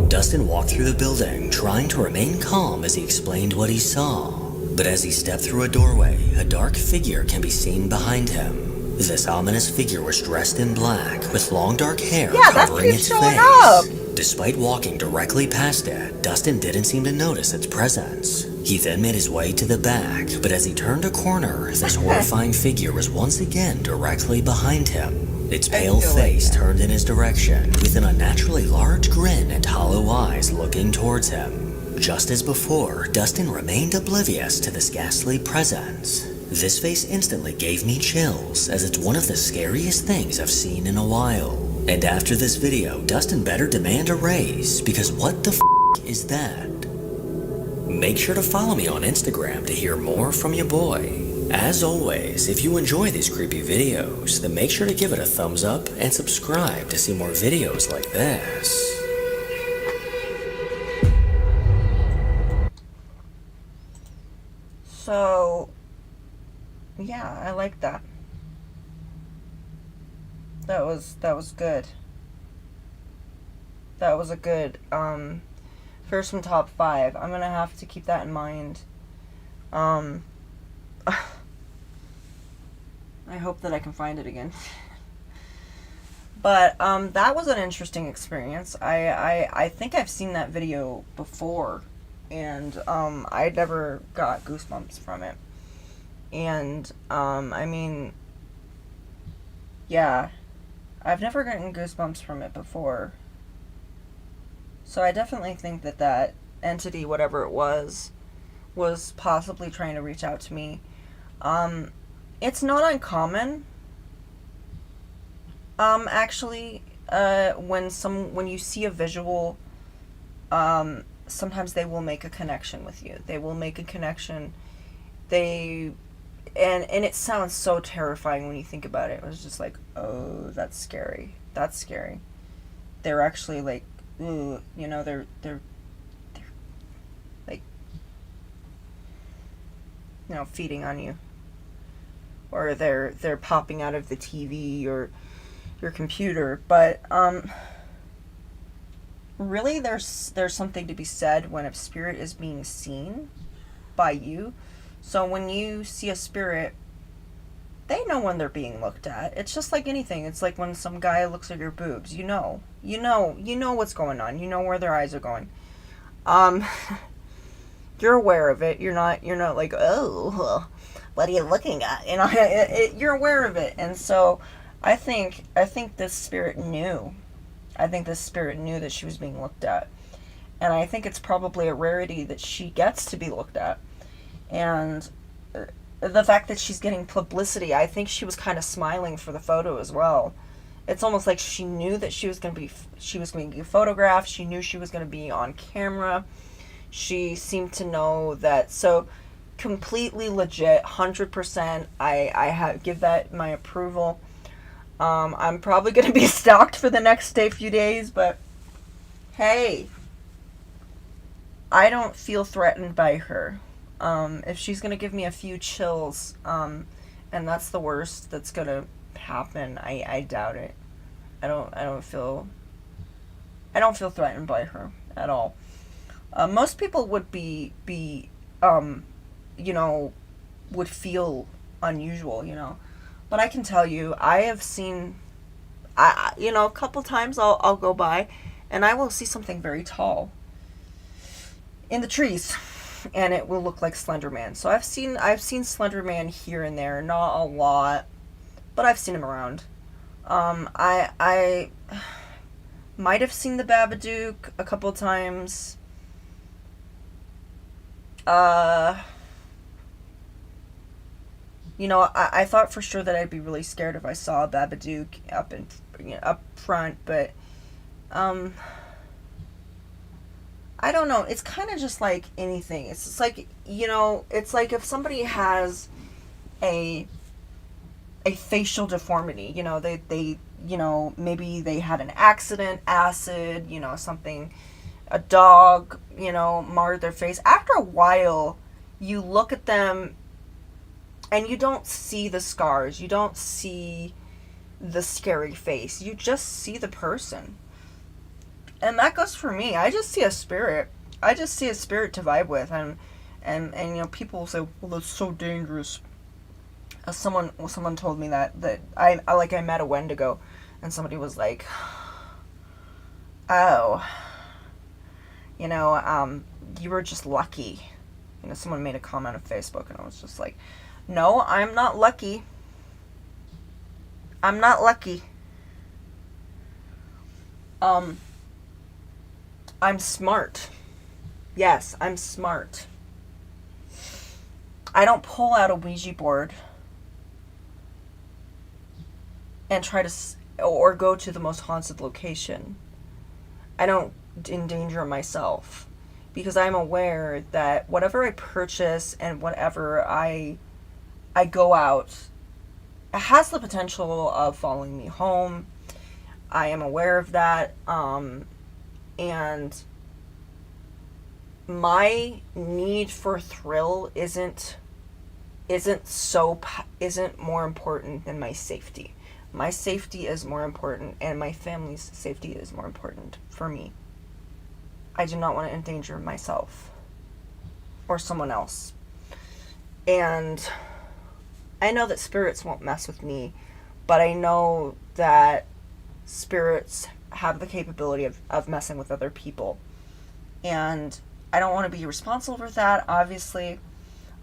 Dustin walked through the building, trying to remain calm as he explained what he saw. But as he stepped through a doorway, a dark figure can be seen behind him. This ominous figure was dressed in black, with long dark hair covering its face. Up. Despite walking directly past it, Dustin didn't seem to notice its presence. He then made his way to the back, but as he turned a corner, this horrifying figure was once again directly behind him. Its pale face turned in his direction, with an unnaturally large grin and hollow eyes looking towards him. Just as before, Dustin remained oblivious to this ghastly presence. This face instantly gave me chills, as it's one of the scariest things I've seen in a while. And after this video, Dustin better demand a raise, because what the f*** is that? Make sure to follow me on Instagram to hear more from your boy. As always, if you enjoy these creepy videos, then make sure to give it a thumbs up and subscribe to see more videos like this. So, yeah, I like that. That was good. That was a good, first from top 5. I'm gonna have to keep that in mind. I hope that I can find it again. But, that was an interesting experience. I think I've seen that video before, and, I never got goosebumps from it. And, I mean, yeah, I've never gotten goosebumps from it before. So I definitely think that entity, whatever it was possibly trying to reach out to me. It's not uncommon, actually, when you see a visual, sometimes they will make a connection with you. They will make a connection. And it sounds so terrifying when you think about it. It was just like, oh, that's scary. That's scary. They're actually like, ooh, you know, they're like, you know, feeding on you. Or they're popping out of the TV or your computer. But really, there's something to be said when a spirit is being seen by you. So when you see a spirit, they know when they're being looked at. It's just like anything. It's like when some guy looks at your boobs. You know what's going on. You know where their eyes are going. You're aware of it. You're not like, oh, what are you looking at? You know, you're aware of it. And so I think this spirit knew. I think this spirit knew that she was being looked at. And I think it's probably a rarity that she gets to be looked at. And the fact that she's getting publicity, I think she was kind of smiling for the photo as well. It's almost like she knew that she was going to be photographed. She knew she was going to be on camera. She seemed to know that. So completely legit, 100%. I give that my approval. I'm probably going to be stalked for the next few days, but hey, I don't feel threatened by her. If she's gonna give me a few chills, and that's the worst that's gonna happen, I doubt it. I don't feel threatened by her at all. Most people would be would feel unusual, but I can tell you, I have seen, a couple times I'll go by, and I will see something very tall in the trees. And it will look like Slender Man. So I've seen Slender Man here and there, not a lot, but I've seen him around. I might have seen the Babadook a couple times. I thought for sure that I'd be really scared if I saw a Babadook up front, but I don't know. It's kind of just like anything. It's just like, it's like if somebody has a facial deformity, they maybe they had an accident, acid, something, a dog, marred their face. After a while, you look at them and you don't see the scars. You don't see the scary face. You just see the person. And that goes for me. I just see a spirit. I just see a spirit to vibe with, and people will say, "Well, that's so dangerous." Someone told me that I met a Wendigo, and somebody was like, "Oh, you were just lucky." Someone made a comment on Facebook, and I was just like, "No, I'm not lucky. I'm not lucky. I'm smart. Yes, I'm smart. I don't pull out a Ouija board and try to, or go to the most haunted location. I don't endanger myself, because I'm aware that whatever I purchase and whatever I go out, it has the potential of following me home. I am aware of that. And my need for thrill isn't more important than my safety. My safety is more important, and my family's safety is more important for me. I do not want to endanger myself or someone else. And I know that spirits won't mess with me, but I know that spirits have the capability of messing with other people. And I don't want to be responsible for that, obviously.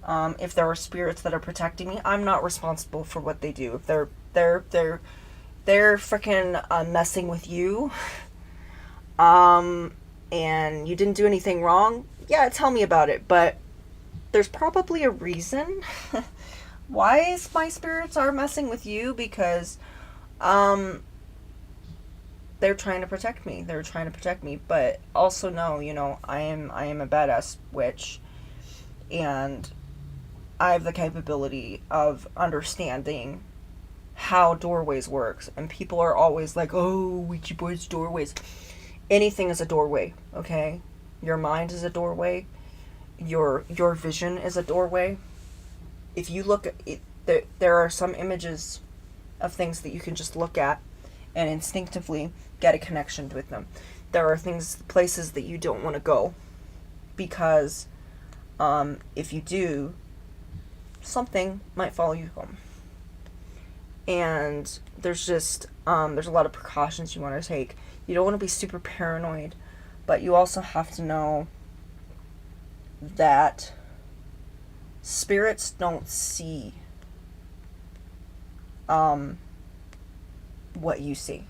If there are spirits that are protecting me, I'm not responsible for what they do. If they're freaking messing with you, and you didn't do anything wrong, yeah, tell me about it. But there's probably a reason why my spirits are messing with you, because they're trying to protect me. They're trying to protect me. But also know, I am a badass witch, and I have the capability of understanding how doorways works. And people are always like, "Oh, Ouija boards, doorways." Anything is a doorway, okay? Your mind is a doorway. Your vision is a doorway. If you look at it, there are some images of things that you can just look at and instinctively get a connection with them. There are places that you don't want to go, because if you do, something might follow you home. And there's a lot of precautions you want to take. You don't want to be super paranoid, but you also have to know that spirits don't see what you see.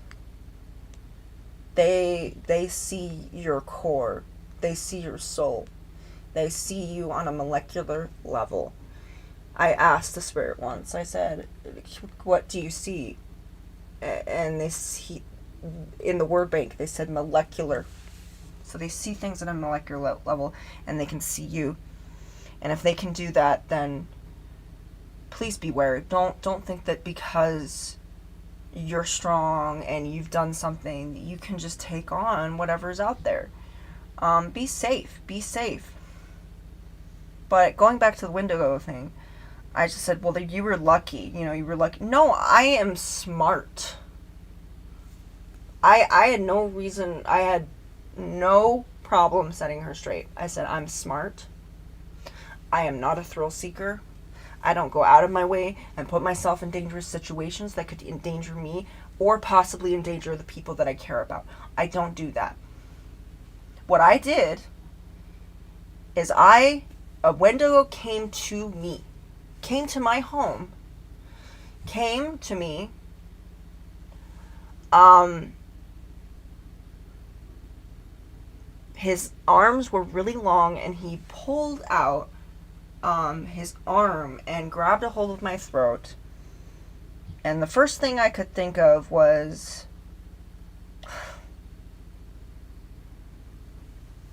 They see your core. They see your soul. They see you on a molecular level. I asked the spirit once, I said, what do you see? And they see, in the word bank, they said molecular. So they see things at a molecular level, and they can see you. And if they can do that, then please beware. Don't think that because you're strong and you've done something, you can just take on whatever's out there. Be safe. Be safe. But going back to the Wendigo thing, I just said, well, you were lucky. You know, you were lucky. No, I am smart. I had no reason, I had no problem setting her straight. I said, I'm smart. I am not a thrill seeker. I don't go out of my way and put myself in dangerous situations that could endanger me or possibly endanger the people that I care about. I don't do that. What I did is a Wendigo came to me, came to my home, came to me, his arms were really long, and he pulled out his arm and grabbed a hold of my throat. And the first thing I could think of was,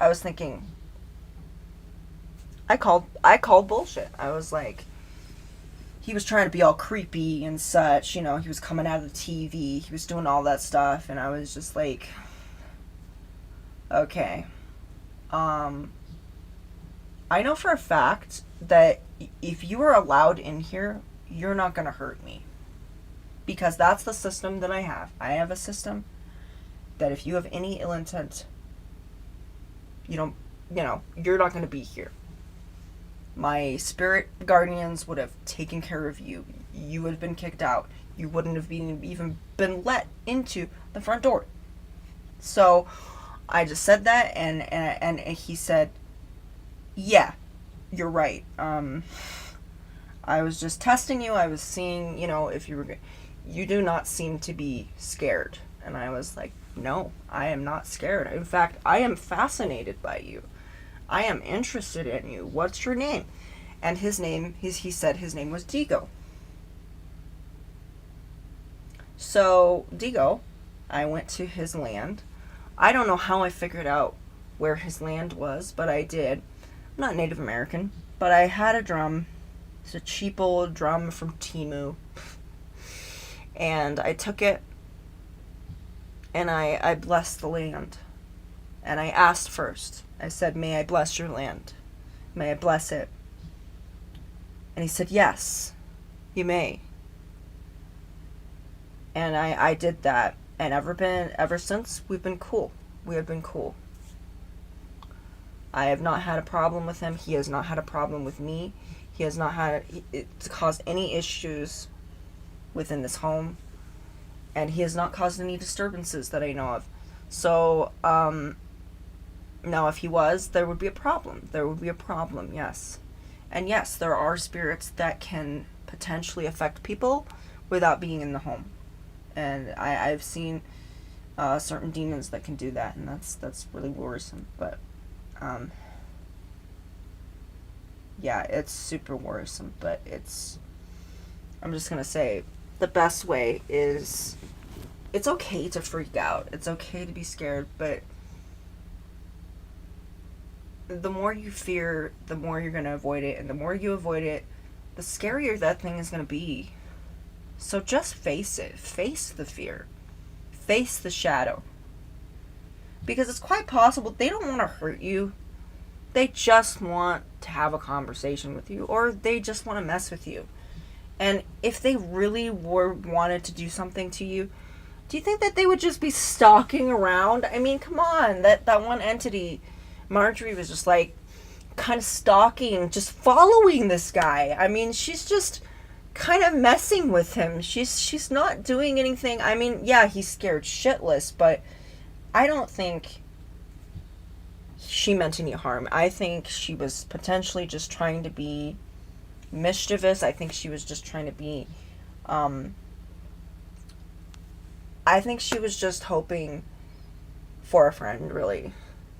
I was thinking, I called bullshit. I was like, he was trying to be all creepy and such, you know, he was coming out of the TV, he was doing all that stuff, and I was just like, okay. I know for a fact that if you are allowed in here, you're not going to hurt me. Because that's the system that I have. I have a system that if you have any ill intent, you're not going to be here. My spirit guardians would have taken care of you. You would have been kicked out. You wouldn't have even been let into the front door. So I just said that, and he said, yeah, you're right. I was just testing you. I was seeing, if you were, you do not seem to be scared. And I was like, no, I am not scared. In fact, I am fascinated by you. I am interested in you. What's your name? And his name, he said his name was Digo. So, Digo, I went to his land. I don't know how I figured out where his land was, but I did. I'm not Native American, but I had a drum. It's a cheap old drum from Temu. And I took it, and I blessed the land. And I asked first. I said, may I bless your land? May I bless it? And he said, yes, you may. And I did that. And ever since, we've been cool. We have been cool. I have not had a problem with him. He has not had a problem with me. He has not had it caused any issues within this home. And he has not caused any disturbances that I know of. So, now if he was, there would be a problem. There would be a problem, yes. And yes, there are spirits that can potentially affect people without being in the home. And I've seen certain demons that can do that, and that's really worrisome. But yeah, it's super worrisome. But I'm just gonna say, the best way is, it's okay to freak out. It's okay to be scared, but the more you fear, the more you're gonna avoid it, and the more you avoid it, the scarier that thing is gonna be. So just face it. Face the fear. Face the shadow. Because it's quite possible they don't want to hurt you. They just want to have a conversation with you, or they just want to mess with you. And if they really wanted to do something to you, do you think that they would just be stalking around? I mean, come on. That one entity, Marjorie, was just like kind of stalking, just following this guy. I mean, she's just kind of messing with him. She's not doing anything. I mean, yeah, he's scared shitless, but I don't think she meant any harm. I think she was potentially just trying to be mischievous. I think she was just trying to be, I think she was just hoping for a friend, really,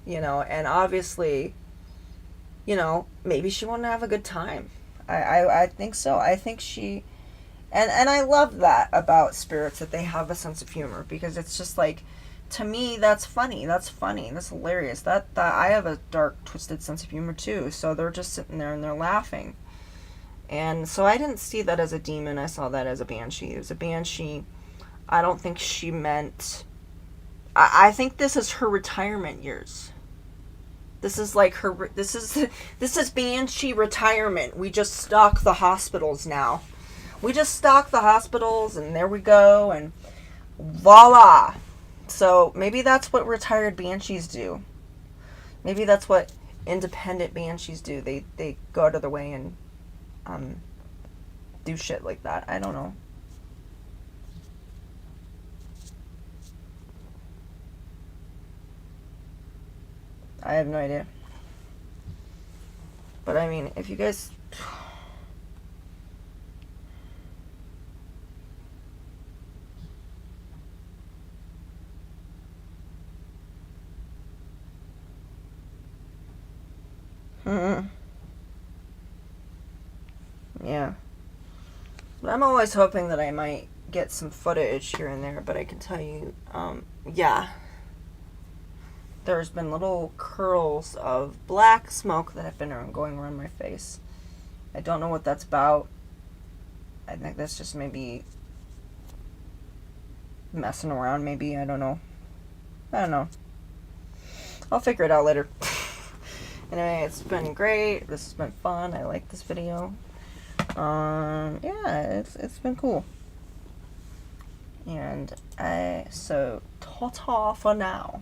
you know, and obviously, you know, maybe she wanted to have a good time. I think so. I think she, and I love that about spirits, that they have a sense of humor, because it's just like, to me, that's funny. That's hilarious. That I have a dark, twisted sense of humor too. So they're just sitting there and they're laughing. And so I didn't see that as a demon. I saw that as a banshee. It was a banshee. I don't think she meant... I think this is her retirement years. This is like her... This is banshee retirement. We just stock the hospitals now. We just stock the hospitals, and there we go, and voila. So maybe that's what retired banshees do. Maybe that's what independent banshees do. They go out of their way and do shit like that. I don't know. I have no idea. But I mean, if you guys... Yeah. But I'm always hoping that I might get some footage here and there, but I can tell you, yeah. There's been little curls of black smoke that have been going around my face. I don't know what that's about. I think that's just maybe messing around, maybe. I don't know. I'll figure it out later. Anyway, it's been great. This has been fun. I like this video. Yeah, it's been cool. And so ta-ta for now.